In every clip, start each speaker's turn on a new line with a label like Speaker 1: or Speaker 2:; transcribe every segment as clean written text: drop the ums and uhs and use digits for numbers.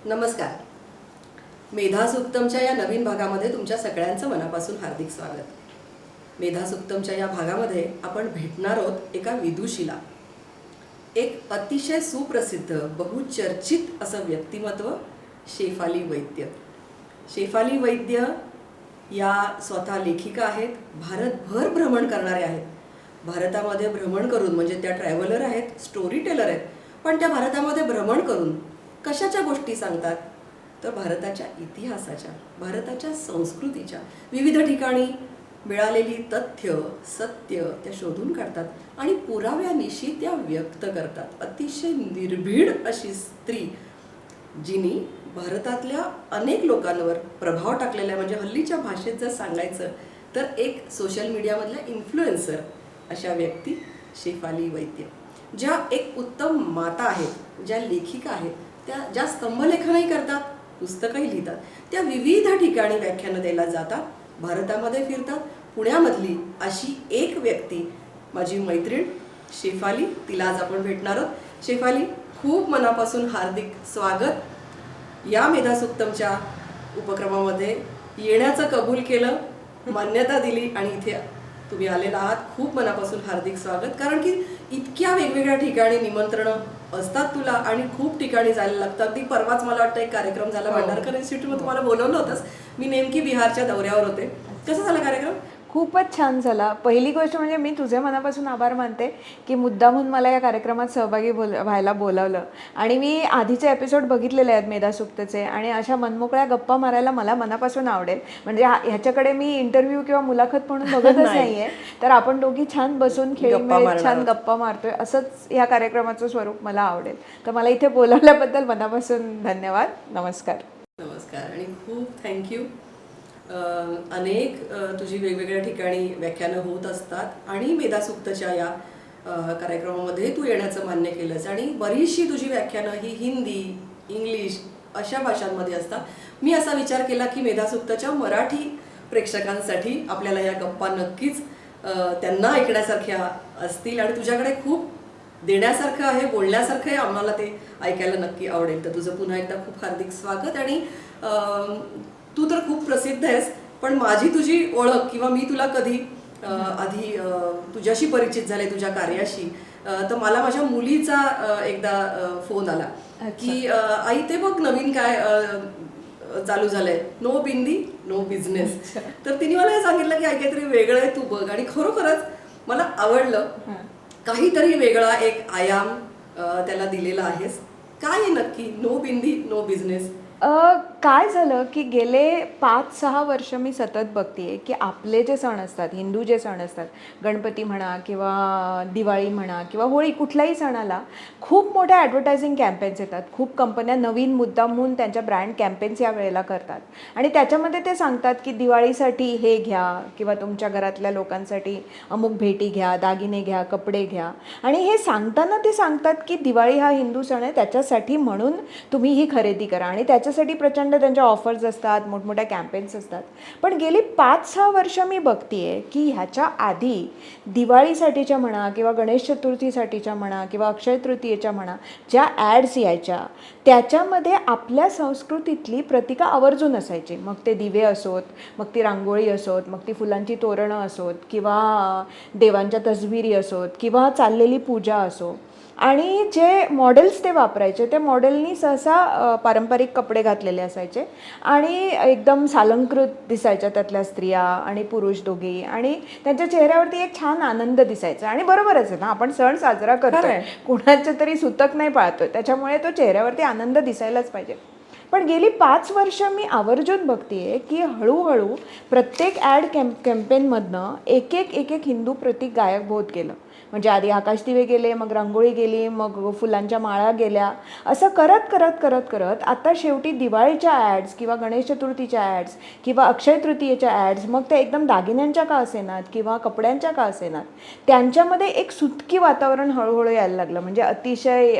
Speaker 1: नमस्कार. मेधासुक्तमच्या या नवीन भागामध्ये तुमच्या सगळ्यांचं मनापासून हार्दिक स्वागत. मेधासुक्तमच्या या भागामध्ये आपण भेटणार आहोत एका विदुषीला. एक अतिशय सुप्रसिद्ध बहुचर्चित असं व्यक्तिमत्व शेफाली वैद्य. शेफाली वैद्य या स्वतः लेखिका आहेत, भारतभर भ्रमण करणारे आहेत. भारतामध्ये भ्रमण करून म्हणजे त्या ट्रॅव्हलर आहेत, स्टोरी टेलर आहेत, पण त्या भारतामध्ये भ्रमण करून कशाच्या गोष्टी सांगतात तर भारताच्या इतिहासाच्या, भारताच्या संस्कृतीच्या विविध ठिकाणी मिळालेली तथ्य सत्य त्या शोधून काढतात आणि पुराव्यानिशी त्या व्यक्त करतात. अतिशय निर्भीड अशी स्त्री जिनी भारतातल्या अनेक लोकांवर प्रभाव टाकलेला आहे. म्हणजे हल्लीच्या भाषेत जर सांगायचं तर एक सोशल मीडियामधल्या इन्फ्लुएन्सर अशा व्यक्ती शेफाली वैद्य, ज्या एक उत्तम माता आहेत, ज्या लेखिका आहेत, त्या ज्या स्तंभलेखनही करतात, पुस्तकही लिहितात, त्या विविध ठिकाणी व्याख्यानं द्यायला जातात, भारतामध्ये फिरतात. पुण्यामधली अशी एक व्यक्ती माझी मैत्रीण शेफाली, तिला आज आपण भेटणार आहोत. शेफाली, खूप मनापासून हार्दिक स्वागत. या मेधासुक्तमच्या उपक्रमामध्ये येण्याचं कबूल केलं, मान्यता दिली आणि इथे तुम्ही आलेला आहात. खूप मनापासून हार्दिक स्वागत. कारण की इतक्या वेगवेगळ्या ठिकाणी निमंत्रणं असतात तुला आणि खूप ठिकाणी जायला लागतं. अगदी परवाच मला वाटतं एक कार्यक्रम झाला भांडारकर इन्स्टिट्यूटमध्ये, तुम्हाला बोलवलं होतंस. मी नेमकी बिहारच्या दौऱ्यावर होते. कसा झाला कार्यक्रम?
Speaker 2: खूपच छान झाला. पहिली गोष्ट म्हणजे मी तुझे मनापासून आभार मानते की मुद्दामून मला या कार्यक्रमात सहभागी व्हायला बोलावलं. आणि मी आधीचे एपिसोड बघितलेले आहेत मेधासुक्तचे आणि अशा मनमोकळ्या गप्पा मारायला मला मनापासून आवडेल. म्हणजे ह्याच्याकडे मी इंटरव्ह्यू किंवा मुलाखत म्हणून बघतच नाहीये. तर आपण दोघी छान बसून खेळीमेळीत छान गप्पा मारतोय, असंच या कार्यक्रमाचं स्वरूप मला आवडेल. तर मला इथे बोलावल्याबद्दल मनापासून धन्यवाद. नमस्कार.
Speaker 1: नमस्कार आणि खूप थँक्यू. अनेक तुझी वेगवेगळ्या ठिकाणी व्याख्यानं होत असतात आणि मेधासुक्तच्या या कार्यक्रमामध्ये तू येण्याचं मान्य केलंस आणि बरीचशी तुझी व्याख्यानं ही हिंदी, इंग्लिश अशा भाषांमध्ये असतात. मी असा विचार केला की मेधासुक्तच्या मराठी प्रेक्षकांसाठी आपल्याला या गप्पा नक्कीच त्यांना ऐकण्यासारख्या असतील आणि तुझ्याकडे खूप देण्यासारखं आहे, बोलण्यासारखं आहे. आम्हाला ते ऐकायला नक्की आवडेल. तर तुझं पुन्हा एकदा खूप हार्दिक स्वागत. आणि तू तर खूप प्रसिद्ध आहेस, पण माझी तुझी ओळख किंवा मी तुला कधी आधी तुझ्याशी परिचित झाले तुझ्या कार्याशी, तर मला माझ्या मुलीचा एकदा फोन आला की आई ते बघ नवीन काय चालू झालंय, नो बिंदी नो बिझनेस. तर तिने मला हे सांगितलं की काहीतरी वेगळं आहे, तू बघ. आणि खरोखरच मला आवडलं. काहीतरी वेगळा एक आयाम त्याला दिलेला आहेस. काय आहे नक्की नो बिंदी नो बिझनेस?
Speaker 2: काय झालं की गेले 5-6 वर्ष मी सतत बघतेय की आपले जे सण असतात, हिंदू जे सण असतात, गणपती म्हणा किंवा दिवाळी म्हणा किंवा होळी, कुठल्याही सणाला खूप मोठ्या ॲडव्हर्टायझिंग कॅम्पेन्स येतात. खूप कंपन्या नवीन मुद्दामून त्यांच्या ब्रँड कॅम्पेन्स या वेळेला करतात आणि त्याच्यामध्ये ते सांगतात की दिवाळीसाठी हे घ्या किंवा तुमच्या घरातल्या लोकांसाठी अमुक भेटी घ्या, दागिने घ्या, कपडे घ्या. आणि हे सांगताना ते सांगतात की दिवाळी हा हिंदू सण आहे, त्याच्यासाठी म्हणून तुम्ही ही खरेदी करा. आणि त्याच्यासाठी प्रचंड त्यांच्या ऑफर्स असतात, मोठमोठ्या कॅम्पेन्स असतात. पण गेली 5-6 वर्ष मी बघतेय की ह्याच्या आधी दिवाळीसाठीच्या म्हणा किंवा गणेश चतुर्थीसाठीच्या म्हणा किंवा अक्षय तृतीयेच्या म्हणा ज्या ॲड्स यायच्या त्याच्यामध्ये आपल्या संस्कृतीतली प्रतिका आवर्जून असायची. मग ते दिवे असोत, मग ती रांगोळी असोत, मग ती फुलांची तोरणं असोत किंवा देवांच्या तसबिरी असोत किंवा चाललेली पूजा असो. आणि जे मॉडेल्स ते वापरायचे ते मॉडेलनी सहसा पारंपरिक कपडे घातलेले असायचे आणि एकदम सालंकृत दिसायच्या त्यातल्या स्त्रिया आणि पुरुष दोघी. आणि त्यांच्या चेहऱ्यावरती एक छान आनंद दिसायचा. आणि बरोबरच आहे ना, आपण सण साजरा करतोय, कुणाचं तरी सुतक नाही पाळतोय, त्याच्यामुळे तो चेहऱ्यावरती आनंद दिसायलाच पाहिजे. पण गेली 5 वर्ष मी आवर्जून बघतेय की हळूहळू प्रत्येक ॲड कॅम्पेनमधनं एक एक हिंदू प्रतीक गायब होत गेलं. म्हणजे आधी आकाशदिवे गेले, मग रांगोळी गेली, मग फुलांच्या माळा गेल्या. असं करत करत करत करत आता शेवटी दिवाळीच्या ॲड्स किंवा गणेश चतुर्थीच्या ॲड्स किंवा अक्षय तृतीयेच्या ॲड्स, मग त्या एकदम दागिन्यांच्या का असेनात किंवा कपड्यांच्या का असेनात, त्यांच्यामध्ये एक सुतकी वातावरण हळूहळू यायला लागलं. म्हणजे अतिशय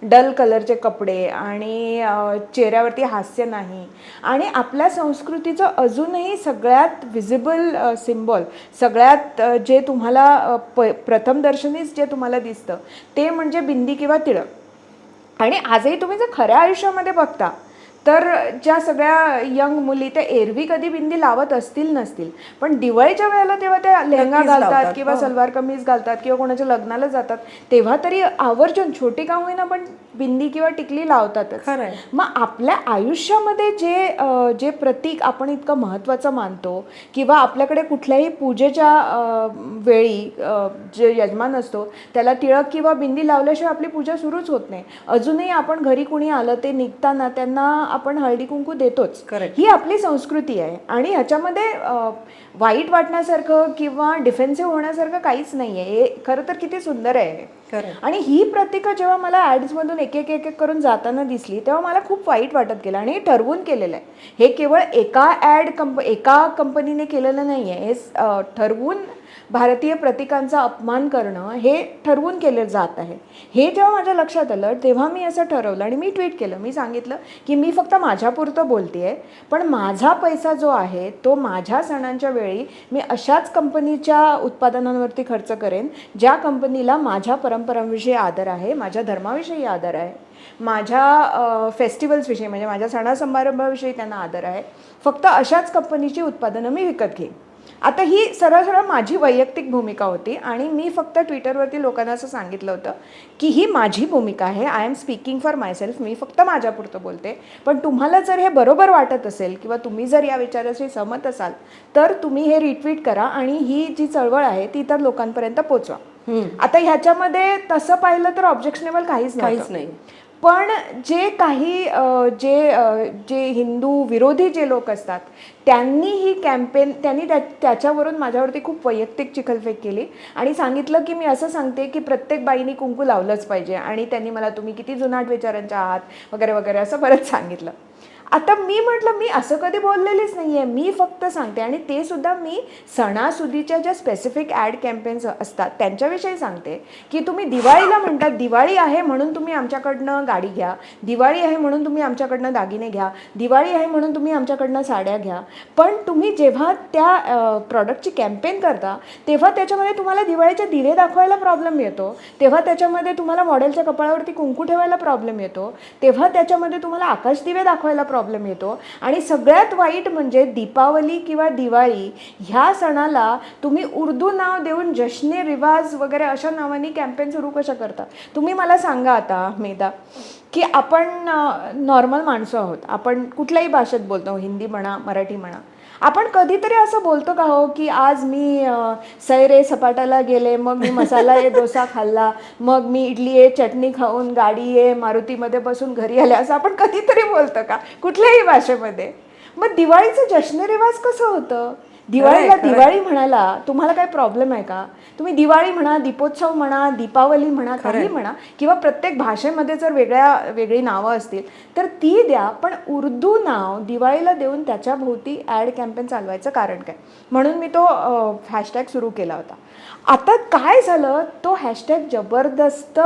Speaker 2: डल कलरचे कपडे आणि चेहऱ्यावरती हास्य नाही. आणि आपल्या संस्कृतीचं अजूनही सगळ्यात व्हिजिबल सिम्बॉल, सगळ्यात जे तुम्हाला प्रथमदर्शनीच जे तुम्हाला दिसतं ते म्हणजे बिंदी किंवा टिळक. आणि आजही तुम्ही जर खऱ्या आयुष्यामध्ये बघता तर ज्या सगळ्या यंग मुली त्या एरवी कधी बिंदी लावत असतील नसतील, पण दिवाळीच्या वेळेला तेव्हा त्या लेहंगा
Speaker 1: नक्कीच
Speaker 2: घालतात
Speaker 1: लावतात.
Speaker 2: किंवा
Speaker 1: हो.
Speaker 2: सलवार कमीज घालतात किंवा कोणाच्या लग्नाला जातात, तेव्हा तरी आवर्जून छोटी का होईना पण बिंदी किंवा टिकली लावतातच.
Speaker 1: खरंय.
Speaker 2: मग आपल्या आयुष्यामध्ये जे प्रतीक आपण इतकं महत्त्वाचं मानतो किंवा आपल्याकडे कुठल्याही पूजेच्या वेळी जे यजमान असतो त्याला टिळक किंवा बिंदी लावल्याशिवाय आपली पूजा सुरूच होत नाही. अजूनही आपण घरी कुणी आलं ते निघताना त्यांना आपण हळदी कुंकू देतोच.
Speaker 1: Correct.
Speaker 2: ही आपली संस्कृती आहे आणि ह्याच्यामध्ये वाईट वाटण्यासारखं किंवा डिफेन्सिव्ह होण्यासारखं काहीच नाही आहे. हे खरं तर किती सुंदर आहे.
Speaker 1: खरंय.
Speaker 2: आणि ही प्रतीकं जेव्हा मला ॲड्समधून एक एक एक एक करून जाताना दिसली तेव्हा मला खूप वाईट वाटत गेलं आणि हे ठरवून केलेलं आहे. हे केवळ एका कंपनीने केलेलं नाही आहे. हे ठरवून भारतीय प्रतीकांचा अपमान करणं हे ठरवून केलं जात आहे. हे जेव्हा माझ्या लक्षात आलं तेव्हा मी असं ठरवलं आणि मी ट्विट केलं. मी सांगितलं की मी फक्त माझ्यापुरतं बोलते आहे, पण माझा पैसा जो आहे तो माझ्या सणांच्या वेळी मी अशाच कंपनीच्या उत्पादनांवरती खर्च करेन ज्या कंपनीला माझ्या परंपरांविषयी आदर आहे, माझ्या धर्माविषयी आदर आहे, माझ्या फेस्टिवल्सविषयी म्हणजे माझ्या सणासंभारंभाविषयी त्यांना आदर आहे. फक्त अशाच कंपनीची उत्पादनं मी विकत घेईन. आता ही सरळ सरळ माझी वैयक्तिक भूमिका होती आणि मी फक्त ट्विटरवरती लोकांना असं सांगितलं होतं की ही माझी भूमिका आहे. I am speaking for myself. मी फक्त माझ्यापुरतं बोलते. पण तुम्हाला जर हे बरोबर वाटत असेल किंवा तुम्ही जर या विचाराशी सहमत असाल तर तुम्ही हे रिट्वीट करा आणि ही जी चळवळ आहे ती इतर लोकांपर्यंत पोचवा. आता ह्याच्यामध्ये तसं पाहिलं तर ऑब्जेक्शनेबल काहीच
Speaker 1: नाही.
Speaker 2: पण जे काही जे हिंदू विरोधी जे लोक असतात त्यांनी ही कॅम्पेन त्याच्यावरून माझ्यावरती खूप वैयक्तिक चिखलफेक केली आणि सांगितलं की मी असं सांगते की प्रत्येक बाईनी कुंकू लावलंच पाहिजे आणि त्यांनी मला तुम्ही किती जुनाट विचारांच्या आहात वगैरे वगैरे असं बरंच सांगितलं. आता मी म्हटलं मी असं कधी बोललेलीच नाही आहे. मी फक्त सांगते आणि ते सुद्धा मी सणासुदीच्या ज्या स्पेसिफिक ॲड कॅम्पेन्स असतात त्यांच्याविषयी सांगते की तुम्ही दिवाळीला म्हणतात दिवाळी आहे म्हणून तुम्ही आमच्याकडनं गाडी घ्या, दिवाळी आहे म्हणून तुम्ही आमच्याकडनं दागिने घ्या, दिवाळी आहे म्हणून तुम्ही आमच्याकडनं साड्या घ्या. पण तुम्ही जेव्हा त्या प्रॉडक्टची कॅम्पेन करता तेव्हा त्याच्यामध्ये तुम्हाला दिवाळीचे दिवे दाखवायला प्रॉब्लेम येतो, तेव्हा त्याच्यामध्ये तुम्हाला मॉडेलच्या कपाळावरती कुंकू ठेवायला प्रॉब्लेम येतो, तेव्हा त्याच्यामध्ये तुम्हाला आकाशदिवे दाखवायला प्रॉब्लेम येतो आणि सगळ्यात वाईट म्हणजे दीपावली किंवा दिवाळी ह्या सणाला तुम्ही उर्दू नाव देऊन जश्ने रिवाज वगैरे अशा नावाने कॅम्पेन सुरू कशा करता. तुम्ही मला सांगा आता मेधा की आपण नॉर्मल माणसं आहोत, आपण कुठल्याही भाषेत बोलतो, हिंदी म्हणा मराठी म्हणा. आपण कधीतरी असं बोलतो का हो की आज मी सैरे सपाटाला गेले, मग मी मसाला डोसा खाल्ला, मग मी इडली चटणी खाऊन गाडी मारुतीमध्ये बसून घरी आले, असं आपण कधीतरी बोलतो का कुठल्याही भाषेमध्ये. मग दिवाळीचं जश्न रिवाज कसं होतं. दिवाळीला दिवाळी म्हणायला तुम्हाला काय प्रॉब्लेम आहे का. तुम्ही दिवाळी म्हणा, दीपोत्सव म्हणा, दीपावली म्हणा, काही म्हणा किंवा प्रत्येक भाषेमध्ये जर वेगळी नावं असतील तर ती द्या, पण उर्दू नाव दिवाळीला देऊन त्याच्या भोवती ॲड कॅम्पेन चालवायचं कारण काय. म्हणून मी तो हॅशटॅग सुरू केला होता. आता काय झालं, तो हॅशटॅग जबरदस्त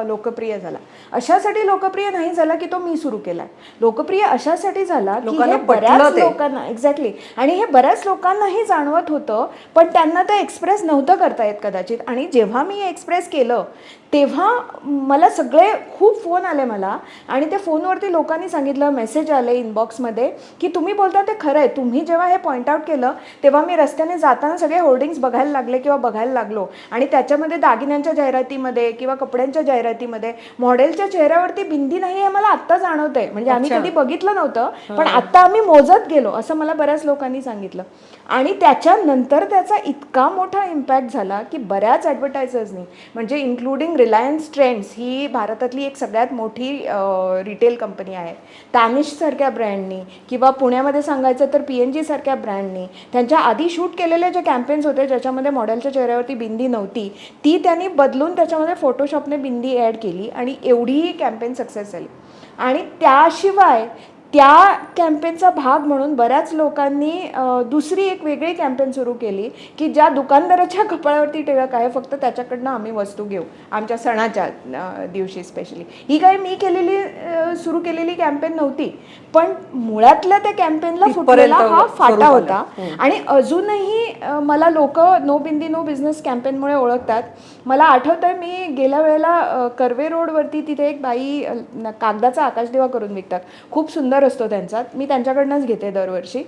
Speaker 2: लोकप्रिय झाला. अशासाठी लोकप्रिय नाही झाला की तो मी सुरू केला. लोकप्रिय अशासाठी झाला की हे बऱ्याच लोकांना एक्झॅक्टली आणि हे बऱ्याच लोकांनाही जाणवत होतं पण त्यांना ते एक्सप्रेस नव्हतं करता येत कदाचित. आणि जेव्हा मी एक्सप्रेस केलं तेव्हा मला सगळे खूप फोन आले मला आणि त्या फोनवरती लोकांनी सांगितलं, मेसेज आले इनबॉक्समध्ये की तुम्ही बोलता ते खरं आहे. तुम्ही जेव्हा हे पॉईंट आउट केलं तेव्हा मी रस्त्याने जाताना सगळे होर्डिंग्स बघायला लागले किंवा बघायला लागलो आणि त्याच्यामध्ये दागिन्यांच्या जाहिरातीमध्ये किंवा कपड्यांच्या जाहिरातीमध्ये मॉडेलच्या चेहऱ्यावरती बिंदी नाही हे मला आत्ता जाणवतंय. म्हणजे आम्ही कधी बघितलं नव्हतं पण आत्ता आम्ही मोजत गेलो असं मला बऱ्याच लोकांनी सांगितलं. आणि त्याच्यानंतर त्याचा इतका मोठा इम्पॅक्ट झाला की बऱ्याच ॲडव्हर्टायझर्सनी म्हणजे इन्क्लुडिंग रिलायन्स ट्रेंड्स ही भारतातली एक सगळ्यात मोठी रिटेल कंपनी आहे, टॅनिशसारख्या ब्रँडनी किंवा पुण्यामध्ये सांगायचं तर PNG सारख्या ब्रँडनी त्यांच्या आधी शूट केलेले जे कॅम्पेन्स होते ज्याच्यामध्ये मॉडेलच्या चेहऱ्यावरती बिंदी नव्हती ती त्यांनी बदलून त्याच्यामध्ये फोटोशॉपने बिंदी ॲड केली आणि एवढी कॅम्पेन सक्सेस झाली. आणि त्याशिवाय त्या कॅम्पेनचा भाग म्हणून बऱ्याच लोकांनी दुसरी एक वेगळी कॅम्पेन सुरू केली की ज्या दुकानदाराच्या कपाळावरती टिळक आहे फक्त त्याच्याकडनं आम्ही वस्तू घेऊ आमच्या सणाच्या दिवशी स्पेशली. ही काही मी सुरू केलेली कॅम्पेन नव्हती पण मुळातल्या त्या कॅम्पेनला फुटलेला हा फाटा होता. आणि अजूनही मला लोक नो बिंदी नो बिझनेस कॅम्पेनमुळे ओळखतात. मला आठवतंय मी गेल्या वेळेला कर्वे रोडवरती तिथे एक बाई कागदाचा आकाशदिवा करून विकतात, खूप सुंदर टीचर असतो त्यांचा, मी त्यांच्याकडनंच घेते दरवर्षी.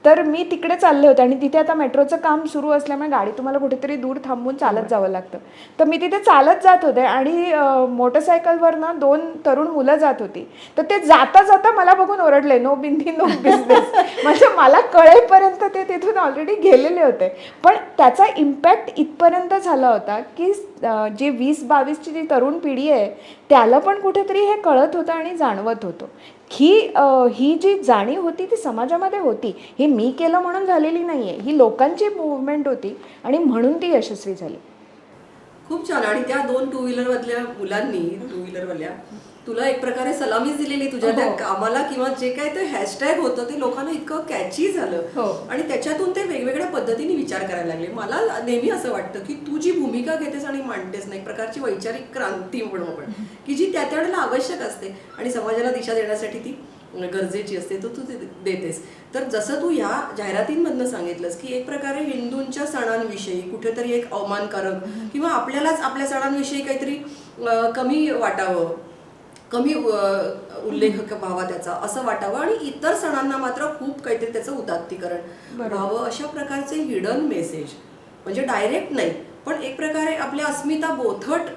Speaker 2: तर मी तिकडे चालले होते आणि तिथे आता मेट्रोचं काम सुरू असल्यामुळे गाडी तुम्हाला कुठेतरी दूर थांबून चालत जावं लागतं. तर मी तिथे चालत जात होते आणि मोटरसायकलवरनं 2 तरुण मुलं जात होती. तर ते जाता जाता मला बघून ओरडले, नो बिंदी नो बिझनेस. म्हणजे मला कळेपर्यंत ते तिथून ऑलरेडी गेलेले होते. पण त्याचा इम्पॅक्ट इथपर्यंत झाला होता की जी 20-22ची जी तरुण पिढी आहे त्याला पण कुठेतरी हे कळत होतं आणि जाणवत होतं. ही जी जाणीव होती ती समाजामध्ये होती. हे मी केलं म्हणून झालेली नाही आहे, ही लोकांची मूवमेंट होती आणि म्हणून ती यशस्वी झाली.
Speaker 1: खूप छान. आणि त्या 2 टू व्हीलरमधल्या मुलांनी, टू व्हीलरवाल्या, तुला एक प्रकारे सलामीच दिलेली तुझ्या त्या कामाला, किंवा जे काय ते हॅशटॅग होतं ते लोकांना इतकं कॅची झालं आणि त्याच्यातून ते वेगवेगळ्या पद्धतीने विचार करायला लागले. मला नेहमी असं वाटतं की तू जी भूमिका घेतेस आणि मांडतेस ना, एक प्रकारची वैचारिक क्रांती म्हणू आपण, की जी त्या त्यावेळेला आवश्यक असते आणि समाजाला दिशा देण्यासाठी ती गरजेची असते, तर तू देतेस. तर जसं तू ह्या जाहिरातींमधनं सांगितलंस की एक प्रकारे हिंदूंच्या सणांविषयी कुठेतरी एक अवमानकारक किंवा आपल्यालाच आपल्या सणांविषयी काहीतरी कमी वाटावं, कमी उल्लेख व्हावा त्याचा असं वाटावं, आणि इतर सणांना मात्र खूप काहीतरी त्याचं उदात्तीकरण व्हावं, अशा प्रकारचे हिडन मेसेज, म्हणजे डायरेक्ट नाही पण एक प्रकारे आपल्या अस्मिता बोथट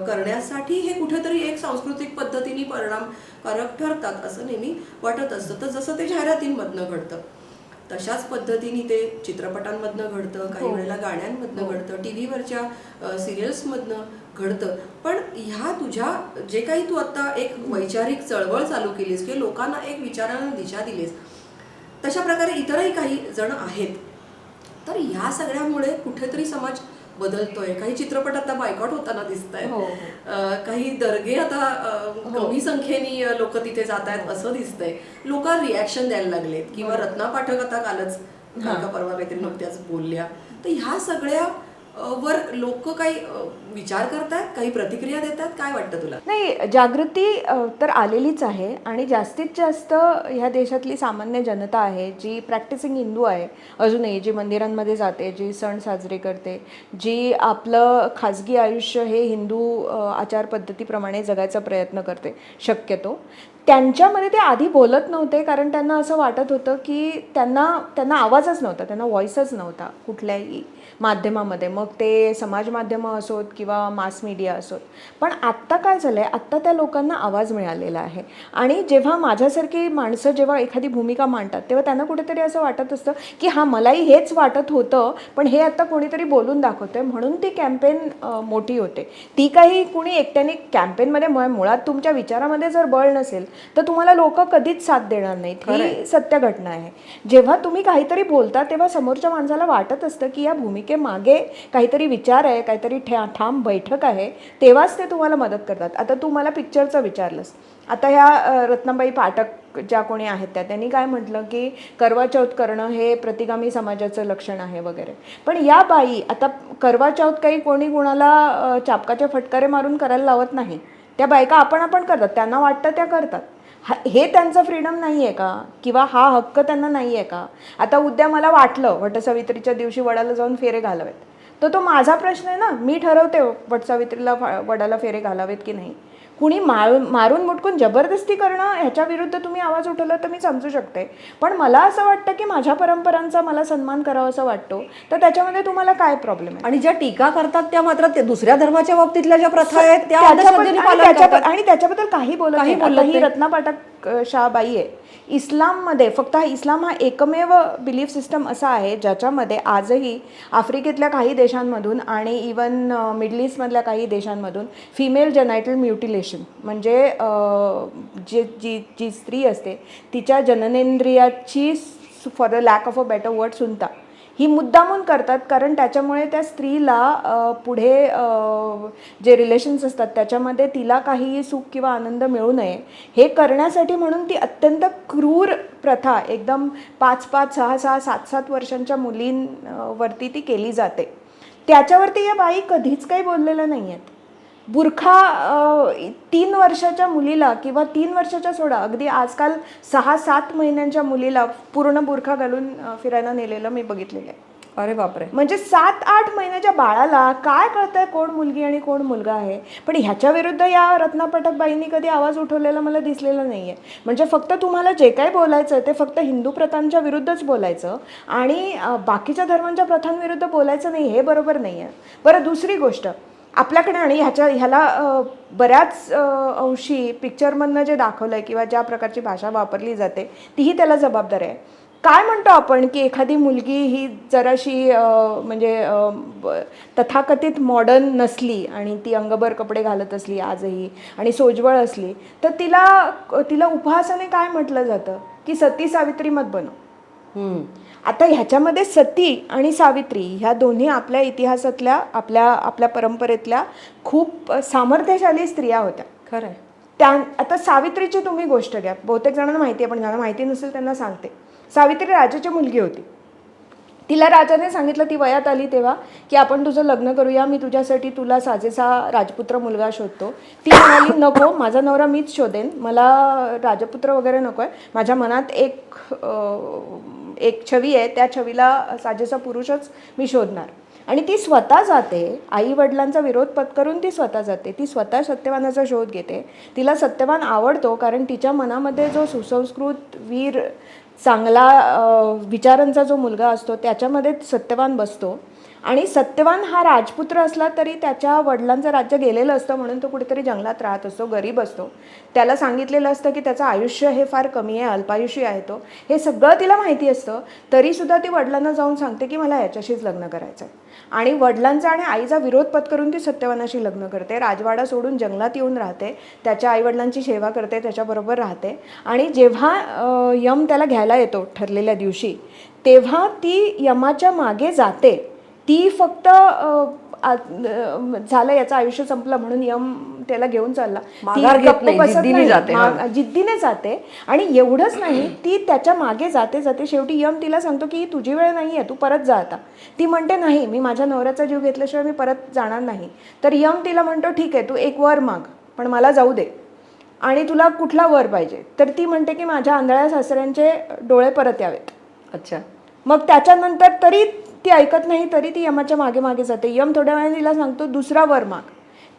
Speaker 1: करण्यासाठी हे कुठेतरी एक सांस्कृतिक पद्धतीने परिणामकारक ठरतात असं नेहमी वाटत असतं. तर जसं ते जाहिरातींमधनं घडतं तशाच पद्धतीने ते चित्रपटांमधनं घडतं, काही वेळेला गाण्यांमधनं घडतं, टी व्हीवरच्या सिरियल्समधनं घडतं. पण ह्या तुझ्या जे काही तू आता एक वैचारिक चळवळ चालू केलीस किंवा लोकांना एक विचारांना दिशा दिलीस, तशा प्रकारे इतरही काही जण आहेत. तर ह्या सगळ्यामुळे कुठेतरी समाज बदलतोय. काही चित्रपट आता बायकॉट होताना दिसत आहेत, काही दर्गे आता कमी संख्येने लोक तिथे जात आहेत असं दिसतंय. लोक रिॲक्शन द्यायला लागलेत, किंवा रत्ना पाठक आता कालच का परवा काहीतरी नुकत्याच बोलल्या. तर ह्या सगळ्या वर लोक काही विचार करतात, काही प्रतिक्रिया देतात, काय वाटतं तुला?
Speaker 2: नाही, जागृती तर आलेलीच आहे आणि जास्तीत जास्त ह्या देशातली सामान्य जनता आहे जी प्रॅक्टिसिंग हिंदू आहे अजूनही, जी मंदिरांमध्ये जाते, जी सण साजरे करते, जी आपलं खाजगी आयुष्य हे हिंदू आचारपद्धतीप्रमाणे जगायचा प्रयत्न करते शक्यतो. त्यांच्यामध्ये ते आधी बोलत नव्हते कारण त्यांना असं वाटत होतं की त्यांना आवाजच नव्हता, त्यांना व्हॉइसच नव्हता कुठल्याही माध्यमामध्ये, मग ते समाज माध्यमं असोत किंवा मास मीडिया असोत. पण आत्ता काय झालं आहे, आत्ता त्या लोकांना आवाज मिळालेला आहे. आणि जेव्हा माझ्यासारखी माणसं जेव्हा एखादी भूमिका मांडतात तेव्हा त्यांना कुठेतरी असं वाटत असतं की हां, मलाही हेच वाटत होतं, पण हे आत्ता कोणीतरी बोलून दाखवतं आहे, म्हणून ती कॅम्पेन मोठी होते. ती काही कुणी एकट्याने कॅम्पेनमध्ये, मुळात तुमच्या विचारामध्ये जर बळ नसेल तर तुम्हाला लोक कधीच साथ देणार नाहीत. ही सत्य घटना आहे. जेव्हा तुम्ही काहीतरी बोलता तेव्हा समोरच्या माणसाला वाटत असतं की या भूमिकेमागे काहीतरी विचार आहे, काहीतरी ठाम बैठक आहे, तेव्हाच ते तुम्हाला मदत करतात. आता तू मला पिक्चरचं विचारलंस. आता ह्या रत्नाबाई पाठक ज्या कोणी आहेत त्यांनी काय म्हटलं की करवा चौथ करणं हे प्रतिगामी समाजाचं लक्षण आहे वगैरे. पण या बाई, आता करवा चौथ काही कोणी कुणाला चापकाचे फटकारे मारून करायला लावत नाही. त्या बायका आपण करतात, त्यांना वाटतं त्या करतात. हे त्यांचं फ्रीडम नाही आहे का, किंवा हा हक्क त्यांना नाही आहे का? आता उद्या मला वाटलं वटसावित्रीच्या दिवशी वडाला जाऊन फेरे घालावेत, तर तो माझा प्रश्न आहे ना, मी ठरवते वटसावित्रीला वडाला फेरे घालावेत की नाही. कुणी मारून मुटकून जबरदस्ती करणं ह्याच्या विरुद्ध तुम्ही आवाज उठवला तर मी समजू शकते. पण मला असं वाटतं की माझ्या परंपरांचा मला सन्मान करावा असं वाटतो, तर त्याच्यामध्ये तुम्हाला काय प्रॉब्लेम आहे?
Speaker 3: आणि ज्या टीका करतात त्या मात्र दुसऱ्या धर्माच्या बाबतीतल्या ज्या प्रथा आहेत त्या
Speaker 2: आणि त्याच्याबद्दल काही बोलत नाही. आता ही रत्ना पाठक शाहबाई आहे. इस्लाममध्ये फक्त इस्लाम हा एकमेव बिलीफ सिस्टम असा आहे ज्याच्यामध्ये आजही आफ्रिकेतल्या काही देशांमधून आणि इवन मिडल ईस्टमधल्या काही देशांमधून फिमेल जेनायटल म्युटिलेशन, म्हणजे जी स्त्री असते तिच्या जननेंद्रियाची, for the lack of a better word, सुनता ही मुद्दामून करतात. कारण त्याच्यामुळे त्या स्त्रीला पुढे जे रिलेशन्स असतात त्याच्यामध्ये तिला काही सुख किंवा आनंद मिळू नये हे करण्यासाठी म्हणून ती अत्यंत क्रूर प्रथा एकदम 5-5, 6-6, 7-7 वर्षांच्या मुलींवरती ती केली जाते. त्याच्यावरती या बाई कधीच काही बोललेल्या नाही आहेत. बुरखा 3 वर्षाच्या मुलीला किंवा 3 वर्षाच्या सोडा, अगदी आजकाल 6-7 महिन्यांच्या मुलीला पूर्ण बुरखा घालून फिरायला नेलेलं मी बघितलेलं आहे.
Speaker 3: अरे बापरे.
Speaker 2: म्हणजे 7-8 महिन्याच्या बाळाला काय कळतंय कोण मुलगी आणि कोण मुलगा आहे. पण ह्याच्या विरुद्ध या रत्नापटक बाईंनी कधी आवाज उठवलेला मला दिसलेला नाही आहे. म्हणजे फक्त तुम्हाला जे काही बोलायचं ते फक्त हिंदू प्रथांच्या विरुद्धच बोलायचं आणि बाकीच्या धर्मांच्या प्रथांविरुद्ध बोलायचं नाही, हे बरोबर नाही आहे. बरं, दुसरी गोष्ट आपल्याकडे आणि ह्याला बऱ्याच अंशी पिक्चरमधनं जे दाखवलं आहे किंवा ज्या प्रकारची भाषा वापरली जाते तीही त्याला जबाबदार आहे. काय म्हणतो आपण की एखादी मुलगी ही जराशी म्हणजे तथाकथित मॉडर्न नसली आणि ती अंगभर कपडे घालत असली आजही आणि सोज्वळ असली तर तिला उपहासाने काय म्हटलं जातं की सती सावित्री मत बनव. आता ह्याच्यामध्ये सती आणि सावित्री ह्या दोन्ही आपल्या इतिहासातल्या आपल्या परंपरेतल्या खूप सामर्थ्यशाली स्त्रिया होत्या.
Speaker 3: खरं आहे.
Speaker 2: आता सावित्रीची तुम्ही गोष्ट घ्या, बहुतेक जणांना माहिती आहे पण ज्यांना माहिती नसेल त्यांना सांगते. सावित्री राजाची मुलगी होती. तिला राजाने सांगितलं, ती वयात आली तेव्हा, की आपण तुझं लग्न करूया, मी तुझ्यासाठी तुला साजेसा राजपुत्र मुलगा शोधतो. ती म्हणाली नको, माझा नवरा मीच शोधेन, मला राजपुत्र वगैरे नको आहे, माझ्या मनात एक छवी आहे, त्या छवीला साजेसा पुरुषच मी शोधणार. आणि ती स्वतः जाते, आई वडिलांचा विरोध पत्करून ती स्वतः जाते, ती स्वतः सत्यवानाचा शोध घेते. तिला सत्यवान आवडतो कारण तिच्या मनामध्ये जो सुसंस्कृत वीर चांगला विचारांचा जो मुलगा असतो त्याच्यामध्ये सत्यवान बसतो. आणि सत्यवान हा राजपुत्र असला तरी त्याच्या वडिलांचं राज्य गेलेलं असतं म्हणून तो कुठेतरी जंगलात राहत असतो, गरीब असतो. त्याला सांगितलेलं असतं की त्याचं आयुष्य हे फार कमी आहे, अल्पायुषी आहे तो, हे सगळं तिला माहिती असतं. तरीसुद्धा ती वडिलांना जाऊन सांगते की मला याच्याशीच लग्न करायचं आहे. आणि वडिलांचा आणि आईचा विरोध पत्करून ती सत्यवानाशी लग्न करते, राजवाडा सोडून जंगलात येऊन राहते, त्याच्या आईवडिलांची सेवा करते, त्याच्याबरोबर राहते. आणि जेव्हा यम त्याला घ्यायला येतो ठरलेल्या दिवशी, तेव्हा ती यमाच्या मागे जाते. ती फक्त झालं याचं आयुष्य संपलं म्हणून यम त्याला घेऊन चालला,
Speaker 3: माघार घेत नाही, जिद्दीने जाते.
Speaker 2: जिद्दीने जाते. आणि एवढंच नाही, ती त्याच्या मागे जाते जाते शेवटी यम तिला सांगतो की तुझी वेळ नाही आहे, तू परत जा आता. ती म्हणते नाही, मी माझ्या नवऱ्याचा जीव घेतल्याशिवाय मी परत जाणार नाही. तर यम तिला म्हणतो ठीक आहे, तू एक वर माग पण मला जाऊ दे. आणि तुला कुठला वर पाहिजे? तर ती म्हणते की माझ्या आंधळ्या सासऱ्यांचे डोळे परत यावेत.
Speaker 3: अच्छा.
Speaker 2: मग त्याच्यानंतर तरी ती ऐकत नाही, तरी ती यमाच्या मागे मागे जाते. यम थोड्या वेळाने तिला सांगतो दुसरा वर माग.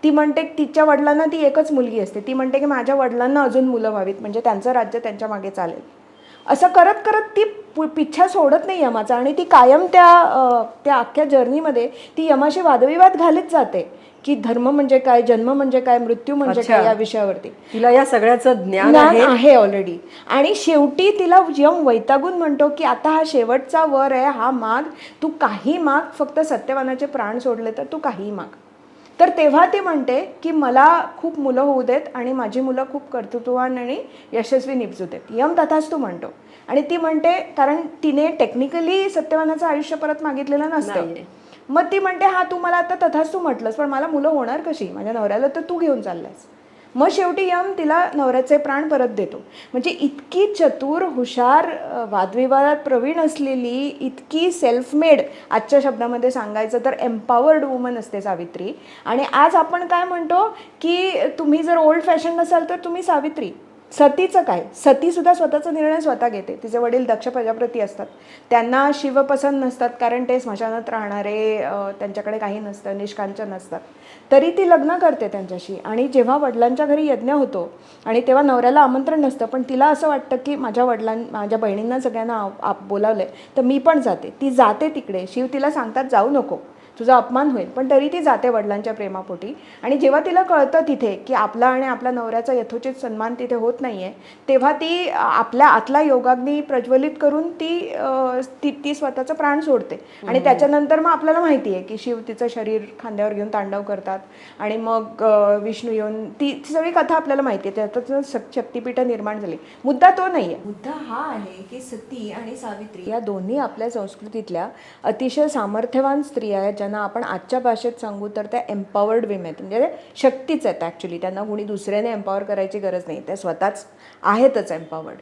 Speaker 2: ती म्हणते तिच्या वडिलांना ती एकच मुलगी असते, ती म्हणते की माझ्या वडिलांना अजून मुलं व्हावीत म्हणजे त्यांचं राज्य त्यांच्या मागे चालेल. असं करत करत ती पिच्छा सोडत नाही यमाचा आणि ती कायम त्या अख्ख्या जर्नीमध्ये ती यमाशी वादविवाद घालत जाते की धर्म म्हणजे काय, जन्म म्हणजे काय, मृत्यू म्हणजे काय, या विषयावरती
Speaker 3: तिला या सगळ्याचं ज्ञान
Speaker 2: आहे ऑलरेडी. आणि शेवटी तिला यम वैतागून म्हणतो की आता हा शेवटचा वर आहे, हा माग, तू काही माग, फक्त सत्यवानाचे प्राण सोडले तर तू काही माग. तर तेव्हा ती म्हणते की मला खूप मुलं होऊ देत आणि माझी मुलं खूप कर्तृत्ववान आणि यशस्वी निपजू देत. यम तथास्तु म्हणतो. आणि ती म्हणते, कारण तिने टेक्निकली सत्यवानाचं आयुष्य परत मागितलेलं नसतं, मग ती म्हणते हा तू मला आता तथास्तु म्हटलंस पण मला मुलं होणार कशी, माझ्या नवऱ्याला तर तू घेऊन चाललायस. मग शेवटी यम तिला नवऱ्याचे प्राण परत देतो. म्हणजे इतकी चतुर, हुशार, वादविवादात प्रवीण असलेली, इतकी सेल्फमेड, आजच्या शब्दामध्ये सांगायचं तर एम्पॉवर्ड वुमन असते सावित्री. आणि आज आपण काय म्हणतो की तुम्ही जर ओल्ड फॅशन नसाल तर तुम्ही सावित्री. सतीचं काय, सतीसुद्धा स्वतःचा निर्णय स्वतः घेते. तिचे वडील दक्ष प्रजापती असतात, त्यांना शिवपसंत नसतात कारण ते स्मशानात राहणारे, त्यांच्याकडे काही नसतं, निष्कांचन नसतात, तरी ती लग्न करते त्यांच्याशी. आणि जेव्हा वडिलांच्या घरी यज्ञ होतो आणि तेव्हा नवऱ्याला आमंत्रण नसतं, पण तिला असं वाटतं की माझ्या बहिणींना सगळ्यांना बोलावलंय तर मी पण जाते. ती जाते तिकडे. शिव तिला सांगतात जाऊ नको, तुझा अपमान होईल, पण तरी ती जाते वडिलांच्या प्रेमापोटी. आणि जेव्हा तिला कळतं तिथे की आपला आणि आपल्या नवऱ्याचा यथोचित सन्मान तिथे होत नाही आहे, तेव्हा ती आपल्या आतला योगाग्नी प्रज्वलित करून ती स्वतःचं प्राण सोडते. आणि त्याच्यानंतर मग आपल्याला माहिती आहे की शिव तिचं शरीर खांद्यावर घेऊन तांडव करतात आणि मग विष्णू येऊन, ती सगळी कथा आपल्याला माहिती आहे. त्यातच शक्तिपीठं निर्माण झाली. मुद्दा तो नाही आहे. मुद्दा हा आहे की सती आणि सावित्री या दोन्ही आपल्या संस्कृतीतल्या अतिशय सामर्थ्यवान स्त्रिया आहेत, ज्यांना आपण आजच्या भाषेत सांगू तर त्या एम्पॉवर्ड विमेन आहेत. म्हणजे शक्तीच आहेत ॲक्च्युली, त्यांना कुणी दुसऱ्याने एम्पॉवर करायची गरज नाही, त्या स्वतःच आहेतच एम्पॉवर्ड.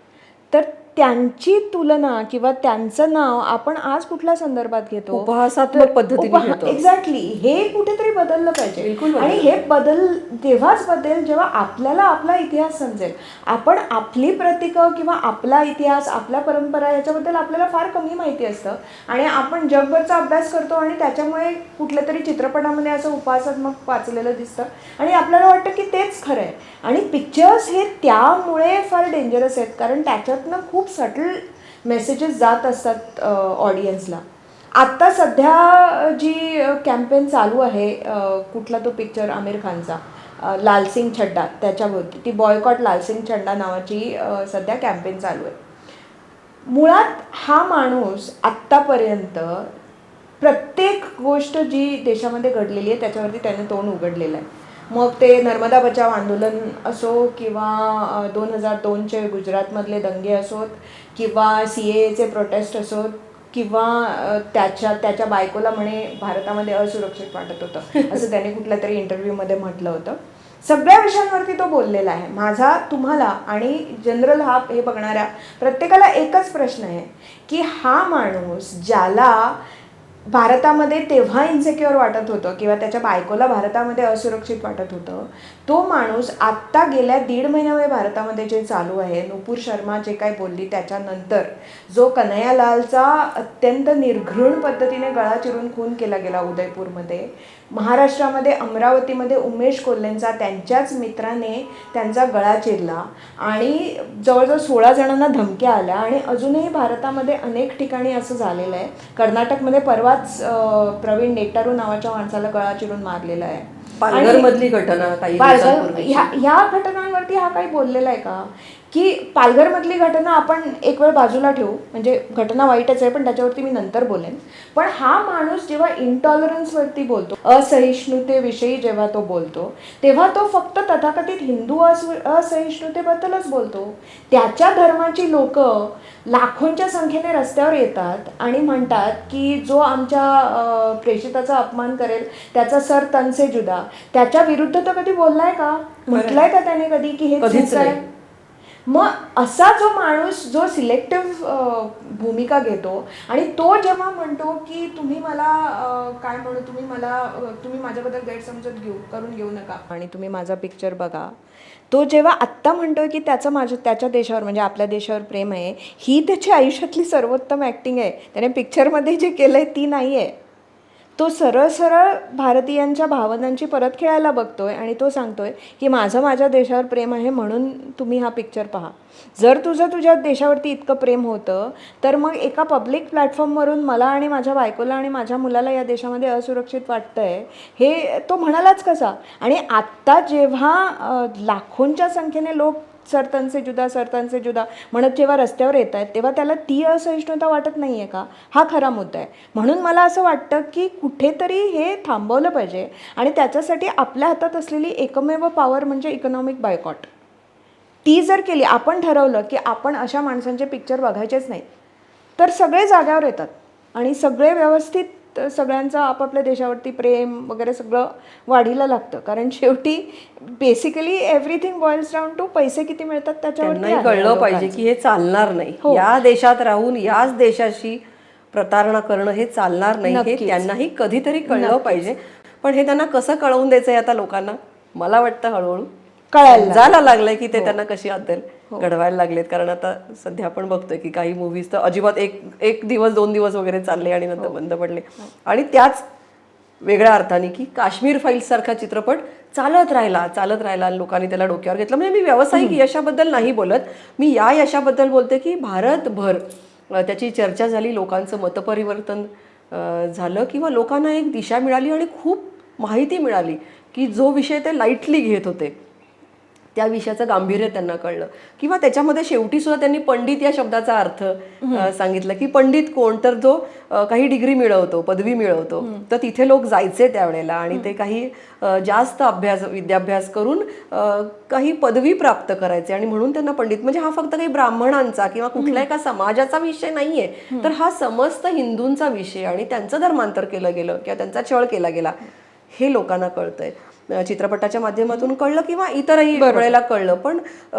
Speaker 2: तर त्यांची तुलना किंवा त्यांचं नाव आपण आज कुठल्या संदर्भात घेतो?
Speaker 3: उपहासात्मक पद्धतीने घेतो.
Speaker 2: एक्झॅक्टली. हे कुठेतरी बदललं पाहिजे.
Speaker 3: बिलकुल
Speaker 2: आणि हे बदल तेव्हाच बदलेल जेव्हा आपल्याला आपला इतिहास समजेल. आपण आपली प्रतीकं किंवा आपला इतिहास, आपल्या परंपरा याच्याबद्दल आपल्याला फार कमी माहिती असतं आणि आपण जगभरचा अभ्यास करतो आणि त्याच्यामुळे कुठल्या तरी चित्रपटामध्ये असं उपहासात्मक वाचलेलं दिसतं आणि आपल्याला वाटतं की तेच खरं आहे. आणि पिक्चर्स हे त्यामुळे फार डेंजरस आहेत कारण त्याच्यातनं खूप सटल मेसेजेस जात असतात ऑडियन्सला. आत्ता सध्या जी कॅम्पेन चालू आहे, कुठला तो पिक्चर आमिर खानचा, लालसिंग चड्डा, त्याच्यावरती ती बॉयकॉट लालसिंग चड्डा नावाची सध्या कॅम्पेन चालू आहे. मुळात हा माणूस आत्तापर्यंत प्रत्येक गोष्ट जी देशामध्ये घडलेली आहे त्याच्यावरती त्याने तोंड उघडलेलं आहे. मग ते नर्मदा बचाव आंदोलन असो किंवा 2002चे गुजरातमधले दंगे असोत किंवा CAAचे प्रोटेस्ट असोत किंवा त्याच्या बायकोला म्हणे भारतामध्ये असुरक्षित वाटत होतं असं त्याने कुठल्या तरी इंटरव्ह्यूमध्ये म्हटलं होतं. सगळ्या विषयांवरती तो बोललेला आहे. माझा तुम्हाला आणि जनरल हे बघणाऱ्या प्रत्येकाला एकच प्रश्न आहे की हा माणूस ज्याला भारतामध्ये तेव्हा इन्सेक्युअर वाटत होतं किंवा त्याच्या बायकोला भारतामध्ये असुरक्षित वाटत होतं, तो माणूस आत्ता गेल्या 1.5 महिन्यामध्ये भारतामध्ये जे चालू आहे, नुपूर शर्मा जे काय बोलली त्याच्यानंतर जो कन्हैयालालचा अत्यंत निर्घृण पद्धतीने गळा चिरून खून केला गेला उदयपूरमध्ये, महाराष्ट्रामध्ये अमरावतीमध्ये उमेश कोल्हेंचा त्यांच्याच मित्राने त्यांचा गळा चिरला आणि जवळजवळ 16 जणांना धमक्या आल्या आणि अजूनही भारतामध्ये अनेक ठिकाणी असं झालेलं आहे. कर्नाटकमध्ये परवाच प्रवीण नेट्टारू नावाच्या माणसाला गळा चिरून मारलेला आहे.
Speaker 3: पालघरमधली घटना काही दिवसांपूर्वी.
Speaker 2: ह्या घटनांवरती हा काही बोललेला आहे का? की पालघरमधली घटना आपण एक वेळ बाजूला ठेवू, म्हणजे घटना वाईटच आहे पण त्याच्यावरती मी नंतर बोलेन. पण हा माणूस जेव्हा इंटॉलरन्सवरती बोलतो, असहिष्णुतेविषयी जेव्हा तो बोलतो, तेव्हा तो फक्त तथाकथित हिंदू असहिष्णुतेबद्दलच बोलतो. त्याच्या धर्माची लोक लाखोंच्या संख्येने रस्त्यावर येतात आणि म्हणतात की जो आमच्या प्रेषिताचा अपमान करेल त्याचा सर तन से जुदा. त्याच्या विरुद्ध तर कधी बोललाय का? म्हटलंय का त्याने कधी की हे चूक आहे? मग असा जो माणूस जो सिलेक्टिव्ह भूमिका घेतो आणि तो जेव्हा म्हणतो की तुम्ही मला काय म्हणू, तुम्ही माझ्याबद्दल गैरसमजत करून घेऊ नका आणि तुम्ही माझा पिक्चर बघा, तो जेव्हा आत्ता म्हणतोय की त्याच्या देशावर म्हणजे आपल्या देशावर प्रेम आहे, ही त्याच्या आयुष्यातली सर्वोत्तम ॲक्टिंग आहे. त्याने पिक्चरमध्ये जे केलं आहे ती नाही आहे. तो सरळ सरळ भारतीयांच्या भावनांची परत खेळायला बघतोय आणि तो सांगतोय की माझ्या देशावर प्रेम आहे म्हणून तुम्ही हा पिक्चर पहा. जर तुझ्या देशावरती इतकं प्रेम होतं तर मग एका पब्लिक प्लॅटफॉर्मवरून मला आणि माझ्या बायकोला आणि माझ्या मुलाला या देशामध्ये असुरक्षित वाटतंय हे तो म्हणालाच कसा? आणि आत्ता जेव्हा लाखोंच्या संख्येने लोक सरतन से जुदा म्हणत जेव्हा रस्त्यावर येत आहेत तेव्हा त्याला ती असहिष्णुता वाटत नाही आहे का? हा खरा मुद्दा आहे. म्हणून मला असं वाटतं की कुठेतरी हे थांबवलं पाहिजे आणि त्याच्यासाठी आपल्या हातात असलेली एकमेव पॉवर म्हणजे इकॉनॉमिक बायकॉट. ती जर केली, आपण ठरवलं की आपण अशा माणसांचे पिक्चर बघायचेच नाहीत, तर सगळे जाग्यावर येतात आणि सगळे व्यवस्थित सगळ्यांचं आपापल्या देशावरती प्रेम वगैरे सगळं वाढीला लागतं. कारण शेवटी basically everything boils down to पैसे किती मिळतात त्याच्यावरती.
Speaker 3: कळलं पाहिजे की हे चालणार नाही. या देशात राहून याच देशाशी प्रतारणा करणं हे चालणार नाही, हे त्यांनाही कधीतरी कळलं पाहिजे. पण हे त्यांना कसं कळवून द्यायचंय आता लोकांना? मला वाटतं हळूहळू कळायला लागलंय की ते त्यांना कशी अद्दल घडवायला लागलेत. कारण आता सध्या आपण बघतोय की काही मूव्हीज तर अजिबात एक दिवस 2 दिवस वगैरे चालले आणि नंतर बंद पडले. आणि त्याच वेगळ्या अर्थाने की काश्मीर फाईल्स सारखा चित्रपट चालत राहिला लोकांनी त्याला डोक्यावर घेतलं. म्हणजे मी व्यावसायिक यशाबद्दल नाही बोलत, मी या यशाबद्दल बोलते की भारतभर त्याची चर्चा झाली, लोकांचं मतपरिवर्तन झालं किंवा लोकांना एक दिशा मिळाली आणि खूप माहिती मिळाली की जो विषय ते लाईटली घेत होते त्या विषयाचं गांभीर्य त्यांना कळलं. किंवा त्याच्यामध्ये शेवटी सुद्धा त्यांनी पंडित या शब्दाचा अर्थ सांगितलं की पंडित कोण, तर जो काही डिग्री मिळवतो, पदवी मिळवतो, तर तिथे लोक जायचे त्यावेळेला आणि ते काही जास्त विद्याभ्यास करून काही पदवी प्राप्त करायचे आणि म्हणून त्यांना पंडित. म्हणजे हा फक्त काही ब्राह्मणांचा किंवा कुठल्या एका समाजाचा विषय नाहीये, तर हा समस्त हिंदूंचा विषय आणि त्यांचं धर्मांतर केलं गेलं किंवा त्यांचा छळ केला गेला हे लोकांना कळतंय. चित्रपटाच्या माध्यमातून कळलं किंवा इतरही वेळेला कळलं. पण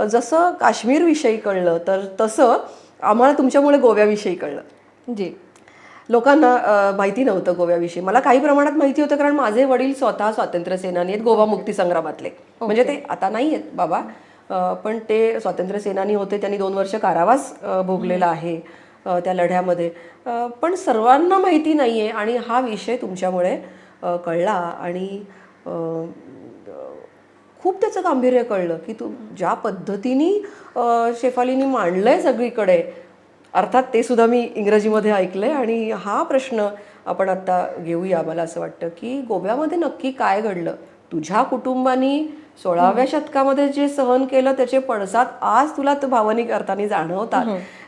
Speaker 3: जसं काश्मीर विषयी कळलं तर तसं आम्हाला तुमच्यामुळे गोव्याविषयी कळलं.
Speaker 2: जी.
Speaker 3: लोकांना माहिती नव्हतं गोव्याविषयी. मला काही प्रमाणात माहिती होतं, कारण माझे वडील स्वतः स्वातंत्र्य सेनानी आहेत, गोवा मुक्ती संग्रामातले. म्हणजे ते आता नाही आहेत बाबा, पण ते स्वातंत्र्य सेनानी होते. त्यांनी 2 वर्ष कारावास भोगलेला आहे त्या लढ्यामध्ये. पण सर्वांना माहिती नाही आहे, आणि हा विषय तुमच्यामुळे कळला. आणि खूप त्याचं गांभीर्य कळलं की तू ज्या पद्धतीने शेफालीनी मांडलंय सगळीकडे. अर्थात ते सुद्धा मी इंग्रजीमध्ये ऐकलंय. आणि हा प्रश्न आपण आता घेऊया. मला असं वाटतं की गोव्यामध्ये नक्की काय घडलं. तुझ्या कुटुंबानी 16व्या शतकामध्ये जे सहन केलं त्याचे पडसाद आज तुला भावनिक अर्थाने जाणवतात,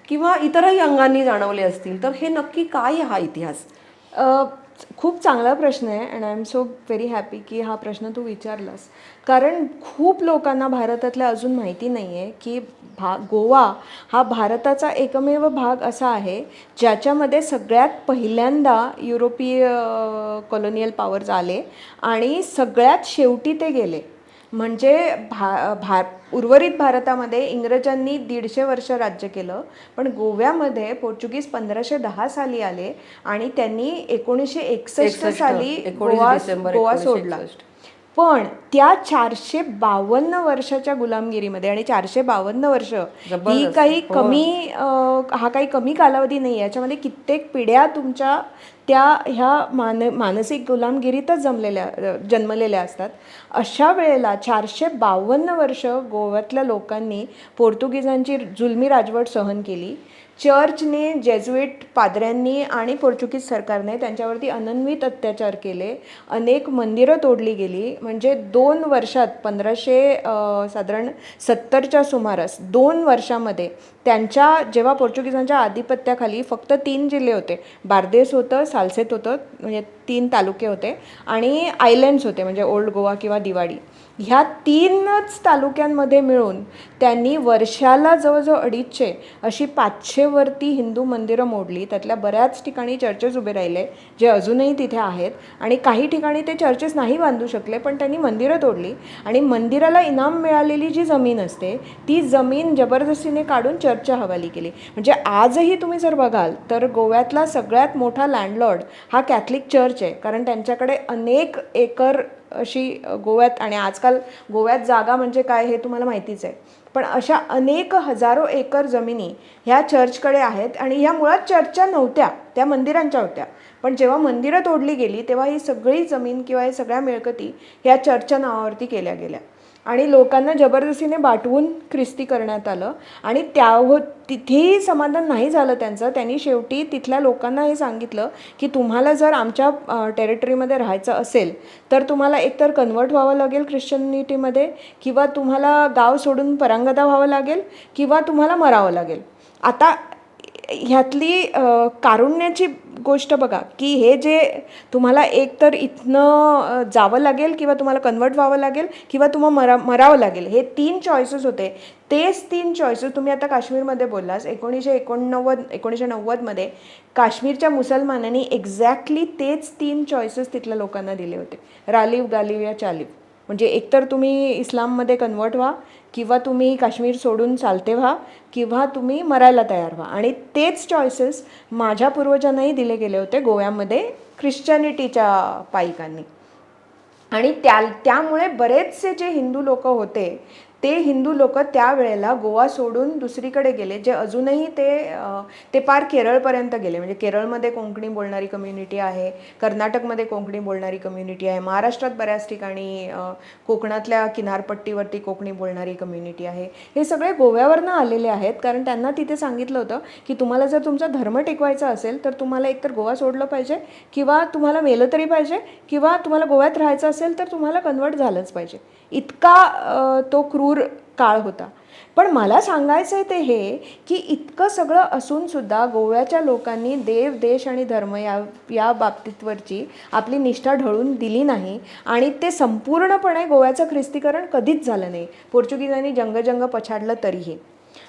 Speaker 3: किंवा इतरही अंगांनी जाणवले असतील. तर हे नक्की काय हा इतिहास?
Speaker 2: खूप चांगला प्रश्न आहे, and I am so very happy की हा प्रश्न तू विचारलास. कारण खूप लोकांना भारतातल्या अजून माहिती नाही आहे की गोवा हा भारताचा एकमेव भाग असा आहे ज्याच्यामध्ये सगळ्यात पहिल्यांदा युरोपीय कॉलोनियल पॉवर्स आले आणि सगळ्यात शेवटी ते गेले. म्हणजे उर्वरित भारतामध्ये इंग्रजांनी 150 वर्ष राज्य केलं, पण गोव्यामध्ये पोर्चुगीज 1510 साली आले आणि त्यांनी 1961 साली गोवा सोडला. पण त्या 452 वर्षाच्या गुलामगिरीमध्ये, आणि 452 वर्ष ही काही कमी हा काही कमी कालावधी नाही, याच्यामध्ये कित्येक पिढ्या तुमच्या त्या ह्या मानसिक गुलामगिरीतच जन्मलेल्या असतात. अशा वेळेला 452 वर्ष गोव्यातल्या लोकांनी पोर्तुगीजांची जुलमी राजवट सहन केली. चर्चने, जेजुईट पाद्र्यांनी आणि पोर्चुगीज सरकारने त्यांच्यावरती अनन्वित अत्याचार केले. अनेक मंदिरं तोडली गेली. म्हणजे 2 वर्षात 1570च्या सुमारास 2 वर्षामध्ये त्यांच्या जेव्हा पोर्चुगीजांच्या आधिपत्याखाली फक्त 3 जिल्हे होते. बार्देस होतं, साल्सेत होतं, म्हणजे 3 तालुके होते, आणि आयलँड्स होते म्हणजे ओल्ड गोवा किंवा दिवाळी. ह्या 3च तालुक्यांमध्ये मिळून त्यांनी वर्षाला जवळजवळ 250 अशी 500 वरती हिंदू मंदिरं मोडली. त्यातल्या बऱ्याच ठिकाणी चर्चेस उभे राहिले जे अजूनही तिथे आहेत, आणि काही ठिकाणी ते चर्चेस नाही बांधू शकले, पण त्यांनी मंदिरं तोडली. आणि मंदिराला इनाम मिळालेली जी जमीन असते ती जमीन जबरदस्तीने काढून चर्चच्या हवाली केली. म्हणजे आजही तुम्ही जर बघाल तर गोव्यातला सगळ्यात मोठा लँडलॉर्ड हा कॅथलिक चर्च आहे, कारण त्यांच्याकडे अनेक एकर अशी गोव्यात, आणि आजकाल गोव्यात जागा म्हणजे काय हे तुम्हाला माहितीच आहे, पण अशा अनेक हजारो एकर जमिनी ह्या चर्चकडे आहेत. आणि ह्या मुळात चर्चच्या नव्हत्या, त्या मंदिरांच्या होत्या. पण जेव्हा मंदिरं तोडली गेली तेव्हा ही सगळी जमीन किंवा हे सगळ्या मिळकती ह्या चर्चच्या नावावरती केल्या गेल्या, आणि लोकांना जबरदस्तीने बाटवून ख्रिस्ती करण्यात आलं. आणि तिथेही समाधान नाही झालं त्यांचं. त्यांनी शेवटी तिथल्या लोकांना हे सांगितलं की तुम्हाला जर आमच्या टेरिटरीमध्ये राहायचं असेल तर तुम्हाला एकतर कन्वर्ट व्हावं लागेल ख्रिश्चनिटीमध्ये, किंवा तुम्हाला गाव सोडून परांगदा व्हावं लागेल, किंवा तुम्हाला मरावं लागेल. आता ह्यातली कारुण्याची गोष्ट बघा की हे जे तुम्हाला एकतर इथनं जावं लागेल, किंवा तुम्हाला कन्वर्ट व्हावं लागेल, किंवा तुम्हाला मरावं लागेल, हे 3 चॉईसेस होते. तेच 3 चॉईसेस तुम्ही आता काश्मीरमध्ये बोललास. 1990मध्ये काश्मीरच्या मुसलमानांनी एक्झॅक्टली तेच 3 चॉईसेस तिथल्या लोकांना दिले होते. रालीव, गालिव या चालीव. म्हणजे एकतर तुम्ही इस्लाममध्ये कन्वर्ट व्हा, किंवा तुम्ही काश्मीर सोडून चालते व्हा, किंवा तुम्ही मरायला तयार व्हा. आणि तेच चॉईसेस माझ्या पूर्वजांनाही दिले गेले होते गोव्यामध्ये ख्रिश्चनिटीच्या पायिकांनी. आणि त्यामुळे बरेचसे जे हिंदू लोक होते ते हिंदू लोक त्यावेळेला गोवा सोडून दुसरीकडे गेले, जे अजूनही ते पार केरळपर्यंत गेले. म्हणजे केरळमध्ये कोंकणी बोलणारी कम्युनिटी आहे, कर्नाटकमध्ये कोंकणी बोलणारी कम्युनिटी आहे, महाराष्ट्रात बऱ्याच ठिकाणी कोकणातल्या किनारपट्टीवरती कोकणी बोलणारी कम्युनिटी आहे. हे सगळे गोव्यावरनं आलेले आहेत, कारण त्यांना तिथे सांगितलं होतं की तुम्हाला जर तुमचा धर्म टिकवायचा असेल तर तुम्हाला एकतर गोवा सोडलं पाहिजे, किंवा तुम्हाला मेलं तरी पाहिजे, किंवा तुम्हाला गोव्यात राहायचं असेल तर तुम्हाला कन्वर्ट झालंच पाहिजे. इतका तो क्रूर काळ होता. पण मला सांगायचं आहे ते हे की इतकं सगळं असून सुद्धा गोव्याच्या लोकांनी देव, देश आणि धर्म या बाबतीतवरची आपली निष्ठा ढळून दिली नाही, आणि ते संपूर्णपणे गोव्याचं ख्रिस्तीकरण कधीच झालं नाही, पोर्चुगीजांनी जंग पछाडलं तरीही.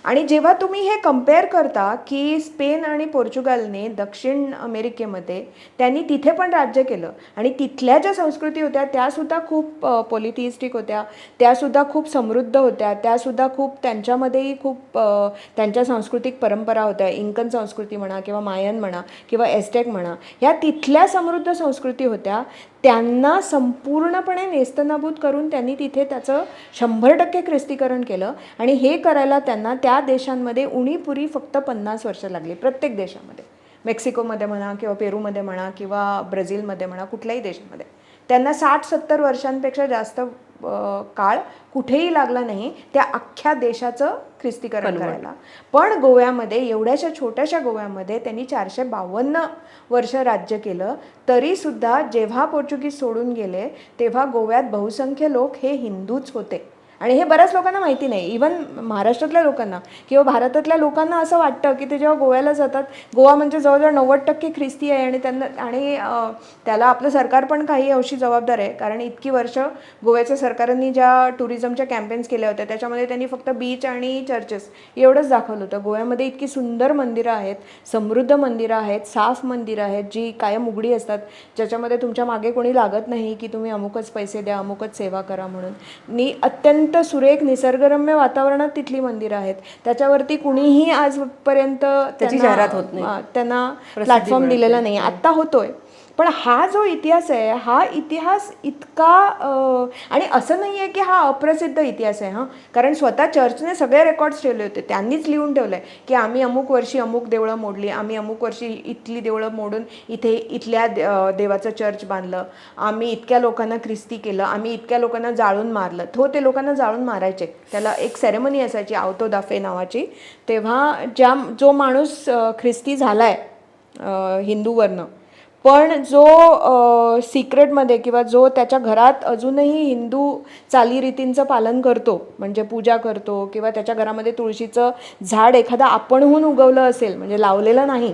Speaker 2: आणि जेव्हा तुम्ही हे कम्पेअर करता की स्पेन आणि पोर्चुगालने दक्षिण अमेरिकेमध्ये त्यांनी तिथे पण राज्य केलं आणि तिथल्या ज्या संस्कृती होत्या त्यासुद्धा खूप पॉलिथिइस्टिक होत्या, त्यासुद्धा खूप समृद्ध होत्या, त्यासुद्धा खूप त्यांच्यामध्येही खूप त्यांच्या सांस्कृतिक परंपरा होत्या. इंकन संस्कृती म्हणा किंवा मायन म्हणा किंवा एस्टेक म्हणा, ह्या तिथल्या समृद्ध संस्कृती होत्या. त्यांना संपूर्णपणे नेस्तनाबूत करून त्यांनी तिथे त्याचं 100% ख्रिस्तीकरण केलं आणि हे करायला त्यांना त्या देशांमध्ये उणीपुरी फक्त 50 वर्ष लागली. प्रत्येक देशामध्ये, मेक्सिकोमध्ये म्हणा किंवा पेरूमध्ये म्हणा किंवा ब्राझीलमध्ये म्हणा, कुठल्याही देशामध्ये त्यांना 60-70 वर्षांपेक्षा जास्त काळ कुठेही लागला नाही त्या अख्ख्या देशाचं ख्रिस्तीकरण करायला. पण गोव्यामध्ये, एवढ्याशा छोट्याशा गोव्यामध्ये त्यांनी 452 वर्ष राज्य केलं. तरीसुद्धा जेव्हा पोर्चुगीज सोडून गेले तेव्हा गोव्यात बहुसंख्य लोक हे हिंदूच होते. आणि हे बऱ्याच लोकांना माहिती नाही. इवन महाराष्ट्रातल्या लोकांना किंवा भारतातल्या लोकांना असं वाटतं की ते जेव्हा गोव्याला जातात, गोवा म्हणजे जवळजवळ 90% ख्रिस्ती आहे आणि त्याला आपलं सरकार पण काही अंशी जबाबदार आहे. कारण इतकी वर्ष गोव्याच्या सरकारने ज्या टुरिझमच्या कॅम्पेन्स केल्या होत्या त्याच्यामध्ये त्यांनी फक्त बीच आणि चर्चेस एवढंच दाखवलं होतं. गोव्यामध्ये इतकी सुंदर मंदिरं आहेत, समृद्ध मंदिरं आहेत, साफ मंदिरं आहेत जी कायम उघडी असतात, ज्याच्यामध्ये तुमच्या मागे कोणी लागत नाही की तुम्ही अमुकच पैसे द्या, अमुकच सेवा करा म्हणून. अत्यंत सुरेख निसर्गरम्य वातावरणात तिथली मंदिरं आहेत. त्याच्यावरती कुणीही आजपर्यंत
Speaker 3: त्याची जाहिरात होत नाही,
Speaker 2: त्यांना प्लॅटफॉर्म दिलेला नाही. आत्ता होतोय. पण हा जो इतिहास आहे, हा इतिहास इतका आणि असं नाही आहे की हा अप्रसिद्ध इतिहास आहे. कारण स्वतः चर्चने सगळे रेकॉर्ड्स ठेवले होते. त्यांनीच लिहून ठेवलं आहे की आम्ही अमुक वर्षी अमुक देवळं मोडली, आम्ही अमुक वर्षी इथली देवळं मोडून इथे इथल्या देवाचं चर्च बांधलं, आम्ही इतक्या लोकांना ख्रिस्ती केलं, आम्ही इतक्या लोकांना जाळून मारलं. ते लोकांना जाळून मारायचे. त्याला एक सेरेमनी असायची आवतो दा फे नावाची. तेव्हा जो माणूस ख्रिस्ती झाला आहे हिंदूवरनं, पण जो सिक्रेटमध्ये किंवा जो त्याच्या घरात अजूनही हिंदू चालीरीतींचं पालन करतो, म्हणजे पूजा करतो किंवा त्याच्या घरामध्ये तुळशीचं झाड एखादं आपणहून उगवलं असेल, म्हणजे लावलेलं नाही,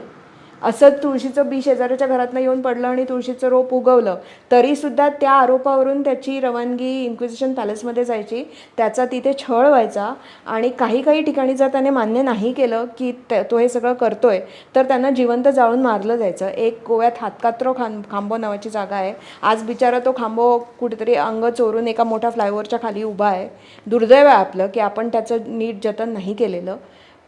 Speaker 2: असंच तुळशीचं बी शेजाऱ्याच्या घरातनं येऊन पडलं आणि तुळशीचं रोप उगवलं, तरीसुद्धा त्या आरोपावरून त्याची रवानगी इन्क्विजिशन पॅलेसमध्ये जायची, त्याचा तिथे छळ व्हायचा. आणि काही ठिकाणी जर त्याने मान्य नाही केलं की तो हे सगळं करतोय तर त्यांना जिवंत जाळून मारलं जायचं. एक गोव्यात हातकात्रो खांबो नावाची जागा आहे. आज बिचारा तो खांबो कुठेतरी अंग चोरून एका मोठ्या फ्लायओव्हरच्या खाली उभा आहे. दुर्दैव आहे आपलं की आपण त्याचं नीट जतन नाही केलेलं.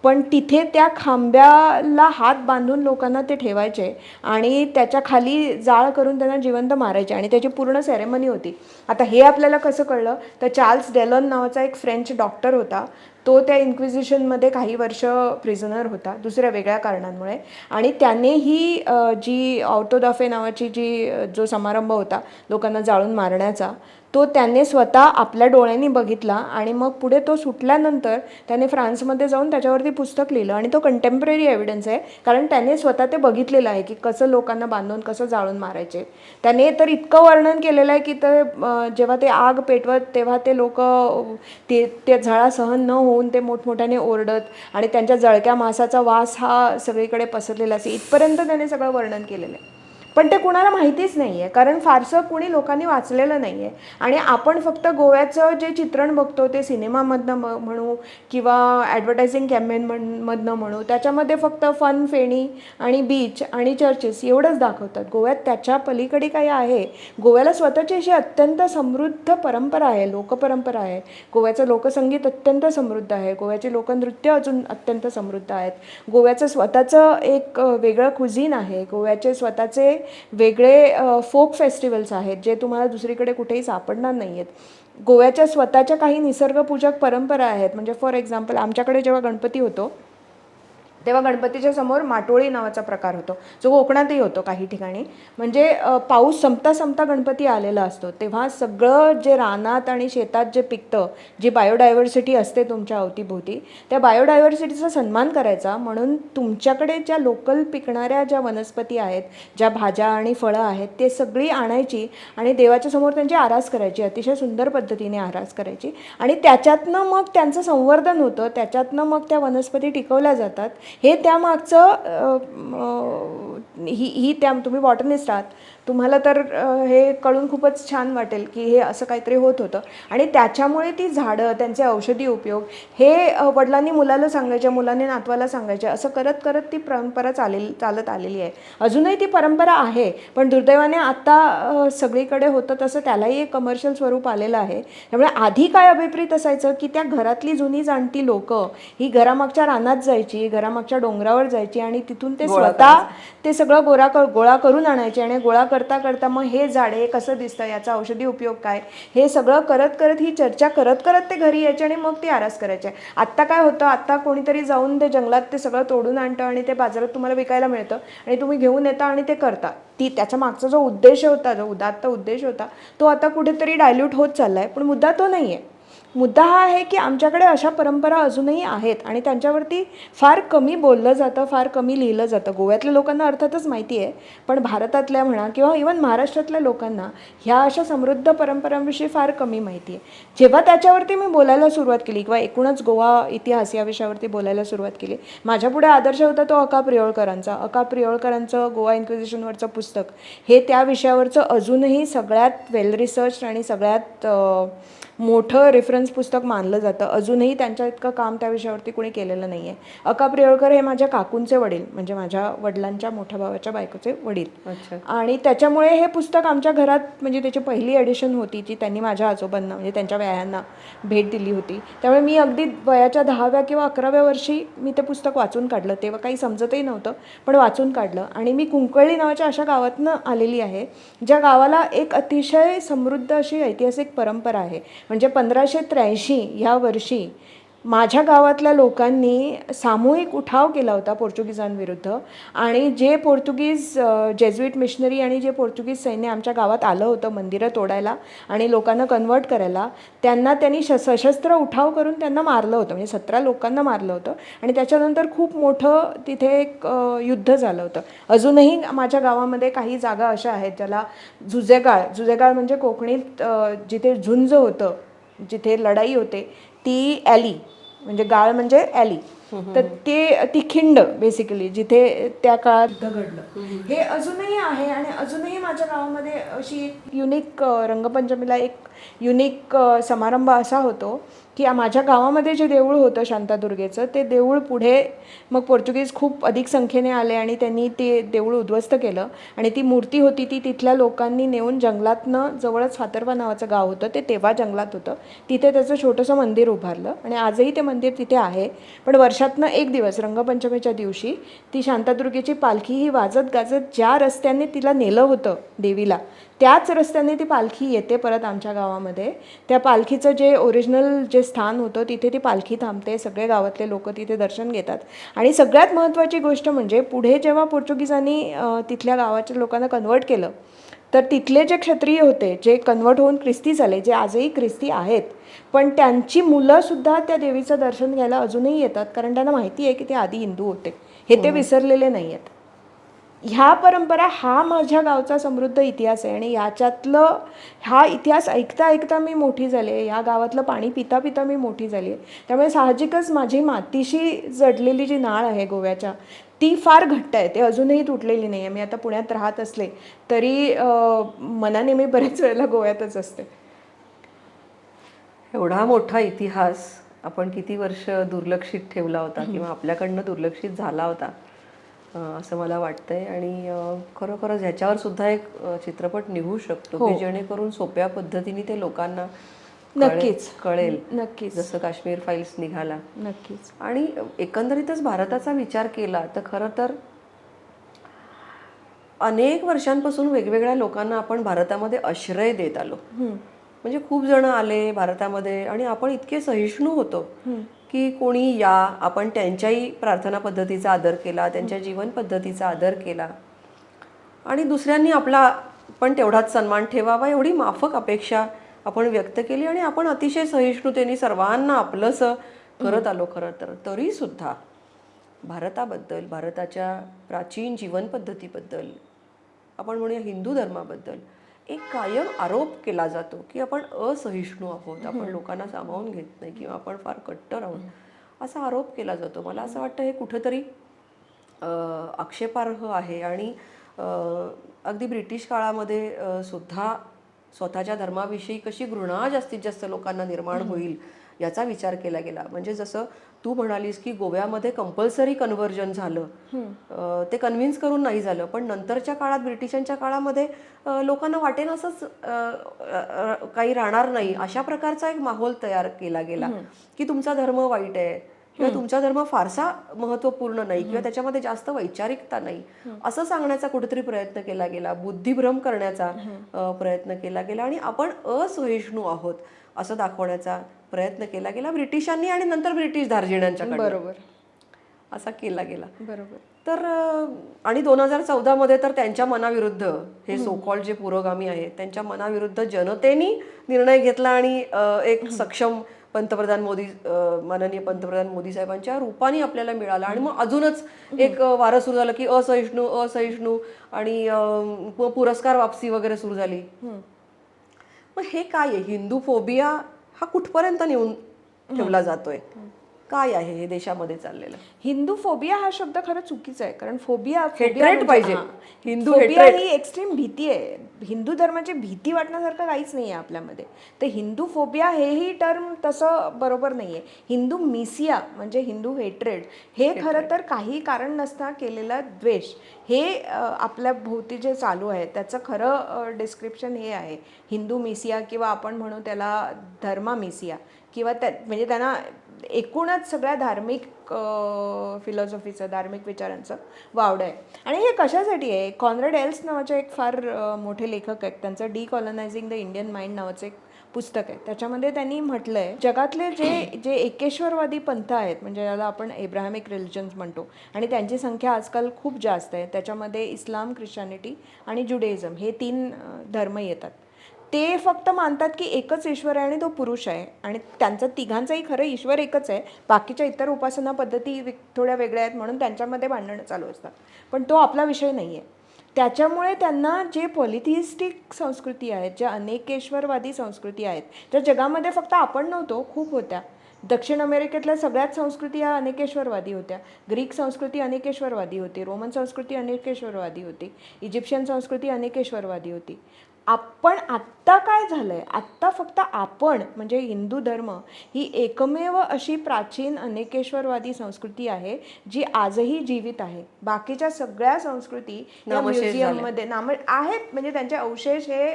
Speaker 2: पण तिथे त्या खांब्याला हात बांधून लोकांना ते ठेवायचे आणि त्याच्या खाली जाळ करून त्यांना जिवंत मारायचे आणि त्याची पूर्ण सेरेमनी होती. आता हे आपल्याला कसं कळलं तर चार्ल्स डेलॉन नावाचा एक फ्रेंच डॉक्टर होता. तो त्या इन्क्विजिशनमध्ये काही वर्ष प्रिझनर होता दुसऱ्या वेगळ्या कारणांमुळे. आणि त्याने ही जी ऑटोदाफे नावाची जो समारंभ होता लोकांना जाळून मारण्याचा, तो त्याने स्वतः आपल्या डोळ्यांनी बघितला. आणि मग पुढे तो सुटल्यानंतर त्याने फ्रान्समध्ये जाऊन त्याच्यावरती पुस्तक लिहिलं आणि तो कंटेम्पररी एव्हिडन्स आहे, कारण त्याने स्वतः ते बघितलेलं आहे की कसं लोकांना बांधून कसं जाळून मारायचे. त्याने तर इतकं वर्णन केलेलं आहे की जेव्हा ते आग पेटवत तेव्हा ते लोक ते झळा सहन न होऊन ते मोठमोठ्याने ओरडत आणि त्यांच्या जळक्या मांसाचा वास हा सगळीकडे पसरलेला असे, इथपर्यंत त्याने सगळं वर्णन केलेलं आहे. पण ते कुणाला माहितीच नाही आहे, कारण फारसं कुणी लोकांनी वाचलेलं नाही आहे. आणि आपण फक्त गोव्याचं जे चित्रण बघतो ते सिनेमामधनं म्हणू किंवा ॲडव्हर्टायझिंग कॅम्पेनमधनं म्हणू, त्याच्यामध्ये फक्त फन, फेणी आणि बीच आणि चर्चेस एवढंच दाखवतात. गोव्यात त्याच्या पलीकडे काही आहे. गोव्याला स्वतःची अशी अत्यंत समृद्ध परंपरा आहे, लोकपरंपरा आहे. गोव्याचं लोकसंगीत अत्यंत समृद्ध आहे. गोव्याचे लोकनृत्य अजून अत्यंत समृद्ध आहेत. गोव्याचं स्वतःचं एक वेगळं कुझीन आहे. गोव्याचे स्वतःचे वेगळे फोक फेस्टिवल्स आहेत जे तुम्हाला दुसरीकडे कुठेही सापडणार नाही आहेत. गोव्याच्या स्वतःच्या काही निसर्गपूजक परंपरा आहेत. म्हणजे फॉर एक्झाम्पल आमच्याकडे जेव्हा गणपती होतो तेव्हा गणपतीच्या समोर माटोळी नावाचा प्रकार होतो, जो कोकणातही होतो काही ठिकाणी. म्हणजे पाऊस संपता गणपती आलेला असतो तेव्हा सगळं जे रानात आणि शेतात जे पिकतं, जी बायोडायव्हर्सिटी असते तुमच्या अवतीभोवती, त्या बायोडायव्हर्सिटीचा सन्मान करायचा म्हणून तुमच्याकडे ज्या लोकल पिकणाऱ्या ज्या वनस्पती आहेत, ज्या भाज्या आणि फळं आहेत, ते सगळी आणायची आणि देवाच्या समोर त्यांची आरास करायची, अतिशय सुंदर पद्धतीने आरास करायची. आणि त्याच्यातनं मग त्यांचं संवर्धन होतं, त्याच्यातनं मग त्या वनस्पती टिकवल्या जातात. हे त्यामागचं ही त्या तुम्ही बॉटनिस्ट आहात तुम्हाला तर हे कळून खूपच छान वाटेल की हे असं काहीतरी होत होतं. आणि त्याच्यामुळे ती झाडं, त्यांचे औषधी उपयोग हे वडिलांनी मुलाला सांगायच्या, मुलाने नातवाला सांगायचे, असं करत करत ती परंपरा चालत आलेली आहे. अजूनही ती परंपरा आहे, पण दुर्दैवाने आता सगळीकडे होतं तसं त्यालाही एक कमर्शियल स्वरूप आलेलं आहे. त्यामुळे आधी काय अभिप्रेत असायचं की त्या घरातली जुनी जाणती लोकं ही घरामागच्या रानात जायची, घरामागच्या डोंगरावर जायची आणि तिथून ते स्वतः ते सगळं गोळा करून आणायचे आणि गोळा करता करता मग हे झाड हे कसं दिसतं, याचा औषधी उपयोग काय, हे सगळं करत करत ही चर्चा करत करत ते घरी यायचे आणि मग ती आरास करायचे. आत्ता काय होतं, आत्ता कोणीतरी जाऊन ते जंगलात ते सगळं तोडून आणतं आणि ते बाजारात तुम्हाला विकायला मिळतं आणि तुम्ही घेऊन येता आणि ते करता. त्याच्या मागचा जो उद्देश होता, जो उदात्त उद्देश होता, तो आता कुठेतरी डायल्यूट होत चालला आहे. पण मुद्दा तो नाही आहे. मुद्दा हा आहे की आमच्याकडे अशा परंपरा अजूनही आहेत आणि त्यांच्यावरती फार कमी बोललं जातं, फार कमी लिहिलं जातं. गोव्यातल्या लोकांना अर्थातच माहिती आहे, पण भारतातल्या म्हणा किंवा इव्हन महाराष्ट्रातल्या लोकांना ह्या अशा समृद्ध परंपरांविषयी फार कमी माहिती आहे. जेव्हा त्याच्यावरती मी बोलायला सुरुवात केली किंवा एकूणच गोवा इतिहास या विषयावरती बोलायला सुरुवात केली, माझ्यापुढे आदर्श होता तो अका प्रियोळकरांचा. अका प्रियोळकरांचं गोवा इन्क्विजिशनवरचं पुस्तक हे त्या विषयावरचं अजूनही सगळ्यात वेल रिसर्च आणि सगळ्यात मोठं रेफरन्स पुस्तक मानलं जातं. अजूनही त्यांच्या इतकं काम त्या विषयावरती कोणी केलेलं नाही आहे. अका प्रियोळकर हे माझ्या काकूंचे वडील, म्हणजे माझ्या वडिलांच्या मोठ्या भावाच्या बायकोचे वडील. आणि त्याच्यामुळे हे पुस्तक आमच्या घरात, म्हणजे त्याची पहिली एडिशन होती जी त्यांनी माझ्या आजोबांना, म्हणजे त्यांच्या वयांना भेट दिली होती. त्यामुळे मी अगदी वयाच्या 10व्या किंवा 11व्या वर्षी मी ते पुस्तक वाचून काढलं. तेव्हा काही समजतही नव्हतं, पण वाचून काढलं. आणि मी कुंकळी नावाच्या अशा गावातनं आलेली आहे, ज्या गावाला एक अतिशय समृद्ध अशी ऐतिहासिक परंपरा आहे. म्हणजे 1583 ह्या वर्षी माझ्या गावातल्या लोकांनी सामूहिक उठाव केला होता पोर्तुगीजांविरुद्ध. आणि जे पोर्तुगीज जेजुईट मिशनरी आणि जे पोर्तुगीज सैन्य आमच्या गावात आलं होतं मंदिरं तोडायला आणि लोकांना कन्वर्ट करायला, त्यांनी सशस्त्र उठाव करून त्यांना मारलं होतं. म्हणजे 17 लोकांना मारलं होतं आणि त्याच्यानंतर खूप मोठं तिथे एक युद्ध झालं होतं. अजूनही माझ्या गावामध्ये काही जागा अशा आहेत ज्याला जुजेगाळ म्हणजे कोकणीत जिथे झुंज होतं, जिथे लढाई होते, ती ॲली, म्हणजे गाळ म्हणजे ॲली, तर ती खिंड बेसिकली जिथे त्या काळात युद्ध घडलं, हे अजूनही आहे. आणि अजूनही माझ्या गावामध्ये अशी एक युनिक रंगपंचमीला एक युनिक समारंभ असा होतो की माझ्या गावामध्ये जे देऊळ होतं शांतादुर्गेचं, ते देऊळ पुढे मग पोर्तुगीज खूप अधिक संख्येने आले आणि त्यांनी ते देऊळ उद्ध्वस्त केलं. आणि ती मूर्ती होती ती तिथल्या लोकांनी नेऊन जंगलातनं, जवळच फातर्बा नावाचं गाव होतं, ते तेव्हा जंगलात होतं, तिथे त्याचं छोटंसं मंदिर उभारलं आणि आजही ते मंदिर तिथे आहे. पण वर्षातनं एक दिवस रंगपंचमीच्या दिवशी ती शांतादुर्गेची पालखी ही वाजत गाजत ज्या रस्त्याने तिला नेलं होतं देवीला, त्याच रस्त्याने ती पालखी येते परत आमच्या गावामध्ये. त्या पालखीचं जे ओरिजिनल जे स्थान होतं तिथे ती पालखी थांबते. सगळे गावातले लोक तिथे दर्शन घेतात. आणि सगळ्यात महत्त्वाची गोष्ट म्हणजे पुढे जेव्हा पोर्तुगीजांनी तिथल्या गावाच्या लोकांना कन्वर्ट केलं, तर तिथले जे क्षत्रिय होते, जे कन्वर्ट होऊन ख्रिस्ती झाले, जे आजही ख्रिस्ती आहेत, पण त्यांची मुलंसुद्धा त्या देवीचं दर्शन घ्यायला अजूनही येतात, कारण त्यांना माहिती आहे की ते आधी हिंदू होते. हे ते विसरलेले नाही आहेत. ह्या परंपरा हा माझ्या गावचा समृद्ध इतिहास आहे. आणि याच्यातलं हा इतिहास ऐकता ऐकता मी मोठी झाली आहे, या गावातलं पाणी पिता पिता मी मोठी झाली आहे. त्यामुळे साहजिकच माझी मातीशी जडलेली जी नाळ आहे गोव्याच्या, ती फार घट्ट आहे, ते अजूनही तुटलेली नाही आहे. मी आता पुण्यात राहत असले तरी मनाने मी बरेच वेळेला गोव्यातच असते.
Speaker 3: एवढा मोठा इतिहास आपण किती वर्ष दुर्लक्षित ठेवला होता किंवा आपल्याकडनं दुर्लक्षित झाला होता असं मला वाटतंय. आणि खरोखरच ह्याच्यावर सुद्धा एक चित्रपट निघू शकतो की जेणेकरून सोप्या पद्धतीने ते लोकांना
Speaker 2: नक्कीच
Speaker 3: कळेल,
Speaker 2: नक्कीच,
Speaker 3: जसं काश्मीर फाईल्स निघाला.
Speaker 2: नक्कीच.
Speaker 3: आणि एकंदरीतच भारताचा विचार केला तर खरं तर अनेक वर्षांपासून वेगवेगळ्या लोकांना आपण भारतामध्ये आश्रय देत आलो. म्हणजे खूप जण आले भारतामध्ये आणि आपण इतके सहिष्णू होतो की कोणी या, आपण त्यांच्याही प्रार्थना पद्धतीचा आदर केला, त्यांच्या जीवन पद्धतीचा आदर केला आणि दुसऱ्यांनी आपला पण तेवढाच सन्मान ठेवावा एवढी माफक अपेक्षा आपण व्यक्त केली आणि आपण अतिशय सहिष्णुतेने सर्वांना आपलंसं करत आलो. खरं तर तरीसुद्धा भारताबद्दल, भारताच्या प्राचीन जीवन पद्धतीबद्दल, आपण म्हणूया हिंदू धर्माबद्दल एक कायम आरोप केला जातो की आपण असहिष्णू आहोत, आपण लोकांना सामावून घेत नाही किंवा आपण फार कट्टर आहोत, असा आरोप केला जातो. मला असं वाटतं हे कुठंतरी आक्षेपार्ह आहे. आणि अगदी ब्रिटिश काळामध्ये सुद्धा स्वतःच्या धर्माविषयी कशी घृणा जास्तीत जास्त लोकांना निर्माण होईल याचा विचार केला गेला. म्हणजे जसं तू म्हणालीस की गोव्यामध्ये कंपल्सरी कन्व्हर्जन झालं, ते कन्व्हिन्स करून नाही झालं, पण नंतरच्या काळात ब्रिटिशांच्या काळामध्ये लोकांना वाटेन असंच काही राहणार नाही अशा प्रकारचा एक माहोल तयार केला गेला की तुमचा धर्म वाईट आहे किंवा तुमचा धर्म फारसा महत्त्वपूर्ण नाही किंवा त्याच्यामध्ये जास्त वैचारिकता नाही असं सांगण्याचा कुठेतरी प्रयत्न केला गेला, बुद्धिभ्रम करण्याचा प्रयत्न केला गेला आणि आपण असहिष्णू आहोत असं दाखवण्याचा प्रयत्न केला गेला ब्रिटिशांनी आणि नंतर ब्रिटिश धार्जिण्यांच्याकडे.
Speaker 2: बरोबर.
Speaker 3: असा केला गेला.
Speaker 2: बरोबर.
Speaker 3: तर आणि 2014 मध्ये तर त्यांच्या मनाविरुद्ध हे सोकॉल जे पुरोगामी आहेत त्यांच्या मनाविरुद्ध जनतेने निर्णय घेतला आणि एक सक्षम पंतप्रधान मोदी, माननीय पंतप्रधान मोदी साहेबांच्या रूपाने आपल्याला मिळाला आणि मग अजूनच एक वारं सुरू झालं की असहिष्णू असहिष्णू आणि पुरस्कार वापसी वगैरे सुरू झाली. मग हे काय आहे? हिंदू फोबिया हा कुठपर्यंत नेऊन ठेवला जातोय? काय आहे हे देशामध्ये चाललेलं?
Speaker 2: हिंदू फोबिया हा शब्द खरं चुकीचा आहे, कारण फोबिया
Speaker 3: हेट्रेट पाहिजे. हिंदू
Speaker 2: फोबिया ही एक्स्ट्रीम भीती आहे. हिंदू धर्माची भीती वाटण्यासारखं काहीच नाही आहे आपल्यामध्ये. तर हिंदू फोबिया हेही टर्म तसं बरोबर नाही आहे. हिंदू मिसिया म्हणजे हिंदू हेट्रेड हे खरं तर काही कारण नसता केलेला द्वेष, हे आपल्या भोवती जे चालू आहे त्याचं खरं डिस्क्रिप्शन हे आहे. हिंदू मिसिया किंवा आपण म्हणू त्याला धर्मा मिसिया किंवा त्या म्हणजे त्यांना एकूणच सगळ्या धार्मिक फिलॉसॉफीचं, धार्मिक विचारांचं वावडं आहे. आणि हे कशासाठी आहे? कॉन्रॅड एल्स नावाचे एक फार मोठे लेखक आहेत, त्यांचं डिकॉलनायझिंग द इंडियन माइंड नावाचं एक पुस्तक आहे. त्याच्यामध्ये त्यांनी म्हटलं आहे जगातले जे एकेश्वरवादी पंथ आहेत म्हणजे ज्याला आपण एब्राहमिक रिलिजन्स म्हणतो आणि त्यांची संख्या आजकाल खूप जास्त आहे. त्याच्यामध्ये इस्लाम, ख्रिश्चॅनिटी आणि जुडेइझम हे 3 धर्म येतात. ते फक्त मानतात की एकच ईश्वर आहे आणि तो पुरुष आहे आणि त्यांचा तिघांचाही खरं ईश्वर एकच आहे. बाकीच्या इतर उपासना पद्धती थोड्या वेगळ्या आहेत म्हणून त्यांच्यामध्ये भांडणं चालू असतात, पण तो आपला विषय नाही आहे. त्याच्यामुळे त्यांना जे पॉलिथिइस्टिक संस्कृती आहेत, ज्या अनेकेश्वरवादी संस्कृती आहेत, ज्या जगामध्ये फक्त आपण नव्हतो, खूप होत्या. दक्षिण अमेरिकेतल्या सगळ्याच संस्कृती ह्या अनेकेश्वरवादी होत्या. ग्रीक संस्कृती अनेकेश्वरवादी होती, रोमन संस्कृती अनेकेश्वरवादी होती, इजिप्शियन संस्कृती अनेकेश्वरवादी होती. आपण आत्ता काय झालंय? आत्ता फक्त आपण म्हणजे हिंदू धर्म ही एकमेव अशी प्राचीन अनेकेश्वरवादी संस्कृती आहे जी आजही जीवित आहे. बाकीच्या सगळ्या संस्कृती या म्युझियममध्ये आहेत, म्हणजे त्यांचे अवशेष हे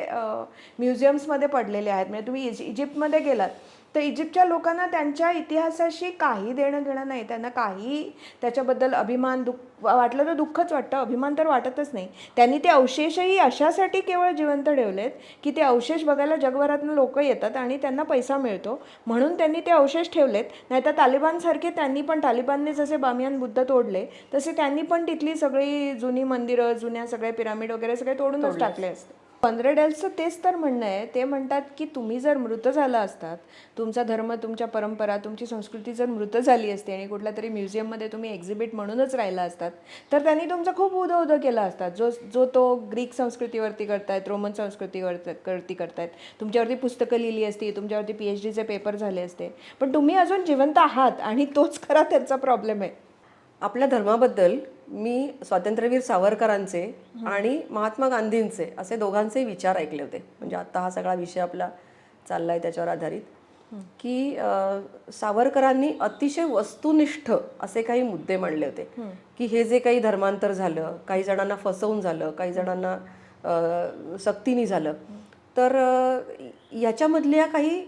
Speaker 2: म्युझियम्समध्ये पडलेले आहेत. म्हणजे तुम्ही इजिप्तमध्ये गेलात तर इजिप्तच्या लोकांना त्यांच्या इतिहासाशी काही देणं घेणं नाही. त्यांना काही त्याच्याबद्दल अभिमान वाटलं तर दुःखच वाटतं, अभिमान तर वाटतच नाही. त्यांनी ते अवशेषही अशासाठी केवळ जिवंत ठेवलेत की ते अवशेष बघायला जगभरातून लोक येतात आणि त्यांना पैसा मिळतो म्हणून त्यांनी ते अवशेष ठेवलेत. नाहीतर तालिबानसारखे त्यांनी पण, तालिबानने जसे बामियान बुद्ध तोडले तसे त्यांनी पण तिथली सगळी जुनी मंदिरं, जुन्या सगळे पिरामिड वगैरे सगळे तोडूनच टाकले असते. कॉन्रॅड एल्सचं तेच तर म्हणणं आहे. ते म्हणतात की तुम्ही जर मृत झाला असतात, तुमचा धर्म, तुमच्या परंपरा, तुमची संस्कृती जर मृत झाली असती आणि कुठल्या तरी म्युझियममध्ये तुम्ही एक्झिबिट म्हणूनच राहिला असतात तर त्यांनी तुमचं खूप उदं केलं असतात. जो तो ग्रीक संस्कृतीवरती करतायत, रोमन संस्कृतीवरती करतायत, तुमच्यावरती पुस्तकं लिहिली असती, तुमच्यावरती PhDचे पेपर झाले असते, पण तुम्ही अजून जिवंत आहात आणि तोच खरा त्यांचा प्रॉब्लेम आहे.
Speaker 3: आपल्या धर्माबद्दल मी स्वातंत्र्यवीर सावरकरांचे आणि महात्मा गांधींचे असे दोघांचे विचार ऐकले होते. म्हणजे आता हा सगळा विषय आपला चाललाय त्याच्यावर आधारित की सावरकरांनी अतिशय वस्तुनिष्ठ असे काही मुद्दे मांडले होते की हे जे काही धर्मांतर झालं, काही जणांना फसवून झालं, काही जणांना सक्तीने झालं, तर याच्यामधल्या काही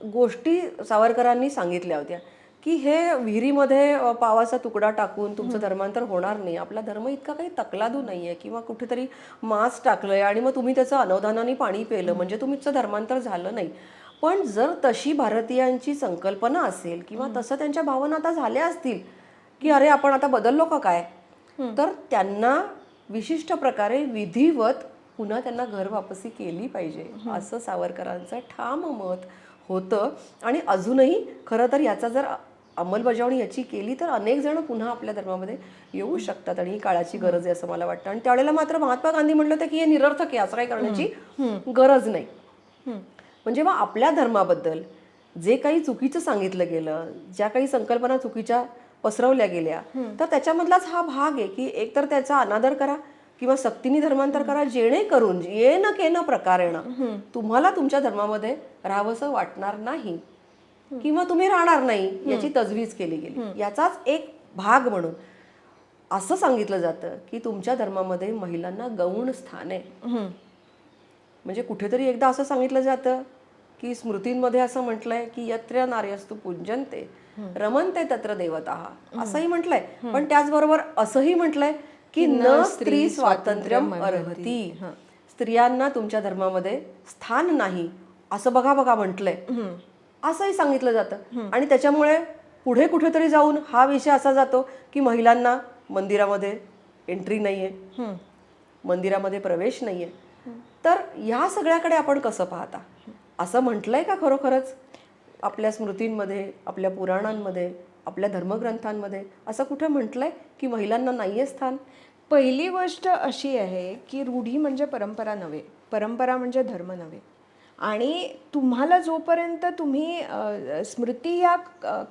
Speaker 3: गोष्टी सावरकरांनी सांगितल्या होत्या की हे विहिरीमध्ये पावाचा तुकडा टाकून तुमचं धर्मांतर होणार नाही. आपला धर्म इतका काही तकलादू नाही आहे किंवा कुठेतरी मांस टाकलंय आणि मग तुम्ही त्याचं अनवधानाने पाणी पिलं म्हणजे तुमचं धर्मांतर झालं नाही. पण जर तशी भारतीयांची संकल्पना असेल किंवा तसं त्यांच्या भावना आता झाल्या असतील की अरे आपण आता बदललो का काय, तर त्यांना विशिष्ट प्रकारे विधिवत पुन्हा त्यांना घर वापसी केली पाहिजे असं सावरकरांचं ठाम मत होतं. आणि अजूनही खरं तर याचा जर अंमलबजावणी याची केली तर अनेक जण पुन्हा आपल्या धर्मामध्ये येऊ शकतात आणि ही काळाची गरज आहे असं मला वाटतं. आणि त्यावेळेला मात्र महात्मा गांधी म्हटलं होतं की हे निरर्थक आहे, असं काही करण्याची गरज नाही. म्हणजे मग आपल्या धर्माबद्दल जे काही चुकीचं सांगितलं गेलं, ज्या काही संकल्पना चुकीच्या पसरवल्या गेल्या तर त्याच्यामधलाच हा भाग आहे की एकतर त्याचा अनादर करा किंवा सक्तीने धर्मांतर करा, जेणेकरून येन केन प्रकारेण तुम्हाला तुमच्या धर्मामध्ये राहावंसं वाटणार नाही किंवा तुम्ही राहणार नाही याची तजवीज केली गेली. याचाच एक भाग म्हणून असं सांगितलं जातं की तुमच्या धर्मामध्ये महिलांना गौण स्थान आहे. म्हणजे कुठेतरी एकदा असं सांगितलं जातं की स्मृतींमध्ये असं म्हटलंय की यत्र नार्यस्तु पूज्यन्ते रमन्ते तत्र देवताः, असंही म्हटलंय. पण त्याचबरोबर असंही म्हटलंय की न स्त्री स्वातंत्र्यम अर्हती, स्त्रियांना तुमच्या धर्मामध्ये स्थान नाही असं बघा बघा म्हटलंय, असंही सांगितलं जातं. आणि त्याच्यामुळे पुढे कुठेतरी जाऊन हा विषय असा जातो की महिलांना मंदिरामध्ये एंट्री नाहीये, मंदिरामध्ये प्रवेश नाहीये. तर ह्या सगळ्याकडे आपण कसं पाहता? असं म्हटलंय का खरोखरच आपल्या स्मृतींमध्ये, आपल्या पुराणांमध्ये, आपल्या धर्मग्रंथांमध्ये असं कुठे म्हटलंय की महिलांना नाहीये स्थान?
Speaker 2: पहिली गोष्ट अशी आहे की रूढी म्हणजे परंपरा नव्हे, परंपरा म्हणजे धर्म नव्हे. आणि तुम्हाला जोपर्यंत तुम्ही स्मृती ह्या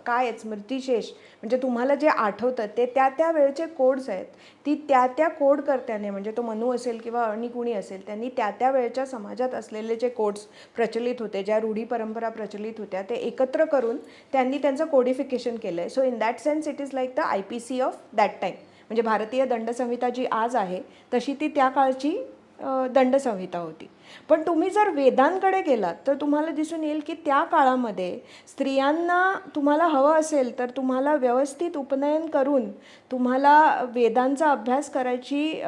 Speaker 2: काय आहेत, स्मृतिशेष म्हणजे तुम्हाला जे आठवतं ते त्या त्या वेळचे कोड्स आहेत. ती त्या त्या कोडकर्त्याने, म्हणजे तो मनू असेल किंवा आणि कुणी असेल, त्यांनी त्या त्या वेळच्या समाजात असलेले जे कोड्स प्रचलित होते, ज्या रूढी परंपरा प्रचलित होत्या, ते एकत्र करून त्यांनी त्यांचं कोडिफिकेशन केलं आहे. So in that sense it is like the IPC of that time. म्हणजे भारतीय दंडसंहिता जी आज आहे तशी ती त्या काळची दंडसंहिता होती. पण तुम्ही जर वेदांकडे गेलात तर तुम्हाला दिसून येईल की त्या काळामध्ये स्त्रियांना तुम्हाला हवं असेल तर तुम्हाला व्यवस्थित उपनयन करून तुम्हाला वेदांचा अभ्यास करायची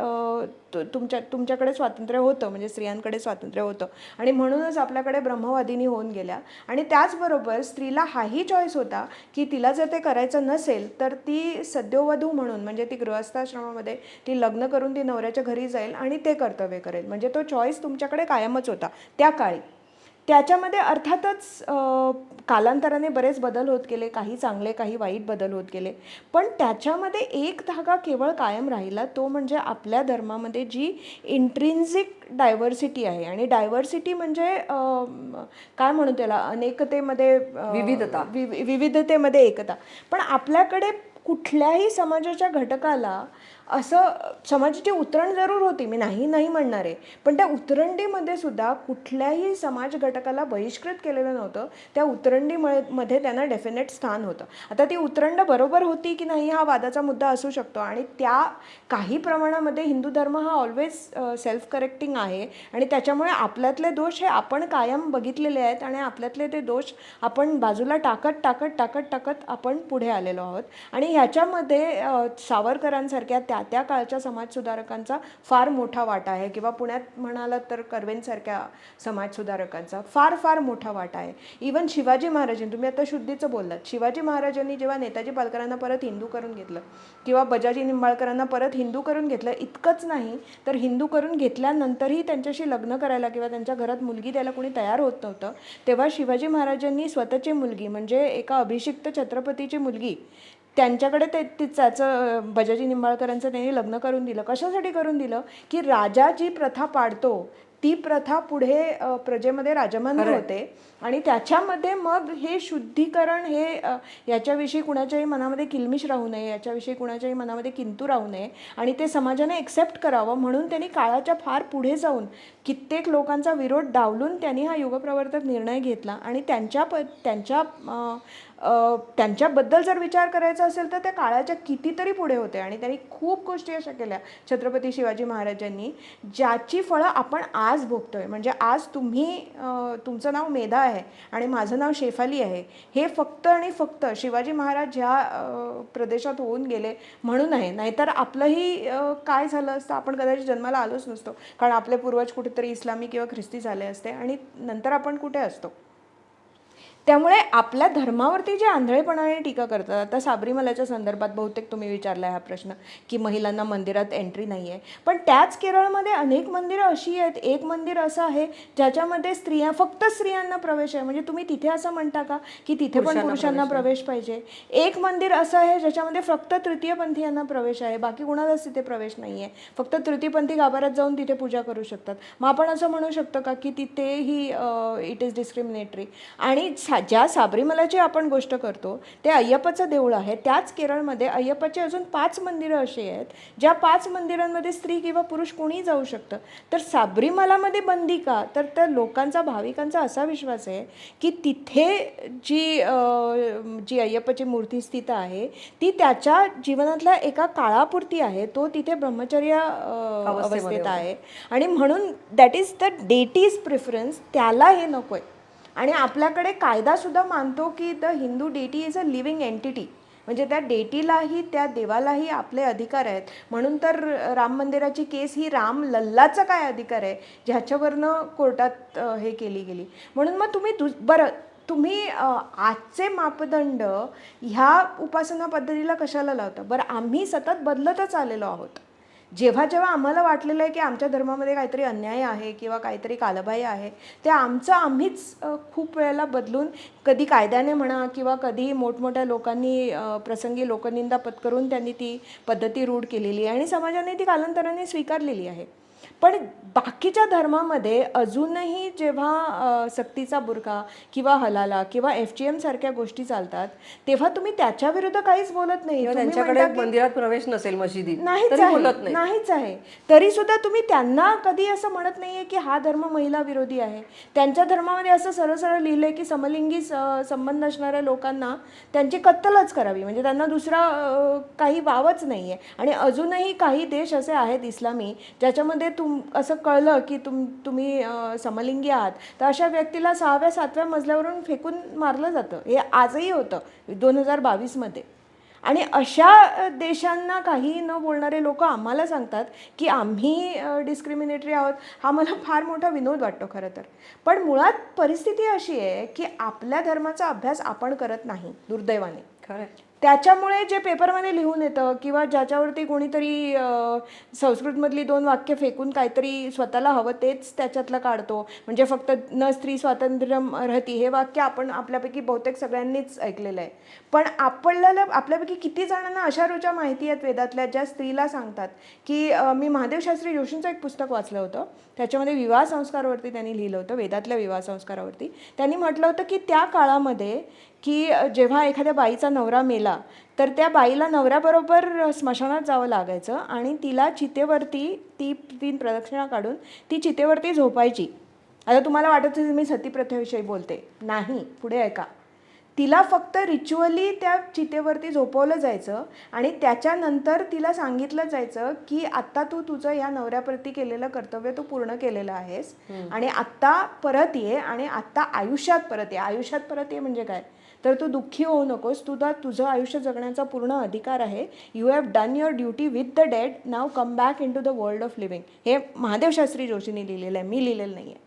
Speaker 2: तुमच्याकडे स्वातंत्र्य होतं, म्हणजे स्त्रियांकडे स्वातंत्र्य होतं. आणि म्हणूनच आपल्याकडे ब्रह्मवादिनी होऊन गेल्या. आणि त्याचबरोबर स्त्रीला हाही चॉईस होता की तिला जर ते करायचं नसेल तर ती सद्योवधू म्हणून, म्हणजे ती गृहस्थाश्रमामध्ये ती लग्न करून ती नवऱ्याच्या घरी जाईल आणि ते कर्तव्य करेल. म्हणजे तो चॉईस तुमच्याकडे कायमच होता त्या काळी. त्याच्यामध्ये अर्थातच कालांतराने बरेच बदल होत गेले, काही चांगले काही वाईट बदल होत गेले. पण त्याच्यामध्ये एक धागा केवळ कायम राहिला, तो म्हणजे आपल्या धर्मामध्ये जी इंट्रिन्सिक डायव्हर्सिटी आहे. आणि डायव्हर्सिटी म्हणजे काय म्हणू त्याला, अनेकतेमध्ये विविधतेमध्ये एकता. पण आपल्याकडे कुठल्याही समाजाच्या घटकाला असं समाजाची उतरण जरूर होती, मी नाही म्हणणार आहे, पण त्या उतरंडीमध्ये सुद्धा कुठल्याही समाज घटकाला बहिष्कृत केलेलं नव्हतं. त्या उतरंडीमध्ये त्यांना डेफिनेट स्थान होतं. आता ती उतरंड बरोबर होती की नाही हा वादाचा मुद्दा असू शकतो. आणि त्या काही प्रमाणामध्ये हिंदू धर्म हा ऑलवेज सेल्फ करेक्टिंग आहे. आणि त्याच्यामुळे आपल्यातले दोष हे आपण कायम बघितलेले आहेत आणि आपल्यातले ते दोष आपण बाजूला टाकत टाकत टाकत टाकत आपण पुढे आलेलो आहोत. आणि ह्याच्यामध्ये सावरकरांसारख्या त्या काळच्या समाजसुधारकांचा फार मोठा वाटा आहे. किंवा पुण्यात म्हणालात तर कर्वेंसारख्या समाजसुधारकांचा फार फार मोठा वाटा आहे. इवन शिवाजी महाराजांनी, तुम्ही आता शुद्धीचं बोललात, शिवाजी महाराजांनी जेव्हा नेताजी पालकरांना परत हिंदू करून घेतलं किंवा बजाजी निंबाळकरांना परत हिंदू करून घेतलं, इतकंच नाही तर हिंदू करून घेतल्यानंतरही त्यांच्याशी लग्न करायला किंवा त्यांच्या घरात मुलगी द्यायला कोणी तयार होत नव्हतं, तेव्हा शिवाजी महाराजांनी स्वतःची मुलगी, म्हणजे एका अभिषिक्त छत्रपतीची मुलगी, त्यांच्याकडे त्याचं बजाजी निंबाळकरांचं त्यांनी लग्न करून दिलं. कशासाठी करून दिलं की राजा जी प्रथा पाडतो ती प्रथा पुढे प्रजेमध्ये राजमान्य होते. आणि त्याच्यामध्ये मग हे शुद्धीकरण, हे याच्याविषयी कुणाच्याही मनामध्ये किलमिश राहू नये, याच्याविषयी कुणाच्याही मनामध्ये किंतू राहू नये आणि ते समाजाने एक्सेप्ट करावं म्हणून त्यांनी काळाच्या फार पुढे जाऊन कित्येक लोकांचा विरोध डावलून त्यांनी हा युगप्रवर्तक निर्णय घेतला. आणि त्यांच्याबद्दल जर विचार करायचा असेल तर त्या काळाच्या कितीतरी पुढे होते. आणि त्यांनी खूप गोष्टी अशा केल्या छत्रपती शिवाजी महाराजांनी, ज्याची फळं आपण आज भोगतोय. म्हणजे आज तुमचं नाव मेधा आहे आणि माझं नाव शेफाली आहे, हे फक्त आणि फक्त शिवाजी महाराज ह्या प्रदेशात होऊन गेले म्हणून आहे. नाहीतर आपलंही काय झालं असतं, आपण कदाचित जन्माला आलोच नसतो, कारण आपले पूर्वज कुठेतरी इस्लामी किंवा ख्रिस्ती झाले असते आणि नंतर आपण कुठे असतो. त्यामुळे आपल्या धर्मावरती जे आंधळेपणाने टीका करतात, आता साबरीमलाच्या संदर्भात बहुतेक तुम्ही विचारला हा प्रश्न की महिलांना मंदिरात एंट्री नाही आहे, पण त्याच केरळमध्ये अनेक मंदिरं अशी आहेत. एक मंदिर असं आहे ज्याच्यामध्ये फक्त स्त्रियांना प्रवेश आहे. म्हणजे तुम्ही तिथे असं म्हणता का की तिथे पण पुरुषांना प्रवेश पाहिजे? एक मंदिर असं आहे ज्याच्यामध्ये फक्त तृतीयपंथीयांना प्रवेश आहे, बाकी कुणालाच तिथे प्रवेश नाही आहे. फक्त तृतीयपंथी गाभाऱ्यात जाऊन तिथे पूजा करू शकतात. मग आपण असं म्हणू शकतो का की तिथेही इट इज डिस्क्रिमिनेटरी? आणि ज्या साबरीमलाची आपण गोष्ट करतो ते अय्यप्पाचं देऊळ आहे. त्याच केरळमध्ये अय्यप्पाची अजून 5 मंदिरं अशी आहेत ज्या 5 मंदिरांमध्ये स्त्री किंवा पुरुष कोणीही जाऊ शकतं. तर साबरीमलामध्ये बंदी का? तर त्या लोकांचा, भाविकांचा असा विश्वास आहे की तिथे जी अय्यप्पाची मूर्ती स्थित आहे ती त्याच्या जीवनातल्या एका काळापुरती आहे. तो तिथे ब्रह्मचर्य अवस्थेत आहे आणि म्हणून that is the deities preference. त्याला हे नको आहे. आणि आपल्याकडे कायदासुद्धा मानतो की द हिंदू डेटी इज अ लिव्हिंग एंटिटी. म्हणजे त्या डेटीलाही, त्या देवालाही आपले अधिकार आहेत. म्हणून तर राम मंदिराची केस ही राम लल्लाचा काय अधिकार आहे ज्याच्यावरनं कोर्टात हे केली गेली. म्हणून मग तुम्ही आजचे मापदंड ह्या उपासना पद्धतीला कशाला लावता? बरं, आम्ही सतत बदलतच आलेलो आहोत. जेव्हा जेव्हा आम्हाला वाटलेलं आहे की आमच्या धर्मामध्ये काहीतरी अन्याय आहे किंवा काहीतरी कालबाह्य आहे, ते आम्हीच खूप वेळेला बदलून, कधी कायद्याने म्हणा किंवा कधी मोठमोठ्या लोकांनी प्रसंगी लोकनिंदा पत्करून त्यांनी ती पद्धती रूढ केलेली आहे आणि समाजाने ती कालांतराने स्वीकारलेली आहे. पण बाकीच्या धर्मामध्ये अजूनही जेव्हा सक्तीचा बुरखा किंवा हलाला किंवा FGM सारख्या गोष्टी चालतात तेव्हा तुम्ही त्याच्याविरुद्ध काहीच बोलत नाही.
Speaker 3: त्यांच्याकडे मंदिरात प्रवेश नसेल, मशिदीत,
Speaker 2: नाहीच आहे. तरी सुद्धा तुम्ही त्यांना कधी असं म्हणत नाहीये की हा धर्म महिला विरोधी आहे. त्यांच्या धर्मामध्ये असं सरळ सरळ लिहिलंय की समलिंगी संबंध असणाऱ्या लोकांना त्यांची कत्तलच करावी, म्हणजे त्यांना दुसरा काही वावच नाहीये. आणि अजूनही काही देश असे आहेत इस्लामी ज्याच्यामध्ये असं कळलं की तुम्ही समलिंगी आहात तर अशा व्यक्तीला 6व्या 7व्या मजल्यावरून फेकून मारलं जातं. हे आजही होतं 2022 आणि अशा देशांना काही न बोलणारे लोक आम्हाला सांगतात की आम्ही डिस्क्रिमिनेटरी आहोत. हा मला फार मोठा विनोद वाटतो खरं तर. पण मुळात परिस्थिती अशी आहे की आपल्या धर्माचा अभ्यास आपण करत नाही, दुर्दैवाने.
Speaker 3: खरं.
Speaker 2: त्याच्यामुळे जे पेपरमध्ये लिहून येतं किंवा ज्याच्यावरती कोणीतरी संस्कृतमधली 2 वाक्य फेकून काहीतरी स्वतःला हवं तेच त्याच्यातलं काढतो. म्हणजे फक्त न स्त्री स्वातंत्र्यम रहती हे वाक्य आपण आपल्यापैकी बहुतेक सगळ्यांनीच ऐकलेलं आहे. पण आपल्यापैकी किती जणांना अशा रुच्या माहिती आहेत वेदातल्या ज्या स्त्रीला सांगतात की मी महादेव शास्त्री जोशींचं एक पुस्तक वाचलं होतं. त्याच्यामध्ये विवाह संस्कारावरती त्यांनी लिहिलं होतं, वेदातल्या विवाह संस्कारावरती. त्यांनी म्हटलं होतं की त्या काळामध्ये की जेव्हा एखाद्या बाईचा नवरा मेला तर त्या बाईला नवऱ्याबरोबर स्मशानात जावं लागायचं आणि तिला चितेवरती 3 प्रदक्षिणा काढून ती चितेवरती झोपायची. आता तुम्हाला वाटत असेल मी सतीप्रथेविषयी बोलते, नाही, पुढे ऐका. तिला फक्त रिच्युअली त्या चितेवरती झोपवलं जायचं आणि त्याच्यानंतर तिला सांगितलं जायचं की आत्ता तू तुझं या नवऱ्याप्रती केलेलं कर्तव्य तू पूर्ण केलेलं आहेस आणि आत्ता परत ये आणि आत्ता आयुष्यात परत ये. आयुष्यात परत ये म्हणजे काय? तर तू दुःखी होऊ नकोस, तुझं आयुष्य जगण्याचा पूर्ण अधिकार आहे. You have done your duty with the dead, now come back in to the world of living. हे महादेव शास्त्री जोशींनी लिहिलेलं आहे, मी लिहिलेलं नाही आहे.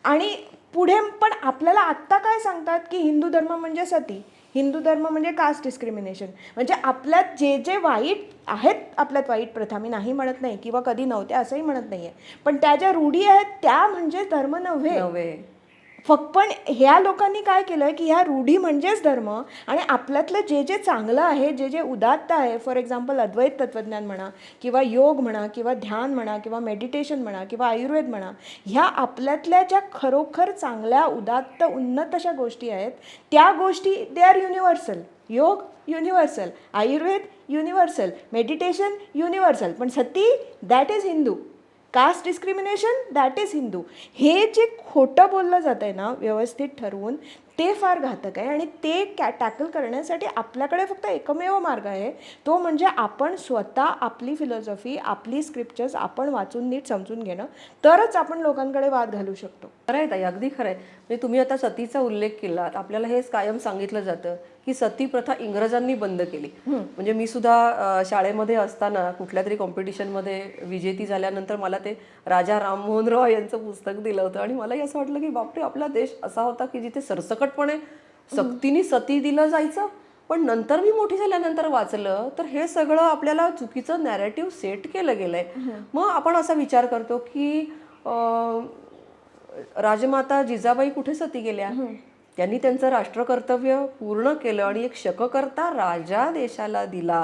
Speaker 2: आणि पुढे पण आपल्याला आत्ता काय सांगतात की हिंदू धर्म म्हणजे सती, हिंदू धर्म म्हणजे कास्ट डिस्क्रिमिनेशन. म्हणजे आपल्यात जे वाईट आहेत, आपल्यात वाईट प्रथा, मी नाही म्हणत नाही किंवा कधी नव्हत्या असंही म्हणत नाही आहे, पण त्या ज्या रूढी आहेत त्या म्हणजे धर्म नव्हे. पण ह्या लोकांनी काय केलं की ह्या रूढी म्हणजेच धर्म आणि आपल्यातलं जे चांगलं आहे, जे उदात्त आहे, फॉर एक्झाम्पल अद्वैत तत्त्वज्ञान म्हणा किंवा योग म्हणा किंवा ध्यान म्हणा किंवा मेडिटेशन म्हणा किंवा आयुर्वेद म्हणा, ह्या आपल्यातल्या ज्या खरोखर चांगल्या उदात्त उन्नत अशा गोष्टी आहेत त्या गोष्टी they are universal. Yoga universal, Ayurveda universal, meditation universal. पण sati that is Hindu, caste discrimination that is Hindu. हे जे खोटं बोललं जात आहे ना व्यवस्थित ठरवून, ते फार घातक आहे. आणि ते टॅकल करण्यासाठी आपल्याकडे फक्त एकमेव मार्ग आहे, तो म्हणजे आपण स्वतः आपली फिलॉसॉफी, आपली स्क्रिप्चर्स आपण वाचून नीट समजून घेणं. तरच आपण लोकांकडे वाद घालू शकतो.
Speaker 3: खरं आहे ताई, अगदी खरं आहे. म्हणजे तुम्ही आता सतीचा उल्लेख केला, आपल्याला हेच कायम सांगितलं जातं की सती प्रथा इंग्रजांनी बंद केली. म्हणजे मी सुद्धा शाळेमध्ये असताना कुठल्या तरी कॉम्पिटिशनमध्ये विजेती झाल्यानंतर मला ते राजा राममोहन रॉय यांचं पुस्तक दिलं होतं आणि मलाही असं वाटलं की बापरे, आपला देश असा होता की जिथे सरसकटपणे सक्तीने सती दिलं जायचं. पण नंतर मी मोठी झाल्यानंतर वाचलं तर हे सगळं आपल्याला चुकीचं नॅरेटिव्ह सेट केलं गेलंय. मग आपण असा विचार करतो की राजमाता जिजाबाई कुठे सती गेल्या? त्यांनी त्यांचं राष्ट्रकर्तव्य पूर्ण केलं आणि एक शककर्ता राजा देशाला दिला,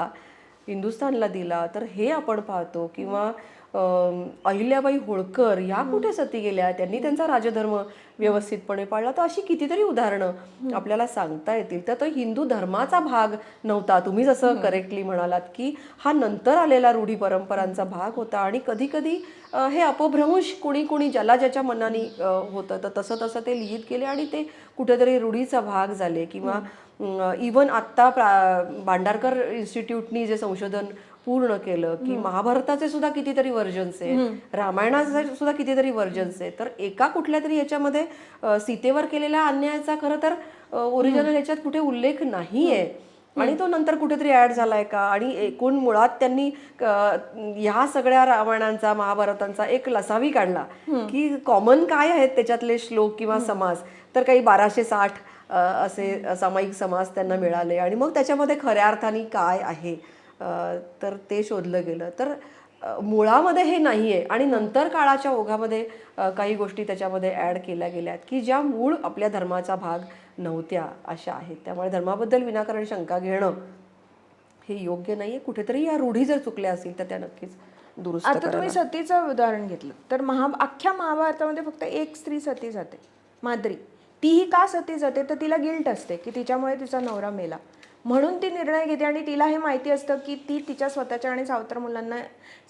Speaker 3: हिंदुस्थानला दिला. तर हे आपण पाहतो. किंवा अहिल्याबाई होळकर या कुठे सती गेल्या, त्यांनी त्यांचा राजधर्म व्यवस्थितपणे पाळला. तर अशी कितीतरी उदाहरणं आपल्याला सांगता येतील. तर तो हिंदू धर्माचा भाग नव्हता. तुम्ही जसं करेक्टली म्हणालात की हा नंतर आलेला रूढी परंपरांचा भाग होता. आणि कधी कधी हे अपभ्रंश कुणी कुणी ज्याला ज्याच्या मनाने होतं तर तसं तसं ते लिहित गेले आणि ते कुठेतरी रूढीचा भाग झाले. किंवा इवन आत्ता भांडारकर इन्स्टिट्यूटनी जे संशोधन पूर्ण केलं की महाभारताचे सुद्धा कितीतरी व्हर्जन्स आहेत, रामायणाचे सुद्धा कितीतरी व्हर्जन्स आहेत. तर एका कुठल्या तरी याच्यामध्ये सीतेवर केलेल्या अन्यायाचा खरं तर ओरिजिनल याच्यात कुठे उल्लेख नाहीये. आणि तो नंतर कुठेतरी ऍड झालाय का. आणि एकूण मुळात त्यांनी ह्या सगळ्या रामायणांचा महाभारतांचा एक लसावी काढला की कॉमन काय आहेत त्याच्यातले श्लोक किंवा समास. तर काही 1260 असे सामायिक समास त्यांना मिळाले. आणि मग त्याच्यामध्ये खऱ्या अर्थाने काय आहे तर ते शोधलं गेलं. तर मुळामध्ये हे नाहीये. आणि नंतर काळाच्या ओघामध्ये काही गोष्टी त्याच्यामध्ये ऍड केल्या गेल्यात की ज्या मूळ आपल्या धर्माचा भाग नव्हत्या अशा आहेत. त्यामुळे धर्माबद्दल विनाकारण शंका घेणं हे योग्य नाहीये. कुठेतरी या रूढी जर चुकल्या असतील तर त्या नक्कीच दुरुस्त
Speaker 2: आता तुम्ही सतीचं उदाहरण घेतलं तर अख्ख्या महाभारतामध्ये फक्त एक स्त्री सती जाते, माद्री. तीही का सती जाते तर तिला गिल्ट असते की तिच्यामुळे तिचा नवरा मेला, म्हणून ती निर्णय घेते. आणि तिला हे माहिती असतं की ती तिच्या स्वतःच्या आणि सावत्र मुलांना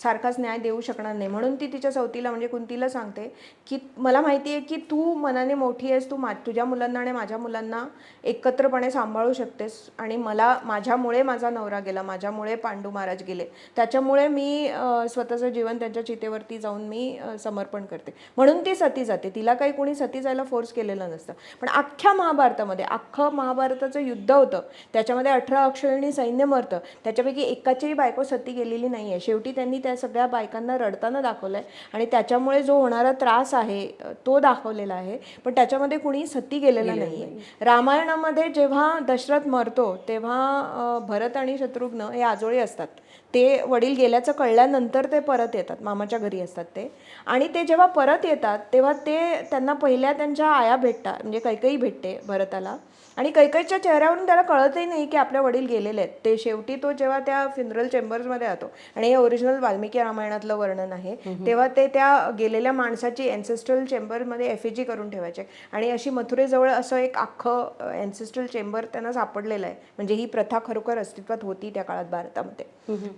Speaker 2: सारखाच न्याय देऊ शकणार नाही. म्हणून ती तिच्या सवतीला म्हणजे कुंतीला सांगते की मला माहिती आहे की तू मनाने मोठी आहेस, तू तुझ्या मुलांना आणि माझ्या मुलांना एकत्रपणे सांभाळू शकतेस. आणि माझ्यामुळे माझा नवरा गेला, माझ्यामुळे पांडू महाराज गेले, त्याच्यामुळे मी स्वतःचं जीवन त्यांच्या चितेवरती जाऊन मी समर्पण करते, म्हणून ती सती जाते. तिला काही कोणी सती जायला फोर्स केलेलं नसतं. पण अख्ख्या महाभारतामध्ये अख्खं महाभारताचं युद्ध होतं, त्याच्यामध्ये 18 अक्षौहिणी सैन्य मरतं, त्याच्यापैकी एकाचीही बायको सती गेलेली नाही आहे. शेवटी त्यांनी त्या सगळ्या बायकांना रडताना दाखवलंय आणि त्याच्यामुळे जो होणारा त्रास आहे तो दाखवलेला आहे. पण त्याच्यामध्ये कुणी सती गेलेला नाहीये. रामायणामध्ये जेव्हा दशरथ मरतो तेव्हा भरत आणि शत्रुघ्न हे आजोळी असतात. ते वडील गेल्याचं कळल्यानंतर ते परत येतात, मामाच्या घरी असतात ते. आणि ते जेव्हा परत येतात तेव्हा त्यांना पहिल्या त्यांच्या आया भेटतात, म्हणजे कैकेयी भेटते भरताला. आणि कैकेयीच्या चेहऱ्यावरून त्याला कळतही नाही की आपले वडील गेलेले आहेत. ते शेवटी तो जेव्हा त्या फ्युनरल चेंबर्समध्ये जातो, आणि हे ओरिजिनल वाल्मिकी रामायणातलं वर्णन आहे, तेव्हा ते त्या गेलेल्या माणसाची एन्सेस्ट्रल चेंबरमध्ये एफिजी करून ठेवायचे. आणि अशी मथुरेजवळ असं एक अख्खं एन्सेस्ट्रल चेंबर त्यांना सापडलेलं आहे. म्हणजे ही प्रथा खरोखर अस्तित्वात होती त्या काळात भारतामध्ये.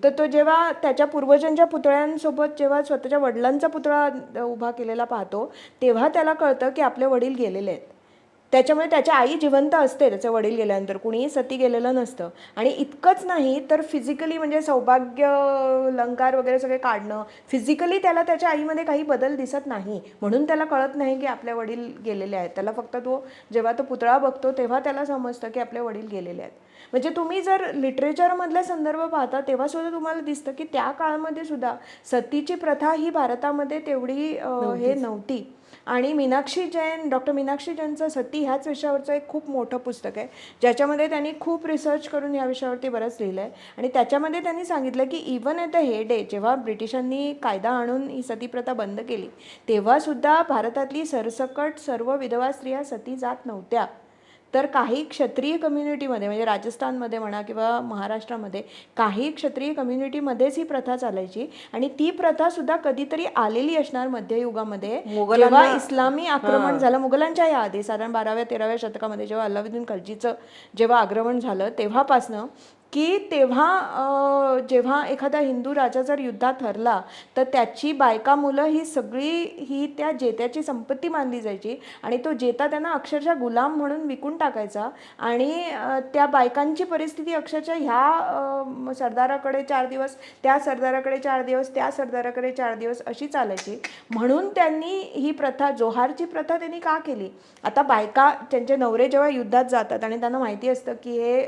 Speaker 2: तर तो जेव्हा त्याच्या पूर्वजांच्या पुतळ्यांसोबत जेव्हा स्वतःच्या वडिलांचा पुतळा उभा केलेला पाहतो तेव्हा त्याला कळतं की आपले वडील गेलेले आहेत. त्याच्यामुळे त्याच्या आई जिवंत असते त्याचे वडील गेल्यानंतर, कुणीही सती गेलेलं नसतं. आणि इतकंच नाही तर फिजिकली म्हणजे सौभाग्य अलंकार वगैरे सगळे काढणं, फिजिकली त्याला त्याच्या आईमध्ये काही बदल दिसत नाही, म्हणून त्याला कळत नाही की आपले वडील गेलेले आहेत. त्याला फक्त जेव्हा तो पुतळा बघतो तेव्हा त्याला समजतं की आपले वडील गेलेले आहेत. म्हणजे तुम्ही जर लिटरेचरमधले संदर्भ पाहता तेव्हा सुद्धा तुम्हाला दिसतं की त्या काळामध्ये सुद्धा सतीची प्रथा ही भारतामध्ये तेवढी हे नव्हती. आणि डॉक्टर मीनाक्षी जैनचं सती ह्याच विषयावरचं एक खूप मोठं पुस्तक आहे, ज्याच्यामध्ये त्यांनी खूप रिसर्च करून ह्या विषयावरती बरंच लिहिलं आहे. आणि त्याच्यामध्ये त्यांनी सांगितलं की इवन ॲट द हेडे जेव्हा ब्रिटिशांनी कायदा आणून ही सती प्रथा बंद केली तेव्हासुद्धा भारतातली सरसकट सर्व विधवा स्त्रिया सती जात नव्हत्या. तर काही क्षत्रिय कम्युनिटीमध्ये म्हणजे राजस्थानमध्ये म्हणा किंवा महाराष्ट्रामध्ये काही क्षत्रिय कम्युनिटीमध्येच ही प्रथा चालायची. आणि ती प्रथा सुद्धा कधीतरी आलेली असणार मध्ययुगामध्ये, जेव्हा इस्लामी आक्रमण झालं मुघलांच्या या आधी साधारण 12व्या-13व्या शतकामध्ये जेव्हा अल्लाउद्दीन खलजीचं जेव्हा आक्रमण झालं तेव्हापासनं की तेव्हा जेव्हा एखादा हिंदू राजा जर युद्धात हरला तर त्याची बायका मुलं ही सगळी ही त्या जेत्याची संपत्ती मानली जायची. आणि तो जेता त्यांना अक्षरशः गुलाम म्हणून विकून टाकायचा. आणि त्या बायकांची परिस्थिती अक्षरशः ह्या सरदाराकडे 4 दिवस, त्या सरदाराकडे 4 दिवस, त्या सरदाराकडे 4 दिवस अशी चालायची. म्हणून त्यांनी ही प्रथा, जोहारची प्रथा त्यांनी का केली. आता बायका त्यांचे नवरे जेव्हा युद्धात जातात आणि त्यांना माहिती असतं की हे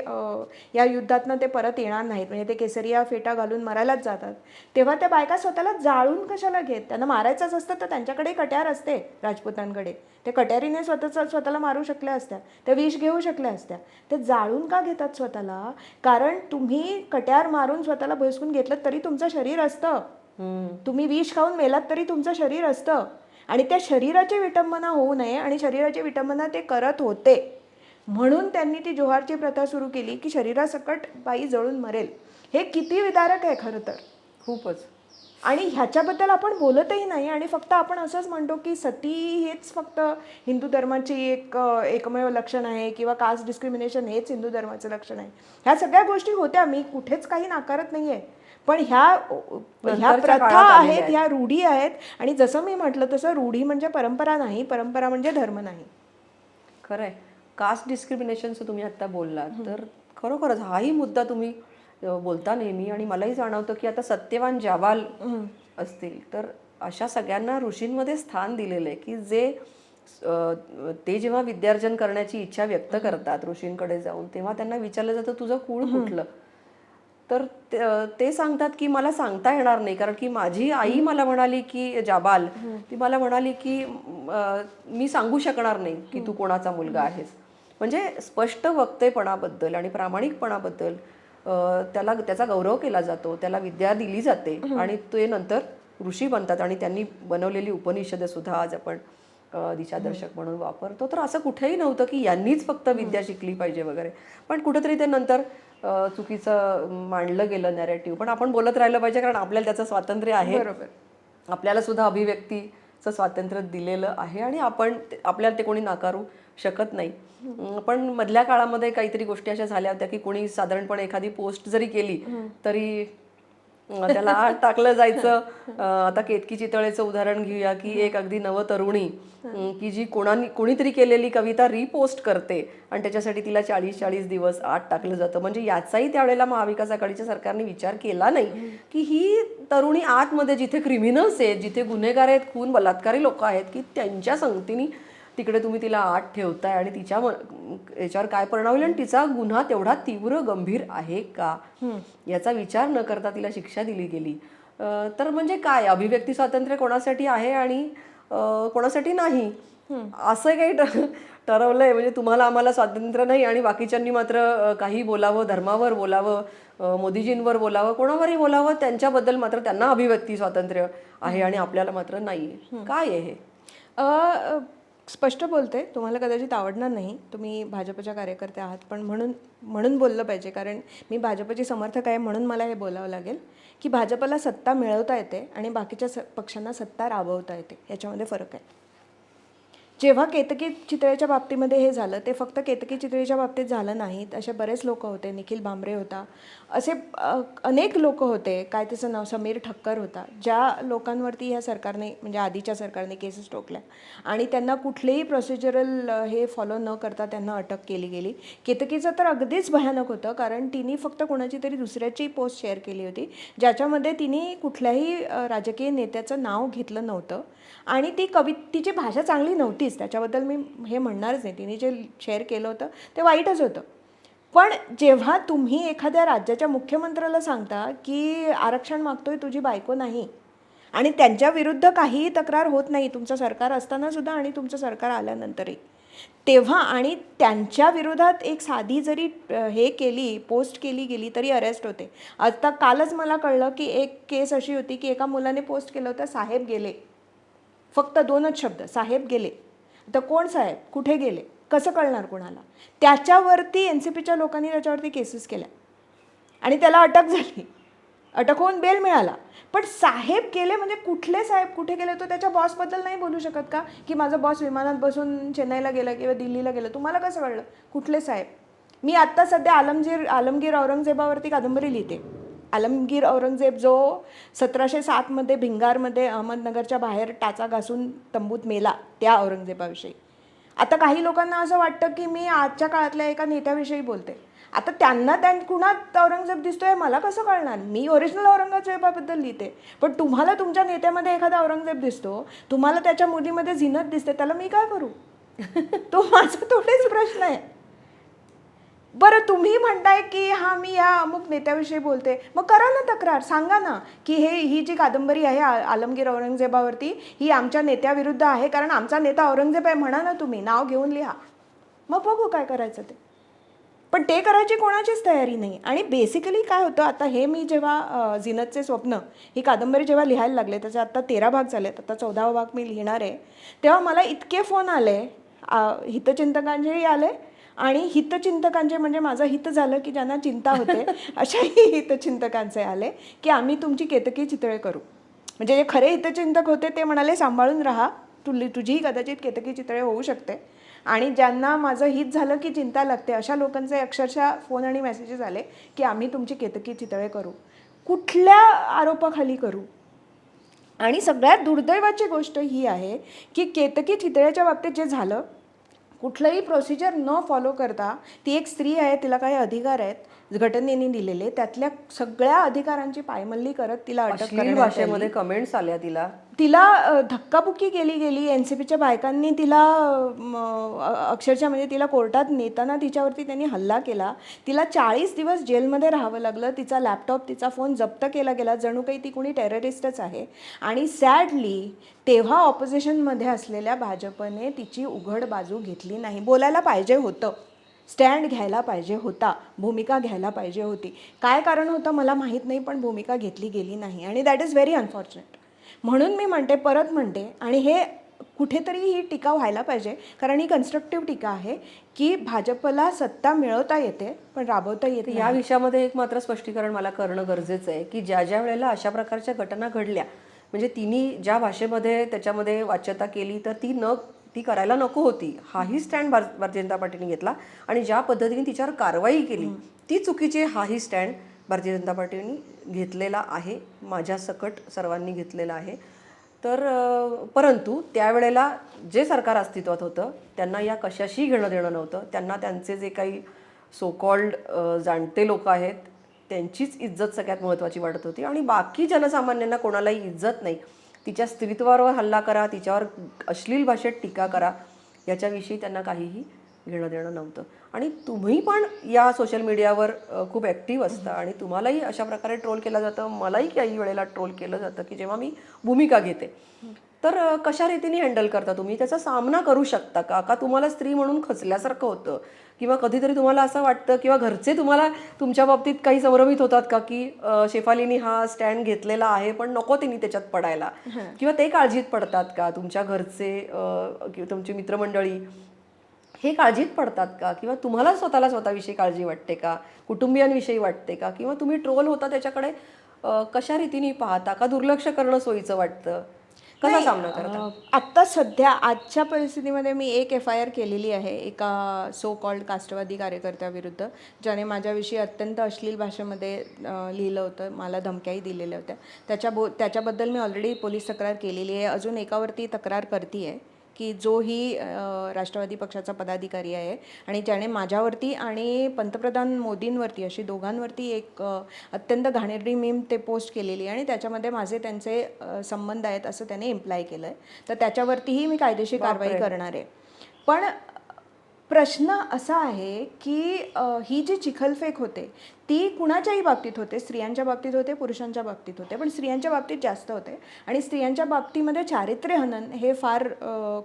Speaker 2: या युद्धातनं ते परत येणार नाहीत, म्हणजे ते केसरिया फेटा घालून मरायलाच जातात, तेव्हा त्या बायका स्वतःला जाळून कशाला घेत. त्यांना मारायचंच असतं तर त्यांच्याकडे कट्यार असते राजपुतांकडे, ते कट्यारीने स्वतःला मारू शकल्या असत्या, त्या विष घेऊ शकल्या असत्या. ते जाळून का घेतात स्वतःला. कारण तुम्ही कट्यार मारून स्वतःला भसकून घेतलं तरी तुमचं शरीर असतं, तुम्ही विष खाऊन मेलात तरी तुमचं शरीर असतं. आणि त्या शरीराची विटंबना होऊ नये आणि शरीराची विटंबना ते करत होते, म्हणून त्यांनी ती जोहारची प्रथा सुरू केली की शरीरासकट बाई जळून मरेल. हे किती विदारक आहे खरं तर.
Speaker 3: खूपच.
Speaker 2: आणि ह्याच्याबद्दल आपण बोलतही नाही आणि फक्त आपण असंच म्हणतो की सती हेच फक्त हिंदू धर्माची एकमेव लक्षण आहे किंवा कास्ट डिस्क्रिमिनेशन हेच हिंदू धर्माचं लक्षण आहे. ह्या सगळ्या गोष्टी होत्या, मी कुठेच काही नाकारत नाही आहे, पण ह्या
Speaker 3: नंतरच्या
Speaker 2: प्रथा
Speaker 3: काळात आलेल्या
Speaker 2: आहेत,
Speaker 3: आहेत.
Speaker 2: ह्या रूढी आहेत. आणि जसं मी म्हटलं तसं रूढी म्हणजे परंपरा नाही, परंपरा म्हणजे धर्म नाही.
Speaker 3: खरंय. कास्ट डिस्क्रिमिनेशनचं तुम्ही आता बोललात तर खरोखरच हाही मुद्दा तुम्ही बोलता नेहमी, आणि मलाही जाणवतं की आता सत्यवान जाबाल असतील तर अशा सगळ्यांना ऋषींमध्ये स्थान दिलेलं आहे की जे ते जेव्हा विद्यार्जन करण्याची इच्छा व्यक्त करतात ऋषींकडे जाऊन, तेव्हा त्यांना विचारलं जातं तुझं कुळ कुठलं, तर ते सांगतात की मला सांगता येणार नाही, कारण की माझी आई मला म्हणाली की जाबाल, ती मला म्हणाली की मी सांगू शकणार नाही की तू कोणाचा मुलगा आहेस. म्हणजे स्पष्ट वक्तेपणाबद्दल आणि प्रामाणिकपणाबद्दल त्याला त्याचा गौरव केला जातो, त्याला विद्या दिली जाते आणि ते नंतर ऋषी बनतात आणि त्यांनी बनवलेली उपनिषदं सुद्धा आज आपण दिशादर्शक म्हणून वापरतो. तर असं कुठेही नव्हतं की यांनीच फक्त विद्या शिकली पाहिजे वगैरे, पण कुठेतरी ते नंतर चुकीचं मांडलं गेलं नॅरेटिव्ह. पण आपण बोलत राहिलं पाहिजे, कारण आपल्याला त्याचं स्वातंत्र्य आहे,
Speaker 2: बरोबर.
Speaker 3: आपल्याला सुद्धा अभिव्यक्तीचं स्वातंत्र्य दिलेलं आहे आणि आपल्याला ते कोणी नाकारू शकत नाही. पण मधल्या काळामध्ये काहीतरी गोष्टी अशा झाल्या होत्या की कोणी साधारणपणे एखादी पोस्ट जरी केली तरी त्याला आत टाकलं जायचं. आता केतकी चितळेचं उदाहरण घेऊया की एक अगदी नवतरुणी की जी कोणीतरी केलेली कविता रिपोस्ट करते आणि त्याच्यासाठी तिला 40-40 दिवस आत टाकलं जातं. म्हणजे याचाही त्यावेळेला महाविकास आघाडीच्या सरकारने विचार केला नाही की ही तरुणी आतमध्ये जिथे क्रिमिनल्स आहेत, जिथे गुन्हेगार आहेत, खून बलात्कारी लोक आहेत, की त्यांच्या संगतीने तिकडे तुम्ही तिला आत ठेवताय आणि तिच्या याच्यावर काय परिणाम होईल आणि तिचा गुन्हा तेवढा तीव्र गंभीर आहे का याचा विचार न करता तिला शिक्षा दिली गेली. तर म्हणजे काय अभिव्यक्ती स्वातंत्र्य कोणासाठी आहे आणि कोणासाठी नाही असं काही ठरवलंय? म्हणजे तुम्हाला आम्हाला स्वातंत्र्य नाही आणि बाकीच्यांनी मात्र काही बोलावं, धर्मावर बोलावं, मोदीजींवर बोलावं, कोणावरही बोलावं, त्यांच्याबद्दल मात्र त्यांना अभिव्यक्ती स्वातंत्र्य आहे आणि आपल्याला मात्र नाही. काय आहे हे?
Speaker 2: स्पष्ट बोलते, तुम्हाला कदाचित आवडणार नाही, तुम्ही भाजपच्या कार्यकर्ते आहात, पण म्हणून बोललं पाहिजे, कारण मी भाजपची समर्थक आहे म्हणून मला हे बोलावं लागेल की भाजपला सत्ता मिळवता येते आणि बाकीच्या पक्षांना सत्ता राबवता येते, याच्यामध्ये फरक आहे. जेव्हा केतकी चितळेच्या बाबतीमध्ये हे झालं, ते फक्त केतकी चितळेच्या बाबतीत झालं नाही, असे बरेच लोक होते, निखिल भांबरे होता, असे अनेक लोक होते, काय त्याचं नाव समीर ठक्कर होता, ज्या लोकांवरती ह्या सरकारने म्हणजे आधीच्या सरकारने केसेस ठोकल्या आणि त्यांना कुठलेही प्रोसिजरल हे फॉलो न करता त्यांना अटक केली गेली. केतकीचं तर अगदीच भयानक होतं, कारण तिने फक्त कोणाची तरी दुसऱ्याची पोस्ट शेअर केली होती ज्याच्यामध्ये तिने कुठल्याही राजकीय नेत्याचं नाव घेतलं नव्हतं आणि तिची भाषा चांगली नव्हतीच, त्याच्याबद्दल मी हे म्हणणारच नाही, तिने जे शेअर केलं होतं ते वाईटच होतं. पण जेव्हा तुम्ही एखाद्या राज्याच्या मुख्यमंत्र्याला सांगता की आरक्षण मागतोय तुझी बायको नाही आणि त्यांच्या विरुद्ध काहीही तक्रार होत नाही तुमचं सरकार असताना सुद्धा आणि तुमचं सरकार आल्यानंतरही, तेव्हा आणि त्यांच्या विरोधात एक साधी जरी पोस्ट केली गेली तरी अरेस्ट होते. आता कालच मला कळलं की एक केस अशी होती की एका मुलाने पोस्ट केलं होतं, साहेब गेले, फक्त 2च शब्द, साहेब गेले. तर कोण साहेब, कुठे गेले, कसं कळणार कोणाला? त्याच्यावरती NCPच्या लोकांनी त्याच्यावरती केसेस केल्या आणि त्याला अटक झाली, अटक होऊन बेल मिळाला. पण साहेब गेले म्हणजे कुठले साहेब, कुठे गेले? तो त्याच्या बॉसबद्दल नाही बोलू शकत का की माझा बॉस विमानात बसून चेन्नईला गेला किंवा दिल्लीला गेला? तुम्हाला कसं कळलं कुठले साहेब? मी आत्ता सध्या आलमगीर औरंगजेबावरती कादंबरी लिहिते. आलमगीर औरंगजेब जो 1707 भिंगारमध्ये अहमदनगरच्या बाहेर टाचा घासून तंबूत मेला, त्या औरंगजेबाविषयी. आता काही लोकांना असं वाटतं की मी आजच्या काळातल्या एका नेत्याविषयी बोलते. आता त्यांना कुणात औरंगजेब दिसतोय मला कसं कळणार? मी ओरिजिनल औरंगजेबाबद्दल लिहिते, पण तुम्हाला तुमच्या नेत्यामध्ये एखादा औरंगजेब दिसतो, तुम्हाला त्याच्या मुलीमध्ये झिनत दिसते, त्याला मी काय करू? तो माझा थोडेच प्रश्न आहे. बरं, तुम्ही म्हणताय की मी या अमुक नेत्याविषयी बोलते, मग करा ना तक्रार, सांगा ना की ही जी कादंबरी आहे आलमगीर औरंगजेबावरती ही आमच्या नेत्याविरुद्ध आहे कारण आमचा नेता औरंगजेब आहे, म्हणा ना, तुम्ही नाव घेऊन लिहा, मग बघू काय करायचं ते. पण ते करायची कोणाचीच तयारी नाही. आणि बेसिकली काय होतं, आता हे मी जेव्हा झिनतचे स्वप्न ही कादंबरी जेव्हा लिहायला लागले, त्याचे आता 13 भाग झालेत, आता 14वा भाग मी लिहिणार आहे, तेव्हा मला इतके फोन आले, हितचिंतकांचेही आले आणि हितचिंतकांचे म्हणजे माझं हित झालं की ज्यांना चिंता होते अशाही हितचिंतकांचे आले की आम्ही तुमची केतकी चितळे करू. म्हणजे जे खरे हितचिंतक होते ते म्हणाले सांभाळून राहा, तुझीही कदाचित केतकी चितळे होऊ शकते. आणि ज्यांना माझं हित झालं की चिंता लागते अशा लोकांचे अक्षरशः फोन आणि मेसेजेस आले की आम्ही तुमची केतकी चितळे करू. कुठल्या आरोपाखाली करू? आणि सगळ्यात दुर्दैवाची गोष्ट ही आहे की केतकी चितळेच्या बाबतीत जे झालं, कुठलंही प्रोसिजर न फॉलो करता, ती एक स्त्री आहे, तिला काही अधिकार आहेत घटनेने दिलेले, त्यातल्या सगळ्या अधिकारांची पायमल्ली करत तिला अटक
Speaker 3: अश्लील
Speaker 2: करण्यात
Speaker 3: भाषेमध्ये कमेंट्स आल्या
Speaker 2: तिला धक्काबुक्की केली गेली. एनसीपीच्या बायकांनी तिला अक्षरशः म्हणजे तिला कोर्टात नेताना तिच्यावरती त्यांनी हल्ला केला. तिला 40 दिवस जेलमध्ये राहावं लागलं. तिचा लॅपटॉप, तिचा फोन जप्त केला गेला, जणू काही ती कुणी टेररिस्टच आहे. आणि सॅडली तेव्हा ऑपोजिशनमध्ये असलेल्या भाजपने तिची उघड बाजू घेतली नाही. बोलायला पाहिजे होतं, स्टँड घ्यायला पाहिजे होता, भूमिका घ्यायला पाहिजे होती. काय कारण होतं मला माहीत नाही, पण भूमिका घेतली गेली नाही आणि दॅट इज व्हेरी अनफॉर्च्युनेट. म्हणून मी म्हणते, परत म्हणते, आणि हे कुठेतरी ही टीका व्हायला पाहिजे, कारण ही कन्स्ट्रक्टिव्ह टीका आहे की भाजपला सत्ता मिळवता येते पण राबवता येते.
Speaker 3: या विषयामध्ये एक मात्र स्पष्टीकरण मला करणं गरजेचं आहे की ज्या ज्या वेळेला अशा प्रकारच्या घटना घडल्या, म्हणजे तिने ज्या भाषेमध्ये त्याच्यामध्ये वाच्यता केली तर ती करायला नको होती, हाही स्टँड भारतीय जनता पार्टीने घेतला. आणि ज्या पद्धतीने तिच्यावर कारवाई केली ती चुकीची, हाही स्टँड भारतीय जनता पार्टीने घेतलेला आहे, माझ्या सकट सर्वांनी घेतलेला आहे. तर परंतु त्यावेळेला जे सरकार अस्तित्वात होतं त्यांना या कशाशी घेणं देणं नव्हतं. त्यांना त्यांचे जे काही सो कॉल्ड जाणते लोक आहेत त्यांचीच इज्जत सगळ्यात महत्त्वाची वाटत होती आणि बाकी जनसामान्यांना कोणालाही इज्जत नाही. तिच्या स्त्रीत्वावर हल्ला करा, तिच्यावर अश्लील भाषेत टीका करा, याच्याविषयी त्यांना काहीही घेणं देणं नव्हतं. आणि तुम्ही पण या सोशल मीडियावर खूप ॲक्टिव्ह असता आणि तुम्हालाही अशा प्रकारे ट्रोल केलं जातं, मलाही काही वेळेला ट्रोल केलं जातं की जेव्हा मी भूमिका घेते. तर कशा रीतीने हँडल करता तुम्ही, त्याचा सामना करू शकता का तुम्हाला स्त्री म्हणून खचल्यासारखं होतं, किंवा कधीतरी तुम्हाला असं वाटतं किंवा घरचे तुम्हाला तुमच्या बाबतीत काही संभ्रमित होतात का की शेफालीनी हा स्टँड घेतलेला आहे पण नको तिने त्याच्यात पडायला, किंवा ते काळजीत पडतात का तुमच्या घरचे किंवा तुमची मित्रमंडळी हे काळजीत पडतात का, किंवा तुम्हाला स्वतःविषयी काळजी वाटते का, कुटुंबियांविषयी वाटते का, किंवा तुम्ही ट्रोल होता त्याच्याकडे कशा रीतीने पाहता का, दुर्लक्ष करणं सोयीचं वाटतं, कसा सामना करता?
Speaker 2: आत्ता सध्या आजच्या परिस्थितीमध्ये मी एक FIR केलेली आहे एका सो कॉल्ड कास्टवादी कार्यकर्त्याविरुद्ध, ज्याने माझ्याविषयी अत्यंत अश्लील भाषेमध्ये लिहिलं होतं, मला धमक्याही दिलेल्या होत्या. त्याच्याबद्दल मी ऑलरेडी पोलीस तक्रार केलेली आहे. अजून एकावरती तक्रार करते आहे की जो ही राष्ट्रवादी पक्षाचा पदाधिकारी आहे आणि ज्याने माझ्यावरती आणि पंतप्रधान मोदींवरती अशी दोघांवरती एक अत्यंत घाणेरडी मीम ते पोस्ट केलेली आहे आणि त्याच्यामध्ये माझे त्यांचे संबंध आहेत असं त्याने इम्प्लाय केलं आहे. तर त्याच्यावरतीही मी कायदेशीर कारवाई करणार आहे. पण प्रश्न असा आहे की ही जी चिखलफेक होते ती कुणाच्याही बाबतीत होते, स्त्रियांच्या बाबतीत होते, पुरुषांच्या बाबतीत होते, पण स्त्रियांच्या बाबतीत जास्त होते. आणि स्त्रियांच्या बाबतीमध्ये चारित्र्यहनन हे फार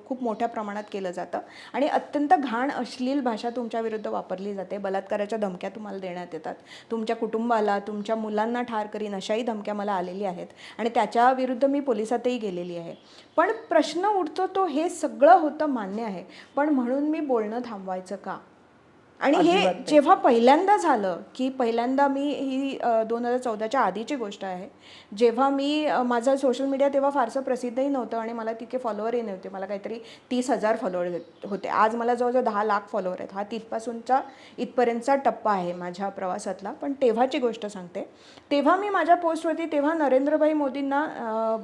Speaker 2: खूप मोठ्या प्रमाणात केलं जातं आणि अत्यंत घाण अश्लील भाषा तुमच्या विरुद्ध वापरली जाते. बलात्काराच्या धमक्या तुम्हाला देण्यात येतात, तुमच्या कुटुंबाला, तुमच्या मुलांना ठार करीन अशाही धमक्या मला आलेल्या आहेत आणि त्याच्याविरुद्ध मी पोलिसातही गेलेली आहे. पण प्रश्न उठतो तो हे सगळं होतं मान्य आहे, पण म्हणून मी बोलणं थांबवायचं का? आणि हे जेव्हा पहिल्यांदा झालं की पहिल्यांदा मी ही 2014च्या आधीची गोष्ट आहे, जेव्हा मी माझं सोशल मीडिया तेव्हा फारसं प्रसिद्धही नव्हतं आणि मला तितके फॉलोअरही नव्हते. मला काहीतरी 30,000 फॉलोअर होते. आज मला जवळजवळ 10 लाख फॉलोअर आहेत. हा तिथपासूनचा इथपर्यंतचा टप्पा आहे माझ्या प्रवासातला. पण तेव्हाची गोष्ट सांगते. तेव्हा मी माझ्या पोस्टवरती तेव्हा नरेंद्रभाई मोदींना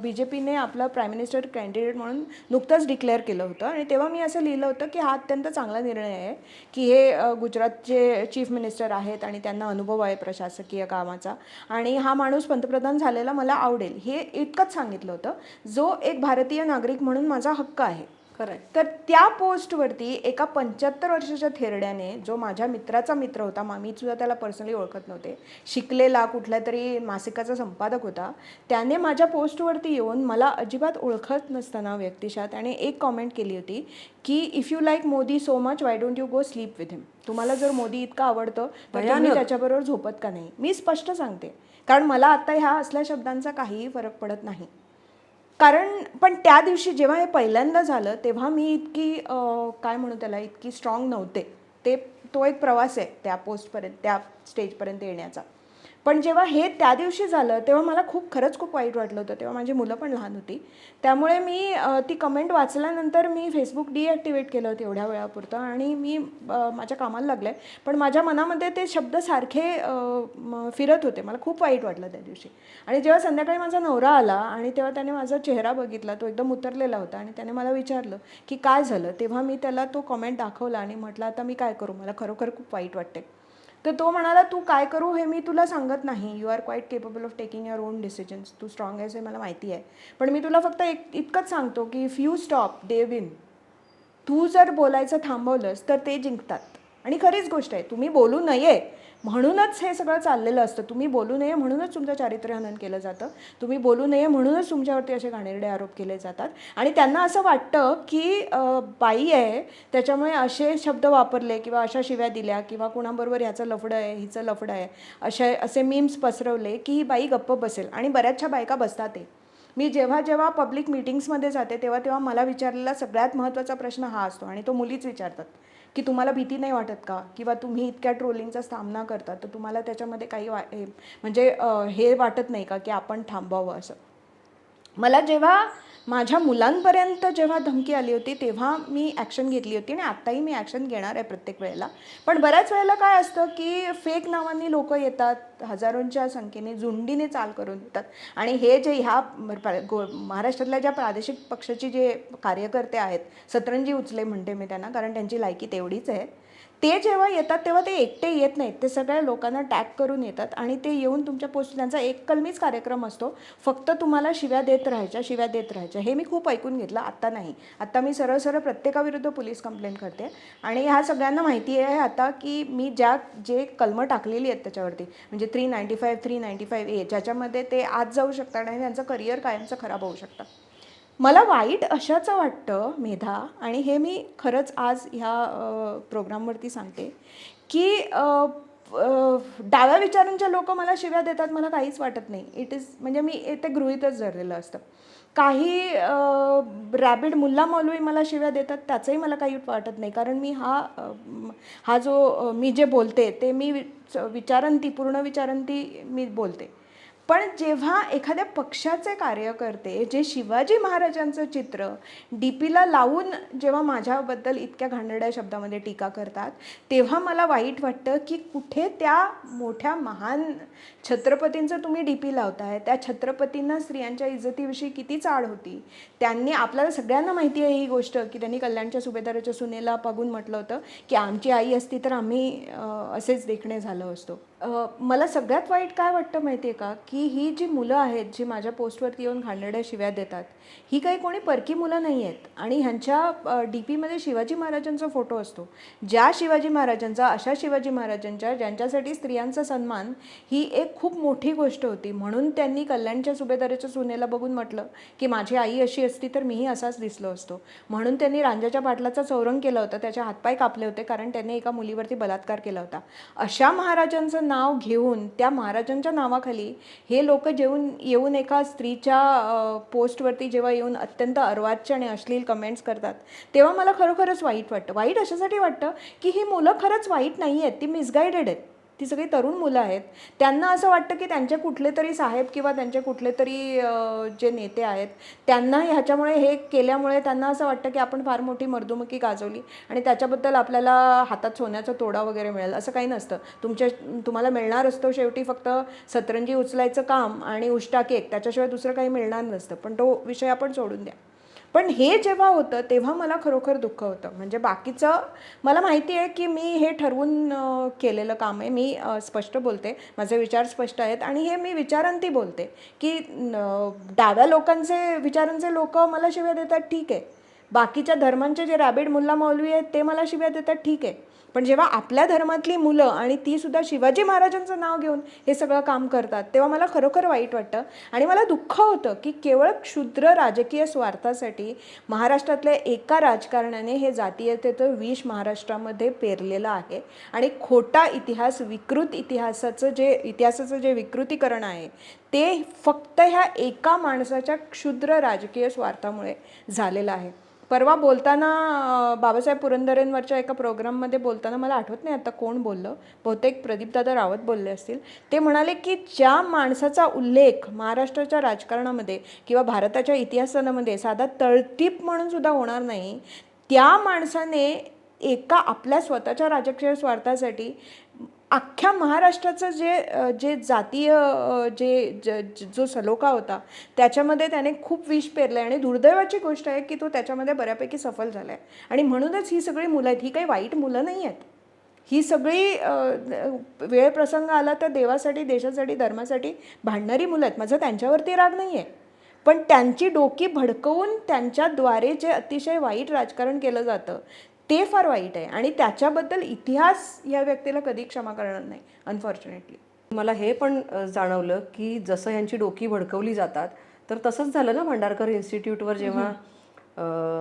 Speaker 2: BJPने आपलं प्राईम मिनिस्टर कॅन्डिडेट म्हणून नुकतंच डिक्लेअर केलं होतं आणि तेव्हा मी असं लिहिलं होतं की हा अत्यंत चांगला निर्णय आहे की हे गुजरातचे चीफ मिनिस्टर आहेत आणि त्यांना अनुभव आहे प्रशासकीय कामाचा आणि हा माणूस पंतप्रधान झालेला मला आवडेल, हे इतकंच सांगितलं होतं, जो एक भारतीय नागरिक म्हणून माझा हक्क आहे.
Speaker 3: खरं.
Speaker 2: तर त्या पोस्टवरती एका 75 वर्षाच्या थेरड्याने, जो माझ्या मित्राचा मित्र होता, मी सुद्धा त्याला पर्सनली ओळखत नव्हते, शिकलेला कुठल्या तरी मासिकाचा संपादक होता, त्याने माझ्या पोस्टवरती येऊन मला अजिबात ओळखत नसताना व्यक्तिशः त्याने एक कॉमेंट केली होती की if you like Modi so much why don't you go sleep with him. तुम्हाला जर मोदी इतका आवडतं तर तुम्ही त्याच्याबरोबर झोपत का नाही? मी स्पष्ट सांगते, कारण मला आता ह्या असल्या शब्दांचा काहीही फरक पडत नाही. पण त्या दिवशी जेव्हा हे पहिल्यांदा झालं तेव्हा मी इतकी काय म्हणू त्याला, इतकी स्ट्रॉंग नव्हते. तो एक प्रवास आहे त्या पोस्टपर्यंत, त्या स्टेजपर्यंत येण्याचा. पण जेव्हा हे त्या दिवशी झालं तेव्हा मला खरंच खूप वाईट वाटलं होतं. तेव्हा माझी मुलं पण लहान होती. त्यामुळे मी ती कमेंट वाचल्यानंतर मी फेसबुक डिॲक्टिवेट केलं होतं एवढ्या वेळापुरतं आणि मी माझ्या कामाला लागले. पण माझ्या मनामध्ये ते शब्द सारखे फिरत होते. मला खूप वाईट वाटलं त्या दिवशी. आणि जेव्हा संध्याकाळी माझा नवरा आला आणि तेव्हा त्याने माझा चेहरा बघितला, तो एकदम उतरलेला होता आणि त्याने मला विचारलं की काय झालं. तेव्हा मी त्याला तो कमेंट दाखवला आणि म्हटलं आता मी काय करू, मला खरोखर खूप वाईट वाटते. तर तो म्हणाला तू काय करू हे मी तुला सांगत नाही, you are quite capable of taking your own decisions, तू स्ट्रॉंग आहेस हे मला माहिती आहे, पण मी तुला फक्त इतकंच सांगतो की if you stop they win. तू जर बोलायचं थांबवलंस तर ते जिंकतात. आणि खरीच गोष्ट आहे, तुम्ही बोलू नये म्हणूनच हे सगळं चाललेलं असतं. तुम्ही बोलू नये म्हणूनच तुमचं चारित्र्यहनन केलं जातं. तुम्ही बोलू नये म्हणूनच तुमच्यावरती असे घाणेरडे आरोप केले जातात. आणि त्यांना असं वाटतं की बाई आहे त्याच्यामुळे असे शब्द वापरले किंवा अशा शिव्या दिल्या किंवा कुणाबरोबर ह्याचं लफडं आहे हिचं लफडं आहे असे मीम्स पसरवले की ही बाई गप्प बसेल. आणि बऱ्याचशा बायका बसतात ते. मी जेव्हा पब्लिक मीटिंग्समध्ये जाते तेव्हा मला विचारलेला सगळ्यात महत्त्वाचा प्रश्न हा असतो आणि तो मुलीच विचारतात की तुम्हाला भीती नाही वाटत का, किंवा तुम्ही इतक्या ट्रोलिंगचा सामना करता तर तुम्हाला त्याच्यामध्ये काही म्हणजे हे वाटत नाही का की आपण थांबवावं. असं मला जेव्हा माझ्या मुलांपर्यंत जेव्हा धमकी आली होती तेव्हा मी ॲक्शन घेतली होती आणि आत्ताही मी ॲक्शन घेणार आहे प्रत्येक वेळेला. पण बऱ्याच वेळेला काय असतं की फेक नावांनी लोक येतात, हजारोंच्या संख्येने झुंडीने चाल करून येतात आणि हे जे महाराष्ट्रातल्या ज्या प्रादेशिक पक्षाचे जे कार्यकर्ते आहेत, सतरंजी उचले म्हणते मी त्यांना, कारण त्यांची लायकी तेवढीच आहे, ते जेव्हा येतात तेव्हा ते एकटे येत नाहीत, ते सगळ्या लोकांना टॅग करून येतात आणि ते येऊन तुमच्या पोस्ट, त्यांचा एक कलमीच कार्यक्रम असतो, फक्त तुम्हाला शिव्या देत राहायच्या. हे मी खूप ऐकून घेतलं. आत्ता नाही, आत्ता मी सरळ प्रत्येकाविरुद्ध पोलीस कंप्लेंट करते. आणि ह्या सगळ्यांना माहिती आहे आता की मी जे कलमं टाकलेली आहेत त्याच्यावरती, म्हणजे 395A, ज्याच्यामध्ये ते आज जाऊ शकतात आणि त्यांचं करिअर कायमचं खराब होऊ शकतं. मला वाईट अशाचं वाटतं मेधा, आणि हे मी खरंच आज ह्या प्रोग्रामवरती सांगते की डाव्या विचारांच्या लोक मला शिव्या देतात, मला काहीच वाटत नाही. इट इज म्हणजे मी ते गृहीतच धरलेलं असतं. काही रॅबिड मुल्ला मौलवी मला शिव्या देतात त्याचंही मला काही वाटत नाही, कारण मी हा जो मी जे बोलते ते मी पूर्ण विचारांती मी बोलते. पण जेव्हा एखाद्या पक्षाचे कार्यकर्ते जे शिवाजी महाराजांचं चित्र डीपीला लावून जेव्हा माझ्याबद्दल इतक्या घाणेरड्या शब्दामध्ये टीका करतात, तेव्हा मला वाईट वाटतं की कुठे त्या मोठ्या महान छत्रपतींचं तुम्ही डीपी लावताय. त्या छत्रपतींना स्त्रियांच्या इज्जतीविषयी किती चाड होती. त्यांनी, आपल्याला सगळ्यांना माहिती आहे ही गोष्ट, की त्यांनी कल्याणच्या सुभेदाराच्या सुनेला बघून म्हटलं होतं की आमची आई असती तर आम्ही असेच देखणे झालो असतो. मला सगळ्यात वाईट काय वाटतं माहिती आहे का, की ही जी मुलं आहेत जी माझ्या पोस्टवरती येऊन घाणेरड्या शिव्या देतात, ही काही कोणी परकी मुलं नाही आहेत. आणि ह्यांच्या डी पीमध्ये शिवाजी महाराजांचा फोटो असतो. ज्या शिवाजी महाराजांचा, अशा शिवाजी महाराजांच्या ज्यांच्यासाठी स्त्रियांचा सन्मान ही एक खूप मोठी गोष्ट होती, म्हणून त्यांनी कल्याणच्या सुभेदाराच्या सुनेला बघून म्हटलं की माझी आई अशी असती तर मीही असाच दिसलो असतो. म्हणून त्यांनी रांजाच्या पाटलाचा चौरंग केला होता, त्याचे हातपाय कापले होते, कारण त्यांनी एका मुलीवरती बलात्कार केला होता. अशा महाराजांचं नाव घेऊन, त्या महाराजांच्या नावाखाली हे लोक येऊन एका स्त्रीच्या पोस्टवरती जेव्हा येऊन अत्यंत अर्वाच्य आणि अश्लील कमेंट्स करतात, तेव्हा मला खरोखरच वाईट वाटतं. वाईट अशासाठी वाटतं की ही मुलं खरंच वाईट नाही आहेत, ती मिसगायडेड आहेत. ती सगळी तरुण मुलं आहेत. त्यांना असं वाटतं की त्यांचे कुठले तरी साहेब किंवा त्यांचे कुठले तरी जे नेते आहेत त्यांना ह्याच्यामुळे, हे केल्यामुळे त्यांना असं वाटतं की आपण फार मोठी मर्दुमकी गाजवली आणि त्याच्याबद्दल आपल्याला हातात सोन्याचा तोडा वगैरे मिळेल. असं काही नसतं. तुम्हाला मिळणार असतो शेवटी फक्त सतरंजी उचलायचं काम आणि उष्टा केक, त्याच्याशिवाय दुसरं काही मिळणार नसतं. पण तो विषय आपण सोडून द्या. पण हे जेव्हा होतं तेव्हा मला खरोखर दुःख होतं. म्हणजे बाकीचं मला माहिती आहे की मी हे ठरवून केलेलं काम आहे. मी स्पष्ट बोलते, माझे विचार स्पष्ट आहेत आणि हे मी विचारांती बोलते की डाव्या विचारांचे लोक मला शिव्या देतात, ठीक आहे. बाकीच्या धर्मांचे जे रॅबिड मुल्ला मौलवी आहेत ते मला शिव्या देतात, ठीक आहे. पण जेव्हा आपल्या धर्मातली मुलं आणि ती सुद्धा शिवाजी महाराजांचं नाव घेऊन हे सगळं काम करतात, तेव्हा मला खरोखर वाईट वाटतं. आणि मला दुःख होतं की केवळ क्षुद्र राजकीय स्वार्थासाठी महाराष्ट्रातल्या एका राजकारणाने हे जातीयतेचं विष महाराष्ट्रामध्ये पेरलेलं आहे. आणि खोटा इतिहास, विकृत इतिहासाचं जे विकृतीकरण आहे ते फक्त ह्या एका माणसाच्या क्षुद्र राजकीय स्वार्थामुळे झालेलं आहे. परवा बोलताना बाबासाहेब पुरंदरेंवरच्या एका प्रोग्राममध्ये बोलताना मला आठवत नाही आता कोण बोललं, बहुतेक प्रदीपदादा रावत बोलले असतील. ते म्हणाले की ज्या माणसाचा उल्लेख महाराष्ट्राच्या राजकारणामध्ये किंवा भारताच्या इतिहासामध्ये साधा तळटीप म्हणून सुद्धा होणार नाही, त्या माणसाने एका आपल्या स्वतःच्या राजकीय स्वार्थासाठी अख्ख्या महाराष्ट्राचं जे जातीय जो सलोखा होता त्याच्यामध्ये त्याने खूप विष पेरलं आहे. आणि दुर्दैवाची गोष्ट आहे की तो त्याच्यामध्ये बऱ्यापैकी सफल झाला आहे. आणि म्हणूनच ही सगळी मुलं आहेत, ही काही वाईट मुलं नाही आहेत. ही सगळी वेळ प्रसंग आला तर देवासाठी, देशासाठी, धर्मासाठी भांडणारी मुलं आहेत. माझा त्यांच्यावरती राग नाही आहे, पण त्यांची डोकी भडकवून त्यांच्याद्वारे जे अतिशय वाईट राजकारण केलं जातं ते फार वाईट आहे. आणि त्याच्याबद्दल इतिहास या व्यक्तीला कधी क्षमा करणार नाही, अनफॉर्च्युनेटली.
Speaker 3: मला हे पण जाणवलं की जसं यांची डोकी भडकवली जातात तर तसंच झालं ना भांडारकर इन्स्टिट्यूटवर जेव्हा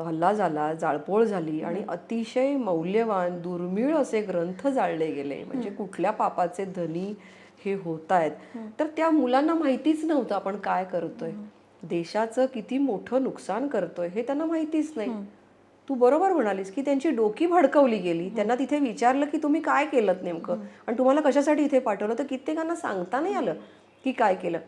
Speaker 3: हल्ला झाला, जाळपोळ झाली आणि अतिशय मौल्यवान दुर्मिळ असे ग्रंथ जाळले गेले. म्हणजे कुठल्या पापाचे धनी हे होत आहेत. तर त्या मुलांना माहितीच नव्हतं आपण काय करतोय, देशाचं किती मोठं नुकसान करतोय हे त्यांना माहितीच नाही. तू बरोबर म्हणालीस की त्यांची डोकी भडकवली गेली. त्यांना तिथे विचारलं की तुम्ही काय केलं नेमकं आणि तुम्हाला कशासाठी इथे पाठवलं, तर कित्येकांना सांगता नाही आलं की काय केलं.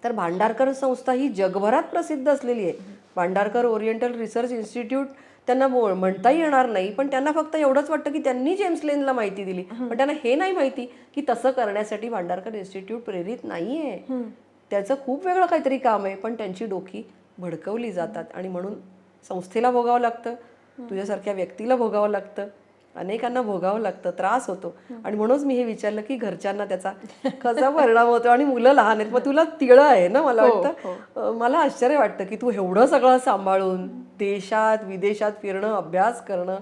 Speaker 3: तर भांडारकर संस्था ही जगभरात प्रसिद्ध असलेली आहे. भांडारकर ओरिएंटल रिसर्च इन्स्टिट्यूट त्यांना म्हणता येणार नाही, पण त्यांना फक्त एवढंच वाटतं की त्यांनी जेम्स लेनला माहिती दिली. पण त्यांना हे नाही माहिती की तसं करण्यासाठी भांडारकर इन्स्टिट्यूट प्रेरित नाहीये. त्याचं खूप वेगळं काहीतरी काम आहे, पण त्यांची डोकी भडकवली जातात आणि म्हणून संस्थेला भोगावं लागतं, तुझ्यासारख्या व्यक्तीला भोगावं लागतं, अनेकांना भोगावं लागतं, त्रास होतो. आणि म्हणूनच मी हे विचारलं की घरच्यांना त्याचा कसा परिणाम होतो. आणि मुलं लहान आहेत, मग तुला तिळं आहे ना, मला वाटतं. मला आश्चर्य वाटतं की तू एवढं सगळं सांभाळून देशात विदेशात फिरणं, अभ्यास करणं,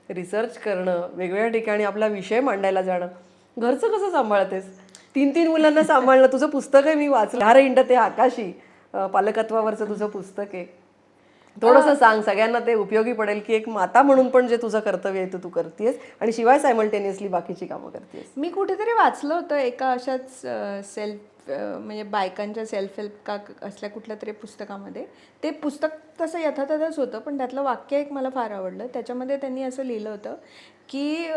Speaker 3: रिसर्च करणं, वेगवेगळ्या ठिकाणी आपला विषय मांडायला जाणं, घरचं कसं सांभाळतेस? 3 मुलांना सांभाळणं. तुझं पुस्तक आहे मी वाचलं, हार हिंड ते आकाशी, पालकत्वावरचं तुझं पुस्तक आहे. थोडंसं सांग, सगळ्यांना ते उपयोगी पडेल की एक माता म्हणून पण जे तुझं कर्तव्य आहे ते तू करतेस आणि शिवाय सायमल्टेनियसली बाकीची कामं करतेस.
Speaker 2: मी कुठेतरी वाचलं होतं एका अशाच म्हणजे बायकांच्या सेल्फ हेल्प का असल्या कुठल्या तरी पुस्तकामध्ये. ते पुस्तक तसं यथातथच होतं, पण त्यातलं वाक्य एक मला फार आवडलं. त्याच्यामध्ये त्यांनी असं लिहिलं होतं की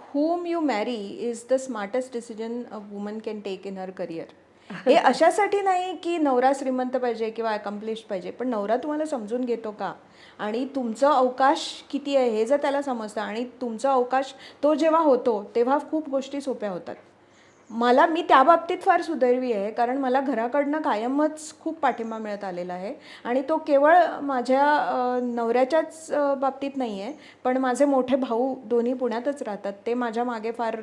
Speaker 2: whom you marry is the smartest decision a woman can take in her career. हे अशासाठी नाही की नवरा श्रीमंत पाहिजे किंवा अकम्प्लिश पाहिजे, पण नवरा तुम्हाला समजून घेतो का आणि तुमचं अवकाश किती आहे हे जर त्याला समजतं आणि तुमचा अवकाश तो जेव्हा होतो तेव्हा खूप गोष्टी सोप्या होतात. मी त्या बाबतीत फार सुदैवी आहे, कारण मला घराकडनं कायमच खूप पाठिंबा मिळत आलेला आहे. आणि तो केवळ माझ्या नवऱ्याच्याच बाबतीत नाही आहे, पण माझे मोठे भाऊ दोन्ही पुण्यातच राहतात. ते माझ्या मागे फार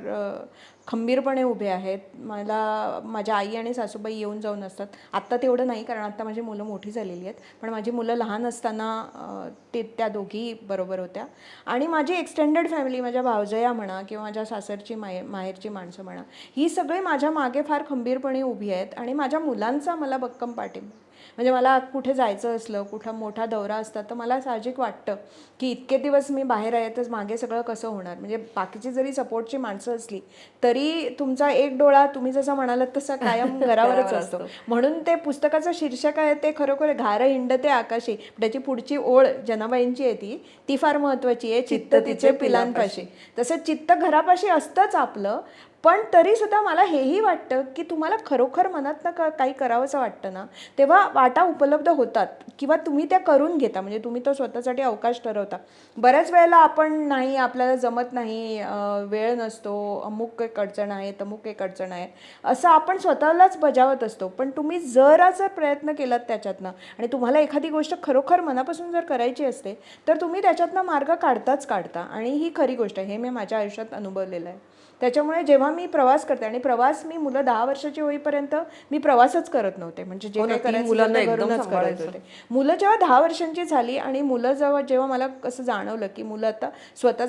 Speaker 2: खंबीरपणे उभे आहेत. मला माझ्या आई आणि सासूबाई येऊन जाऊन असतात. आत्ता तेवढं नाही, कारण आत्ता माझी मुलं मोठी झालेली आहेत, पण माझी मुलं लहान असताना त्या दोघी बरोबर होत्या. आणि माझी एक्सटेंडेड फॅमिली, माझ्या भावजया म्हणा किंवा माझ्या सासरची माहेरची माणसं म्हणा, ही सगळी माझ्या मागे फार खंबीरपणे उभी आहेत. आणि माझ्या मुलांचा मला भक्कम पाठिंबा. म्हणजे मला कुठे जायचं असलं, कुठं मोठा दौरा असता, तर मला साहजिक वाटतं की इतके दिवस मी बाहेर आहे तर मागे सगळं कसं होणार. म्हणजे बाकीची जरी सपोर्टची माणसं असली तरी तुमचा एक डोळा तुम्ही जसं म्हणालात तसं कायम घरावरच असतो. म्हणून ते पुस्तकाचं शीर्षक आहे ते खरोखर घार हिंडते आकाशी. त्याची पुढची ओळ जनाबाईंची आहे ती फार महत्त्वाची आहे, चित्त तिचे पिलांपाशी. तसं चित्त घरापाशी असतंच आपलं, पण तरीसुद्धा मला हेही वाटतं की तुम्हाला खरोखर मनातनं काही करावंसं वाटतं ना, तेव्हा वाटा उपलब्ध होतात किंवा तुम्ही त्या करून घेता. म्हणजे तुम्ही तो स्वतःसाठी अवकाश ठरवता. बऱ्याच वेळेला आपण नाही, आपल्याला जमत नाही, वेळ नसतो, अमुक एक अडचण आहे, तमुक एक अडचण आहे, असं आपण स्वतःलाच बजावत असतो. पण तुम्ही जर प्रयत्न केलात त्याच्यातनं आणि तुम्हाला एखादी गोष्ट खरोखर मनापासून जर करायची असते तर तुम्ही त्याच्यातनं मार्ग काढता. आणि ही खरी गोष्ट आहे, हे मी माझ्या आयुष्यात अनुभवलेलं आहे. त्याच्यामुळे जेव्हा मी प्रवास करते, आणि प्रवास मी मुलं 10 वर्षाची होईपर्यंत मी प्रवासच करत नव्हते, म्हणजे जे काही करायचं करायचं होते. मुलं जेव्हा 10 वर्षांची झाली आणि मुलं जेव्हा मला असं जाणवलं की मुलं आता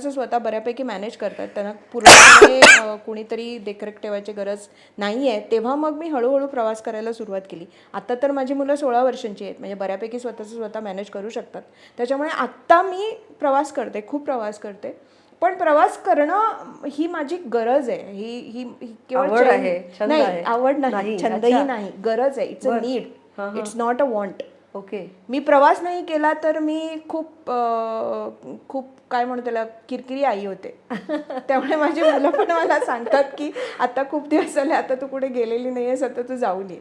Speaker 2: स्वतः बऱ्यापैकी मॅनेज करतात, त्यांना पूर्णपणे कुणीतरी देखरेख ठेवायची गरज नाही आहे, तेव्हा मग मी हळूहळू प्रवास करायला सुरुवात केली. आता तर माझी मुलं 16 वर्षांची आहेत, म्हणजे बऱ्यापैकी स्वतः मॅनेज करू शकतात. त्याच्यामुळे आत्ता मी प्रवास करते, खूप प्रवास करते. पण प्रवास करणं ही माझी गरज आहे. ही केवळ
Speaker 3: आवड आहे,
Speaker 2: नाही, आवड नाही, छंदही नाही, गरज आहे. It's a need, it's not a want.
Speaker 3: Okay.
Speaker 2: मी प्रवास नाही केला तर मी खूप काय म्हणू त्याला किरकिरी आई होते. त्यामुळे माझी मुलं पण मला सांगतात की आता खूप दिवस झाले, आता तू कुठे गेलेली नाही आहेस, आता तू जाऊन ये.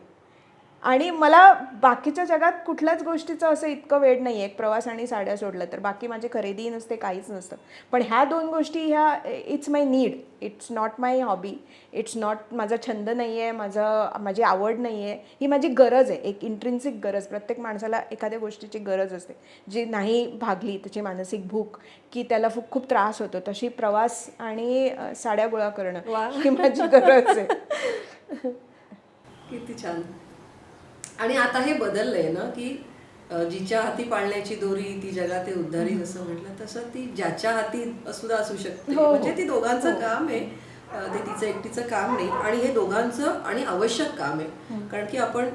Speaker 2: आणि मला बाकीच्या जगात कुठल्याच गोष्टीचं असं इतकं वेड नाही आहे, प्रवास आणि साड्या सोडलं तर. बाकी माझी खरेदी नसते, काहीच नसतं. पण ह्या 2 गोष्टी ह्या it's my need, it's not my hobby, it's not माझा छंद नाही आहे, माझी आवड नाही आहे, ही माझी गरज आहे, एक इंट्रिन्सिक गरज. प्रत्येक माणसाला एखाद्या गोष्टीची गरज असते, जी नाही भागली त्याची मानसिक भूक की त्याला खूप त्रास होतो. तशी प्रवास आणि साड्या गोळा करणं ही माझी गरज आहे.
Speaker 1: किती छान. आणि आता हे बदललंय ना की जिच्या हाती पाळण्याची दोरी ती जगात उद्धारी, जसं म्हटलं तसं ती ज्याच्या हाती सुद्धा असू शकते. म्हणजे ती दोघांचं काम आहे, ते तिचं एकटीचं काम नाही. आणि हे दोघांचं आणि आवश्यक काम आहे. कारण की आपण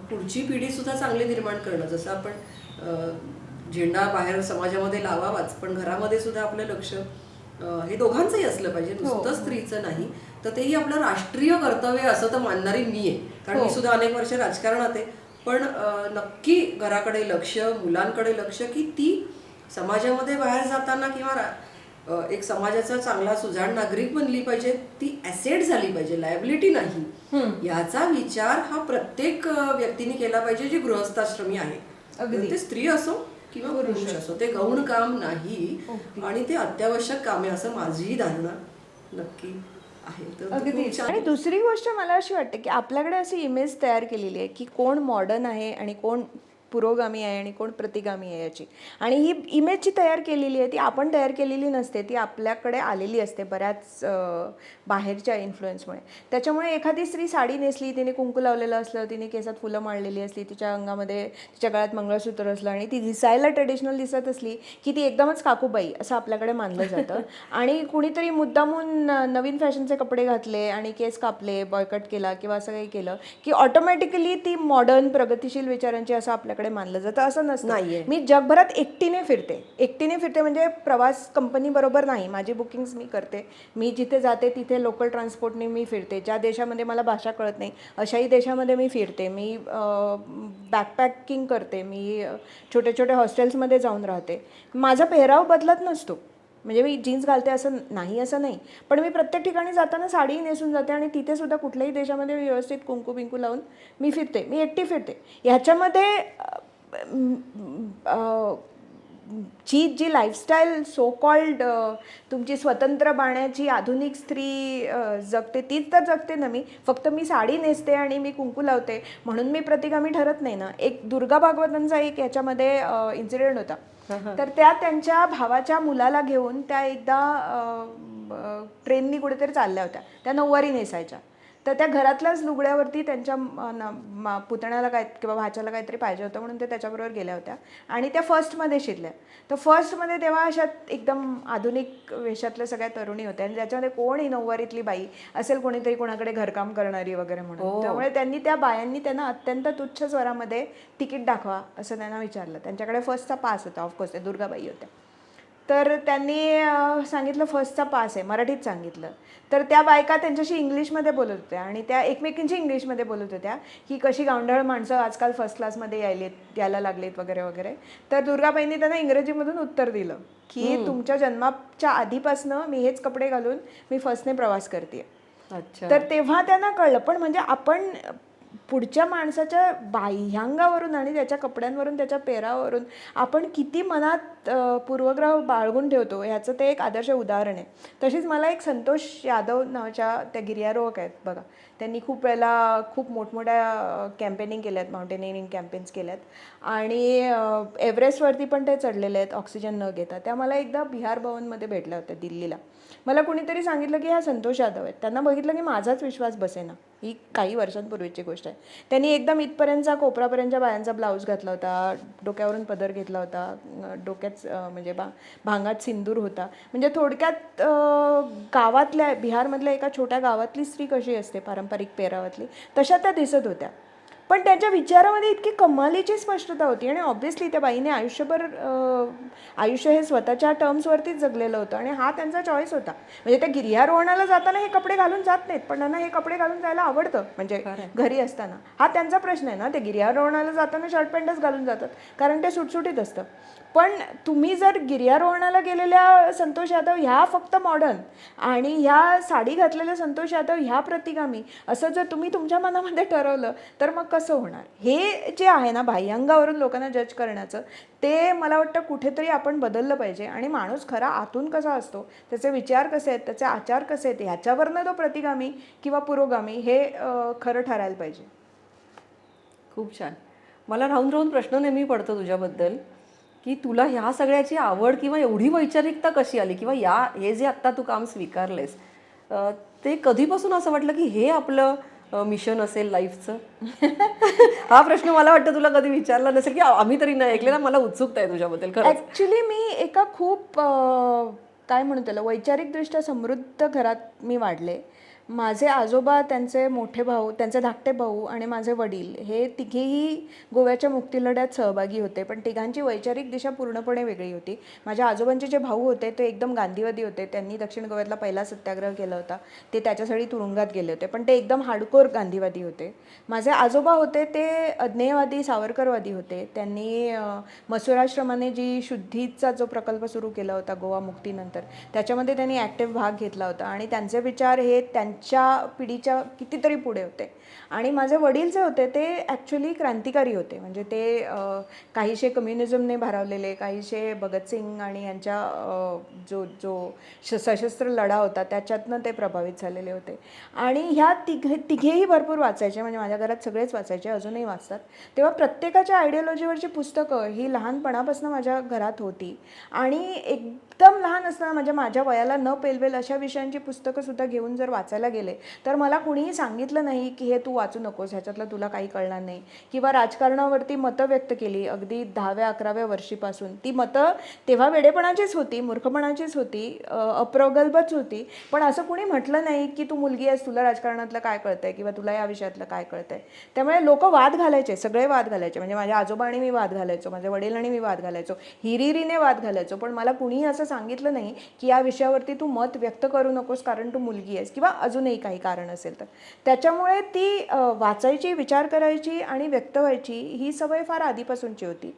Speaker 1: पुढची पिढी सुद्धा चांगली निर्माण करणं, जसं आपण झेंडा बाहेर समाजामध्ये लावावाच, पण घरामध्ये सुद्धा आपलं लक्ष हे दोघांचंही असलं पाहिजे, नुसतं स्त्रीचं नाही. तर तेही आपलं राष्ट्रीय कर्तव्य असं तर मानणारी मी आहे, कारण मी सुद्धा अनेक वर्ष राजकारणात आहे. पण नक्की घराकडे लक्ष, मुलांकडे लक्ष, की ती समाजामध्ये बाहेर जाताना किंवा एक समाजाचा चांगला सुजाण नागरिक बनली पाहिजे, ती ॲसेट झाली पाहिजे, लायबिलिटी नाही. याचा विचार हा प्रत्येक व्यक्तीने केला पाहिजे जी गृहस्थाश्रमी आहे. ते स्त्री असो किंवा पुरुष असो, ते गौण काम नाही आणि ते अत्यावश्यक काम आहे, असं माझीही धारणा नक्की आहे. तर
Speaker 2: अगदीच. आणि दुसरी गोष्ट मला अशी वाटते की आपल्याकडे अशी इमेज तयार केलेली आहे की कोण मॉडर्न आहे आणि कोण पुरोगामी आहे आणि कोण प्रतिगामी आहे याची. आणि ही इमेज जी तयार केलेली आहे ती आपण तयार केलेली नसते, ती आपल्याकडे आलेली असते बऱ्याच बाहेरच्या इन्फ्लुएन्समुळे. त्याच्यामुळे एखादी स्त्री साडी नेसली, तिने कुंकू लावलेलं असलं, तिने केसात फुलं माळलेली असली, तिच्या अंगामध्ये तिच्या गळ्यात मंगळसूत्र असलं आणि ती दिसायला ट्रेडिशनल दिसत असली की ती एकदमच काकूबाई असं आपल्याकडे मानलं जातं. आणि कुणीतरी मुद्दामून नवीन फॅशनचे कपडे घातले आणि केस कापले, बॉयकट केला किंवा असं काही केलं की ऑटोमॅटिकली ती मॉडर्न प्रगतिशील विचारांची असं आपल्याकडे मानलं जातं. असं नसतं. मी जगभरात एकटीने फिरते म्हणजे प्रवास कंपनीबरोबर नाही, माझी बुकिंग्स मी करते, मी जिथे जाते तिथे लोकल ट्रान्सपोर्टने मी फिरते. ज्या देशामध्ये मला भाषा कळत नाही अशाही देशामध्ये मी फिरते. मी बॅकपॅकिंग करते, मी छोट्या छोट्या हॉस्टेल्समध्ये जाऊन राहते. माझा पेहराव बदलत नसतो, म्हणजे मी जीन्स घालते असं नाही, पण मी प्रत्येक ठिकाणी जाताना साडी नेसून जाते आणि तिथे सुद्धा कुठल्याही देशामध्ये व्यवस्थित कुंकू बिंकू लावून मी फिरते, मी एकटी फिरते. ह्याच्यामध्ये जी लाईफस्टाईल सो कॉल्ड तुमची स्वतंत्र बाण्याची आधुनिक स्त्री जगते तीच तर जगते ना मी. फक्त मी साडी नेसते आणि मी कुंकू लावते म्हणून मी प्रतिगामी ठरत नाही ना. एक दुर्गा भागवतांचा एक याच्यामध्ये इन्सिडेंट होता. तर त्या त्यांच्या भावाच्या मुलाला घेऊन त्या एकदा ट्रेननी कुठेतरी चालल्या होत्या. त्या नऊवारी नेसायच्या. तर त्या घरातल्याच लुगड्यावरती त्यांच्या पुतण्याला काय किंवा भाच्याला काहीतरी पाहिजे होतं म्हणून ते त्याच्याबरोबर गेल्या होत्या आणि त्या फर्स्टमध्ये शिरल्या. तर फर्स्टमध्ये तेव्हा अशा एकदम आधुनिक वेशातल्या सगळ्या तरुणी होत्या आणि त्याच्यामध्ये कोणी नऊवारीतली बाई असेल, कोणीतरी कोणाकडे घरकाम करणारी वगैरे म्हणून. त्यामुळे त्यांनी त्या बायांनी त्यांना अत्यंत तुच्छ स्वरामध्ये तिकीट दाखवा असं त्यांना विचारलं. त्यांच्याकडे फर्स्टचा पास होता, ऑफकोर्स त्या दुर्गाबाई होत्या. तर त्यांनी सांगितलं फर्स्टचा पास आहे, मराठीत सांगितलं. तर त्या बायका त्यांच्याशी इंग्लिशमध्ये बोलत होत्या आणि त्या एकमेकींशी इंग्लिशमध्ये बोलत होत्या की कशी गावंढळ माणसं आजकाल फर्स्ट क्लासमध्ये यायला लागलेत वगैरे वगैरे. तर दुर्गाबाईंनी त्यांना इंग्रजीमधून उत्तर दिलं की तुमच्या जन्माच्या आधीपासनं मी हेच कपडे घालून मी फर्स्टने प्रवास करते. तर तेव्हा त्यांना कळलं. पण म्हणजे आपण पुढच्या माणसाच्या बाह्यांगावरून आणि त्याच्या कपड्यांवरून, त्याच्या पेहरावरून आपण किती मनात पूर्वग्रह बाळगून ठेवतो ह्याचं ते एक आदर्श उदाहरण आहे. तशीच मला एक संतोष यादव नावाच्या त्या गिर्यारोहक आहेत बघा, त्यांनी खूप वेळेला खूप मोठमोठ्या कॅम्पेनिंग केल्यात, माउंटेनिअरिंग कॅम्पेन्स केल्यात आणि एव्हरेस्टवरती पण ते चढलेले आहेत ऑक्सिजन न घेता. त्या मला एकदा बिहार भवनमध्ये भेटल्या होत्या दिल्लीला. मला कुणीतरी सांगितलं की ह्या संतोष यादव आहेत. त्यांना बघितलं की माझाच विश्वास बसेना. ही काही वर्षांपूर्वीची गोष्ट आहे. त्यांनी एकदम इथपर्यंतचा कोपरापर्यंतच्या बायांचा ब्लाऊज घातला होता, डोक्यावरून पदर घेतला होता, डोक्यात म्हणजे भांगात सिंदूर होता. म्हणजे थोडक्यात बिहारमधल्या एका छोट्या गावातली स्त्री कशी असते पारंपरिक पेहरावातली, तशा त्या दिसत होत्या. पण त्यांच्या विचारामध्ये इतकी कमालीची स्पष्टता होती आणि ऑब्व्हियसली त्या बाईने आयुष्यभर आयुष्य हे स्वतःच्या टर्म्सवरतीच जगलेलं होतं आणि हा त्यांचा चॉईस होता. म्हणजे त्या गिर्यारोहणाला जाताना हे कपडे घालून जात नाहीत, पण त्यांना हे कपडे घालून जायला आवडतं, म्हणजे घरी असताना. हा त्यांचा प्रश्न आहे ना, ते गिर्यारोहणाला जाताना शर्ट पॅन्टच घालून जातात कारण ते सुटसुटीत असतं. पण तुम्ही जर गिर्यारोहणाला गेलेल्या संतोष यादव ह्या फक्त मॉडर्न आणि ह्या साडी घातलेल्या संतोष यादव ह्या प्रतिगामी असं जर तुम्ही तुमच्या मनामध्ये ठरवलं तर मग कसं होणार? हे जे आहे ना बाह्यांगावरून लोकांना जज करण्याचं, ते मला वाटतं कुठेतरी आपण बदललं पाहिजे. आणि माणूस खरा आतून कसा असतो, त्याचे विचार कसे आहेत, त्याचे आचार कसे आहेत, ह्याच्यावरनं तो प्रतिगामी किंवा पुरोगामी हे खरं ठरायला पाहिजे.
Speaker 3: खूप छान. मला राहून राहून प्रश्न नेहमी पडतो तुझ्याबद्दल, की तुला ह्या सगळ्याची आवड किंवा एवढी वैचारिकता कशी आली, किंवा हे जे आत्ता तू काम स्वीकारलेस ते कधीपासून असं वाटलं की हे आपलं मिशन असेल लाईफचं? हा प्रश्न मला वाटतं तुला कधी विचारला नसेल, की आम्ही तरी नाही ऐकलेला. मला उत्सुकता आहे तुझ्याबद्दल खरंच.
Speaker 2: ॲक्च्युली मी एका खूप काय म्हणू त्याला, वैचारिकदृष्ट्या समृद्ध घरात मी वाढले. माझे आजोबा, त्यांचे मोठे भाऊ, त्यांचे धाकटे भाऊ आणि माझे वडील हे तिघेही गोव्याच्या मुक्तीलढ्यात सहभागी होते, पण तिघांची वैचारिक दिशा पूर्णपणे वेगळी होती. माझ्या आजोबांचे जे भाऊ होते ते एकदम गांधीवादी होते. त्यांनी दक्षिण गोव्यातला पहिला सत्याग्रह केला होता, ते त्याच्यासाठी तुरुंगात गेले होते, पण ते एकदम हार्डकोर गांधीवादी होते. माझे आजोबा होते ते अज्ञेयवादी, सावरकरवादी होते. त्यांनी मसुराश्रमाने जी शुद्धीचा जो प्रकल्प सुरू केला होता गोवा मुक्तीनंतर, त्याच्यामध्ये त्यांनी ॲक्टिव्ह भाग घेतला होता आणि त्यांचे विचार हे त्यांच्या पिढीच्या कितीतरी पुढे होते. आणि माझे वडील जे होते ते ॲक्च्युली क्रांतिकारी होते. म्हणजे ते काहीशे कम्युनिझमने भारावलेले, काहीशे भगतसिंग आणि यांच्या जो सशस्त्र लढा होता त्याच्यातनं ते प्रभावित झालेले होते. आणि ह्या तिघेही भरपूर वाचायचे, म्हणजे माझ्या घरात सगळेच वाचायचे, अजूनही वाचतात. तेव्हा प्रत्येकाच्या आयडिओलॉजीवरची पुस्तकं ही लहानपणापासून माझ्या घरात होती. आणि एकदम लहान असताना, म्हणजे माझ्या वयाला न पेलवेल अशा विषयांची पुस्तकंसुद्धा घेऊन जर वाचायला गेले तर मला कुणीही सांगितलं नाही की हे तू वाचू नकोस, ह्याच्यातलं तुला काही कळणार नाही. किंवा राजकारणावरती मतं व्यक्त केली अगदी 10व्या-11व्या वर्षीपासून. ती मतं तेव्हा वेडेपणाचीच होती, मूर्खपणाचीच होती, अप्रगल्भच होती. पण असं कुणी म्हटलं नाही की तू मुलगी आहेस, तुला राजकारणातलं काय कळतंय किंवा तुला या विषयातलं काय कळतंय. त्यामुळे लोक वाद घालायचे, सगळे वाद घालायचे. म्हणजे माझ्या आजोबा आणि मी वाद घालायचो, माझ्या वडील आणि मी वाद घालायचो, हिरिरीने वाद घालायचो. पण मला कुणीही असं सांगितलं नाही की या विषयावरती तू मत व्यक्त करू नकोस कारण तू मुलगी आहेस, किंवा अजूनही काही कारण असेल तर. त्याच्यामुळे ती वाचायची, विचार करायची आणि व्यक्त व्हायची ही सवय फार आधीपासूनची होती.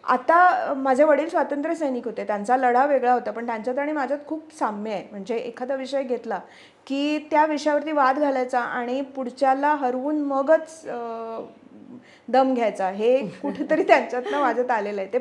Speaker 2: आता माझे वडील स्वातंत्र्य सैनिक होते, त्यांचा लढा वेगळा होता, पण त्यांच्यात आणि माझ्यात खूप साम्य आहे. म्हणजे एखादा विषय घेतला की त्या विषयावरती वाद घालायचा आणि पुढच्याला हरवून मगच दम घ्यायचा, हे कुठेतरी त्यांच्यातनं माझ्यात आलेलं आहे.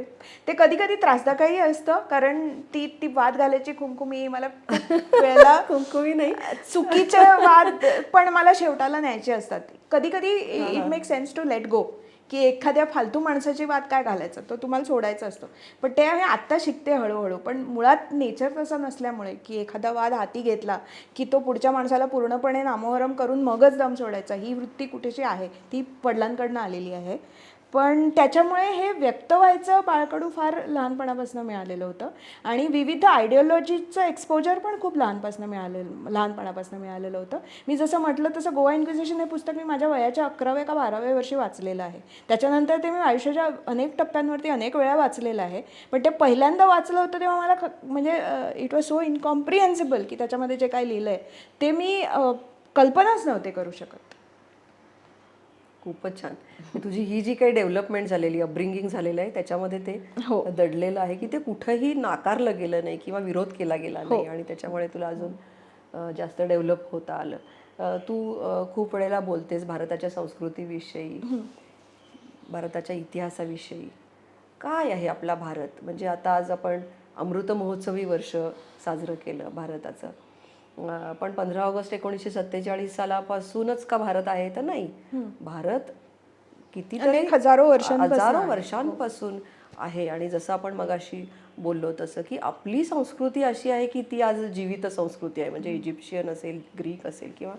Speaker 2: ते कधी कधी त्रासदायकही असतं, कारण ती वाद घालायची खुमखुमी मला वेळेला
Speaker 3: खुमखुमी नाही,
Speaker 2: चुकीचे वाद पण मला शेवटाला न्यायचे असतात. कधी कधी it make sense to let go, की एखाद्या फालतू माणसाची वाद काय घालायचा, तो तुम्हाला सोडायचा असतो. पण ते मी आत्ता शिकते हळूहळू. पण मुळात नेचर तसं नसल्यामुळे की एखादा वाद हाती घेतला की तो पुढच्या माणसाला पूर्णपणे नामोहरम करून मगच दम सोडायचा, ही वृत्ती कुठेशी आहे, ती वडिलांकडनं आलेली आहे. पण त्याच्यामुळे हे व्यक्त व्हायचं बाळकडू फार लहानपणापासून मिळालेलं होतं. आणि विविध आयडिओलॉजीचं एक्सपोजर पण खूप लहानपणापासून मिळालेलं होतं. मी जसं म्हटलं तसं गोवा इन्क्विजिशन हे पुस्तक मी माझ्या वयाच्या 11व्या का 12व्या वर्षी वाचलेलं आहे. त्याच्यानंतर ते मी आयुष्याच्या अनेक टप्प्यांवरती अनेक वेळा वाचलेलं आहे. पण ते पहिल्यांदा वाचलं होतं तेव्हा मला म्हणजे इट वॉज सो इनकॉम्प्रिहेन्सिबल की त्याच्यामध्ये जे काय लिहिलं आहे ते मी कल्पनाच नव्हते करू शकत.
Speaker 3: खूपच छान. तुझी ही जी काही डेव्हलपमेंट झालेली, अपब्रिंगिंग झालेलं आहे, त्याच्यामध्ये ते दडलेलं आहे की ते कुठंही नाकारलं गेलं नाही किंवा विरोध केला गेला नाही, आणि त्याच्यामुळे तुला अजून जास्त डेव्हलप होता आलं. तू खूप वेळेला बोलतेस भारताच्या संस्कृतीविषयी, भारताच्या इतिहासाविषयी. काय आहे आपला भारत? म्हणजे आता आज आपण अमृत महोत्सवी वर्ष साजरं केलं भारताचं, पण 15 ऑगस्ट 1947 सालापासूनच का भारत आहे? तर नाही, भारत कितीतरी
Speaker 2: हजारो
Speaker 3: वर्षांपासून आहे. आणि जसं आपण मगाशी बोललो तसं की आपली संस्कृती अशी आहे की ती आज जीवित संस्कृती आहे. म्हणजे इजिप्शियन असेल, ग्रीक असेल, किंवा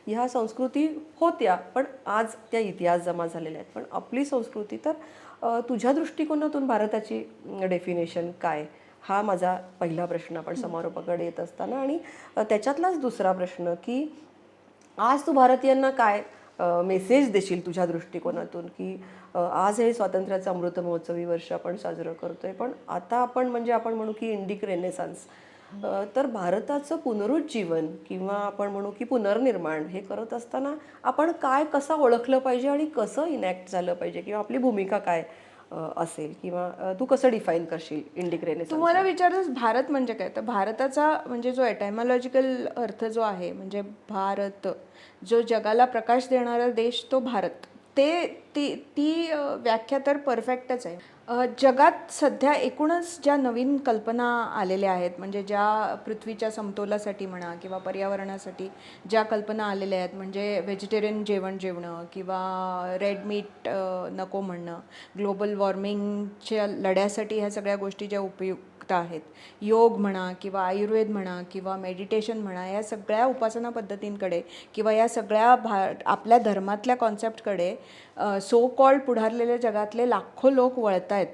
Speaker 3: ह्या संस्कृती होत्या पण आज त्या इतिहास जमा झालेल्या आहेत. पण आपली संस्कृती, तर तुझ्या दृष्टिकोनातून भारताची डेफिनेशन काय? हा माझा पहिला प्रश्न आपण समारोपाकडे येत असताना. आणि त्याच्यातलाच दुसरा प्रश्न की आज तू भारतीयांना काय मेसेज देशील तुझ्या दृष्टिकोनातून की आज हे स्वातंत्र्याचं अमृत महोत्सवी वर्ष आपण साजरं करतोय, पण आता आपण म्हणजे आपण म्हणू की इंडिक रेनेसान्स, तर भारताचं पुनरुज्जीवन किंवा आपण म्हणू की पुनर्निर्माण हे करत असताना आपण काय कसं ओळखलं पाहिजे आणि कसं इनॅक्ट झालं पाहिजे किंवा आपली भूमिका काय असेल किंवा तू कसं डिफाईन करशील इंडिक रेनेसान्स?
Speaker 2: तुम्हाला विचारतच भारत म्हणजे काय, तर भारताचा म्हणजे जो एटायमॉलॉजिकल अर्थ जो आहे म्हणजे भारत, जो जगाला प्रकाश देणारा देश तो भारत, ते ती ती व्याख्या तर परफेक्टच आहे. जगात सध्या एकूणच ज्या नवीन कल्पना आलेल्या आहेत, म्हणजे ज्या पृथ्वीच्या समतोलासाठी म्हणा किंवा पर्यावरणासाठी ज्या कल्पना आलेल्या आहेत, म्हणजे व्हेजिटेरियन जेवण जेवणं किंवा रेड मीट नको म्हणणं, ग्लोबल वॉर्मिंगच्या लढ्यासाठी ह्या सगळ्या गोष्टी ज्या उपयुक्त आहेत, योग म्हणा किंवा आयुर्वेद म्हणा किंवा मेडिटेशन म्हणा, या सगळ्या उपासना पद्धतींकडे किंवा या सगळ्या आपल्या धर्मातल्या कॉन्सेप्टकडे सो कॉल्ड पुढारलेल्या जगातले लाखो लोक वळत आहेत.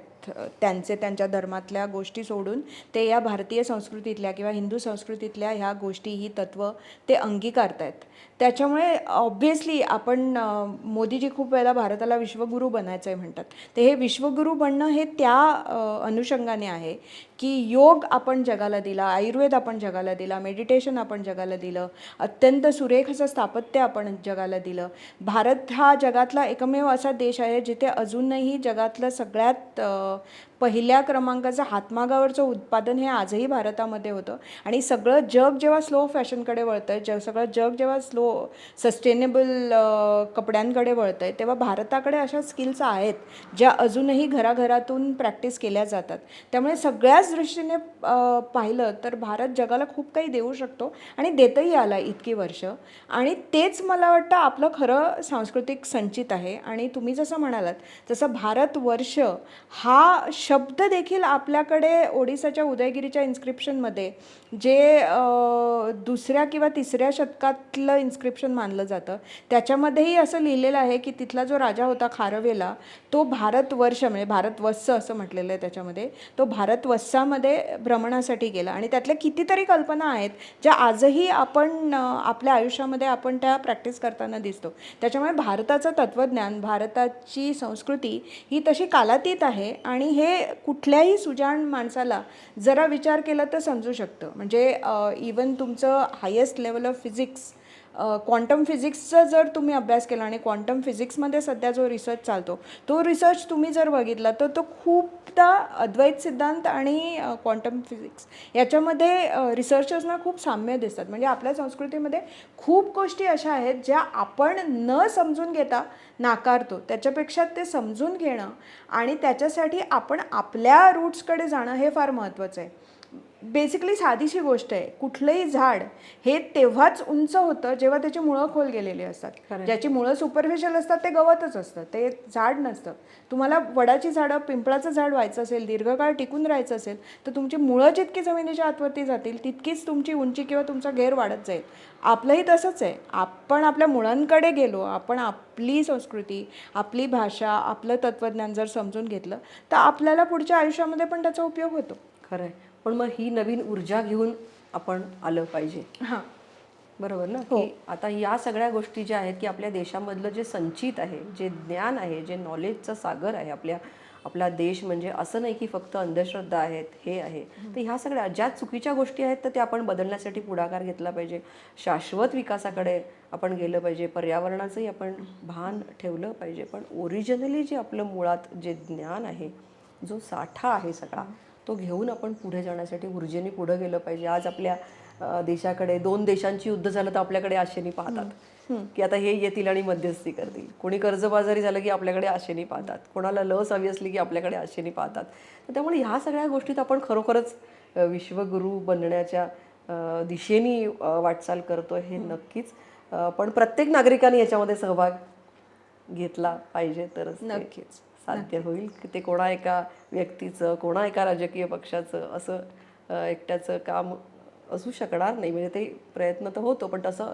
Speaker 2: त्यांच्या धर्मातल्या गोष्टी सोडून ते या भारतीय संस्कृतीतल्या किंवा हिंदू संस्कृतीतल्या ह्या गोष्टी, ही तत्त्व ते अंगीकारत आहेत. त्याच्यामुळे ऑब्व्हियसली आपण मोदीजी खूप वेळेला भारताला विश्वगुरू बनायचं आहे म्हणतात, तर हे विश्वगुरू बनणं हे त्या अनुषंगाने आहे की योग आपण जगाला दिला, आयुर्वेद आपण जगाला दिला, मेडिटेशन आपण जगाला दिलं, अत्यंत सुरेख असं स्थापत्य आपण जगाला दिलं. भारत हा जगातला एकमेव असा देश आहे जिथे अजूनही जगातलं सगळ्यात पहिल्या क्रमांकाचं हातमागावरचं उत्पादन हे आजही भारतामध्ये होतं. आणि सगळं जग जेव्हा स्लो फॅशनकडे वळतं आहे, सगळं जग जेव्हा स्लो सस्टेनेबल कपड्यांकडे वळतं आहे, तेव्हा भारताकडे अशा स्किल्स आहेत ज्या अजूनही घराघरातून प्रॅक्टिस केल्या जातात. त्यामुळे सगळ्याच दृष्टीने पाहिलं तर भारत जगाला खूप काही देऊ शकतो आणि देतही आला इतकी वर्ष. आणि तेच मला वाटतं आपलं खरं सांस्कृतिक संचित आहे. आणि तुम्ही जसं म्हणालात तसं भारतवर्ष हा शब्द देखील आपल्याकडे ओडिसाच्या उदयगिरीच्या इन्स्क्रिप्शनमध्ये, जे दुसऱ्या किंवा तिसऱ्या शतकातलं इन्स्क्रिप्शन मानलं जातं, त्याच्यामध्येही असं लिहिलेलं आहे की तिथला जो राजा होता खारवेला, तो भारतवर्ष म्हणजे भारतवत्स असं म्हटलेलं आहे त्याच्यामध्ये, तो भारतवत्सामध्ये भ्रमणासाठी गेला. आणि त्यातल्या कितीतरी कल्पना आहेत ज्या आजही आपण आपल्या आयुष्यामध्ये आपण त्या प्रॅक्टिस करताना दिसतो. त्याच्यामुळे भारताचं तत्त्वज्ञान, भारताची संस्कृती ही तशी कालातीत आहे आणि हे कुठल्याही सुजाण माणसाला जरा विचार केला तर समजू शकतं. म्हणजे इवन तुमचं highest level of physics, quantum फिजिक्सचा जर तुम्ही अभ्यास केला आणि क्वांटम फिजिक्समध्ये सध्या जो रिसर्च चालतो तो रिसर्च तुम्ही जर बघितला तर तो खूपदा अद्वैत सिद्धांत आणि क्वांटम फिजिक्स याच्यामध्ये रिसर्चर्सना खूप साम्य दिसतात. म्हणजे आपल्या संस्कृतीमध्ये खूप गोष्टी अशा आहेत ज्या आपण न समजून घेता नाकारतो. त्याच्यापेक्षा ते समजून घेणं आणि त्याच्यासाठी आपण आपल्या रूट्सकडे जाणं हे फार महत्त्वाचं आहे. बेसिकली साधीशी गोष्ट आहे, कुठलंही झाड हे तेव्हाच उंच होतं जेव्हा त्याची मुळं खोल गेलेली असतात. ज्याची मुळं सुपरफिशियल असतात ते गवतच असतं, ते झाड नसतं. तुम्हाला वडाची झाडं, पिंपळाचं झाड व्हायचं असेल, दीर्घकाळ टिकून राहायचं असेल तर तुमची मुळं जितकी जमिनीच्या आतवरती जातील तितकीच तुमची उंची किंवा तुमचा घेर वाढत जाईल. आपलंही तसंच आहे. आपण आपल्या मुळांकडे गेलो, आपण आपली संस्कृती, आपली भाषा, आपलं तत्त्वज्ञान जर समजून घेतलं तर आपल्याला पुढच्या आयुष्यामध्ये पण त्याचा उपयोग होतो.
Speaker 3: खरं आहे. पण मग ही नवीन ऊर्जा घेऊन आपण आलं पाहिजे.
Speaker 2: हां,
Speaker 3: बरोबर ना, की आता या सगळ्या गोष्टी ज्या आहेत की आपल्या देशामधलं जे संचित आहे, जे ज्ञान आहे, जे नॉलेजचं सागर आहे आपला देश, म्हणजे असं नाही की फक्त अंधश्रद्धा आहेत, हे आहे. तर ह्या सगळ्या ज्या चुकीच्या गोष्टी आहेत तर त्या आपण बदलण्यासाठी पुढाकार घेतला पाहिजे. शाश्वत विकासाकडे आपण गेलं पाहिजे, पर्यावरणाचंही आपण भान ठेवलं पाहिजे. पण ओरिजिनली जे आपलं मुळात जे ज्ञान आहे, जो साठा आहे सगळा, तो घेऊन आपण पुढे जाण्यासाठी ऊर्जेने पुढे गेलं पाहिजे. आज आपल्या देशाकडे 2 देशांची युद्ध झालं तर आपल्याकडे आशेने पाहतात की आता हे येतील आणि मध्यस्थी करतील. कोणी कर्जबाजारी झालं की आपल्याकडे आशेने पाहतात, कोणाला लस हवी असली की आपल्याकडे आशेने पाहतात. तर त्यामुळे ह्या सगळ्या गोष्टीत आपण खरोखरच विश्वगुरू बनण्याच्या दिशेने वाटचाल करतो हे नक्कीच. पण प्रत्येक नागरिकाने याच्यामध्ये सहभाग घेतला पाहिजे तरच
Speaker 2: नक्कीच
Speaker 3: साध्य होईल. की ते कोणा एका व्यक्तीचं, कोणा एका राजकीय पक्षाचं असं एकट्याचं काम असू शकणार नाही. म्हणजे ते प्रयत्न तर होतो, पण तसं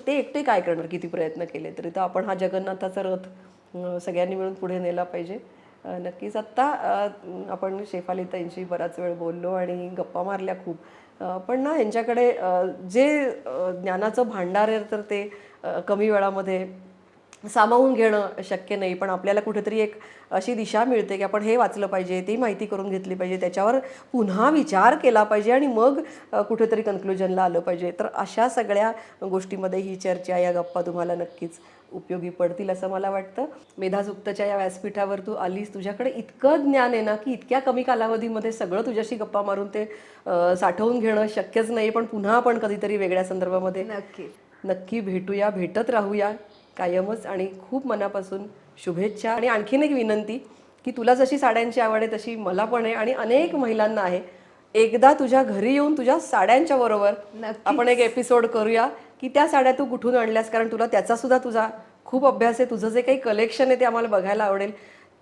Speaker 3: ते एकटे काय करणार किती प्रयत्न केले तरी. तर आपण हा जगन्नाथाचा रथ सगळ्यांनी मिळून पुढे नेला पाहिजे. नक्कीच. आत्ता आपण शेफालीताईंशी बराच वेळ बोललो आणि गप्पा मारल्या खूप. पण ना यांच्याकडे जे ज्ञानाचं भांडार आहे तर ते कमी वेळामध्ये सामावून घेणं शक्य नाही. पण आपल्याला कुठेतरी एक अशी दिशा मिळते की आपण हे वाचलं पाहिजे, ती माहिती करून घेतली पाहिजे, त्याच्यावर पुन्हा विचार केला पाहिजे आणि मग कुठेतरी कन्क्लुजनला आलं पाहिजे. तर अशा सगळ्या गोष्टीमध्ये ही चर्चा, या गप्पा तुम्हाला नक्कीच उपयोगी पडतील असं मला वाटतं. मेधासुक्तच्या या व्यासपीठावर तू आलीस, तुझ्याकडे इतकं ज्ञान आहे ना की इतक्या कमी कालावधीमध्ये सगळं तुझ्याशी गप्पा मारून ते साठवून घेणं शक्यच नाही. पण पुन्हा आपण कधीतरी वेगळ्या संदर्भामध्ये नक्की भेटूया, भेटत राहूया कायमच. आणि खूप मनापासून शुभेच्छा. आणि आणखीन एक विनंती की तुला जशी साड्यांची आवड आहे तशी मला पण आहे आणि अनेक महिलांना आहे. एकदा तुझ्या घरी येऊन तुझ्या साड्यांच्या बरोबर आपण एक एपिसोड करूया की त्या साड्या तू कुठून आणल्यास, कारण तुला त्याचा सुद्धा तुझा खूप अभ्यास आहे. तुझं जे काही कलेक्शन आहे ते आम्हाला बघायला आवडेल.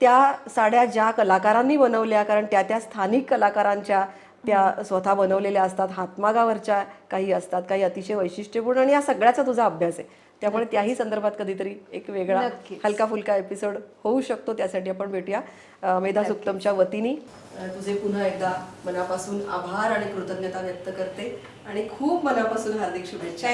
Speaker 3: त्या साड्या ज्या कलाकारांनी बनवल्या, कारण त्या त्या स्थानिक कलाकारांच्या त्या स्वतः बनवलेल्या असतात, हातमागावरच्या काही असतात, काही अतिशय वैशिष्ट्यपूर्ण, आणि या सगळ्याचा तुझा अभ्यास आहे. त्यामुळे त्याही संदर्भात कधीतरी एक वेगळा हलका फुलका एपिसोड होऊ शकतो. त्यासाठी आपण भेटूया. मेधासुक्तमच्या वतीने तुझे पुन्हा एकदा मनापासून आभार आणि कृतज्ञता व्यक्त करते आणि खूप मनापासून हार्दिक शुभेच्छा.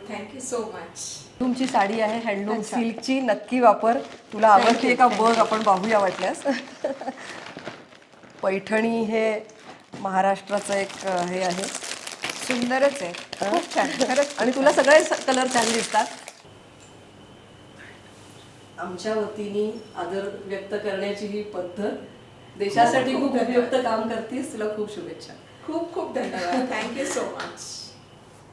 Speaker 2: Thank you so much.
Speaker 3: तुमची साडी आहे हँडलूम सिल्कची, नक्की वापर. तुला आवडते का बघ, आपण पाहूया वाटल्यास. पैठणी हे महाराष्ट्राचं एक हे आहे,
Speaker 2: सुंदरच आहे, खूप छान खरंच.
Speaker 3: आणि तुला सगळे कलर छान दिसतात. आमच्या वतीने आदर व्यक्त करण्याची ही पद्धत देशासाठी खूप उपयुक्त काम करतीस. तुला खूप शुभेच्छा.
Speaker 2: खूप खूप धन्यवाद. Thank you so much.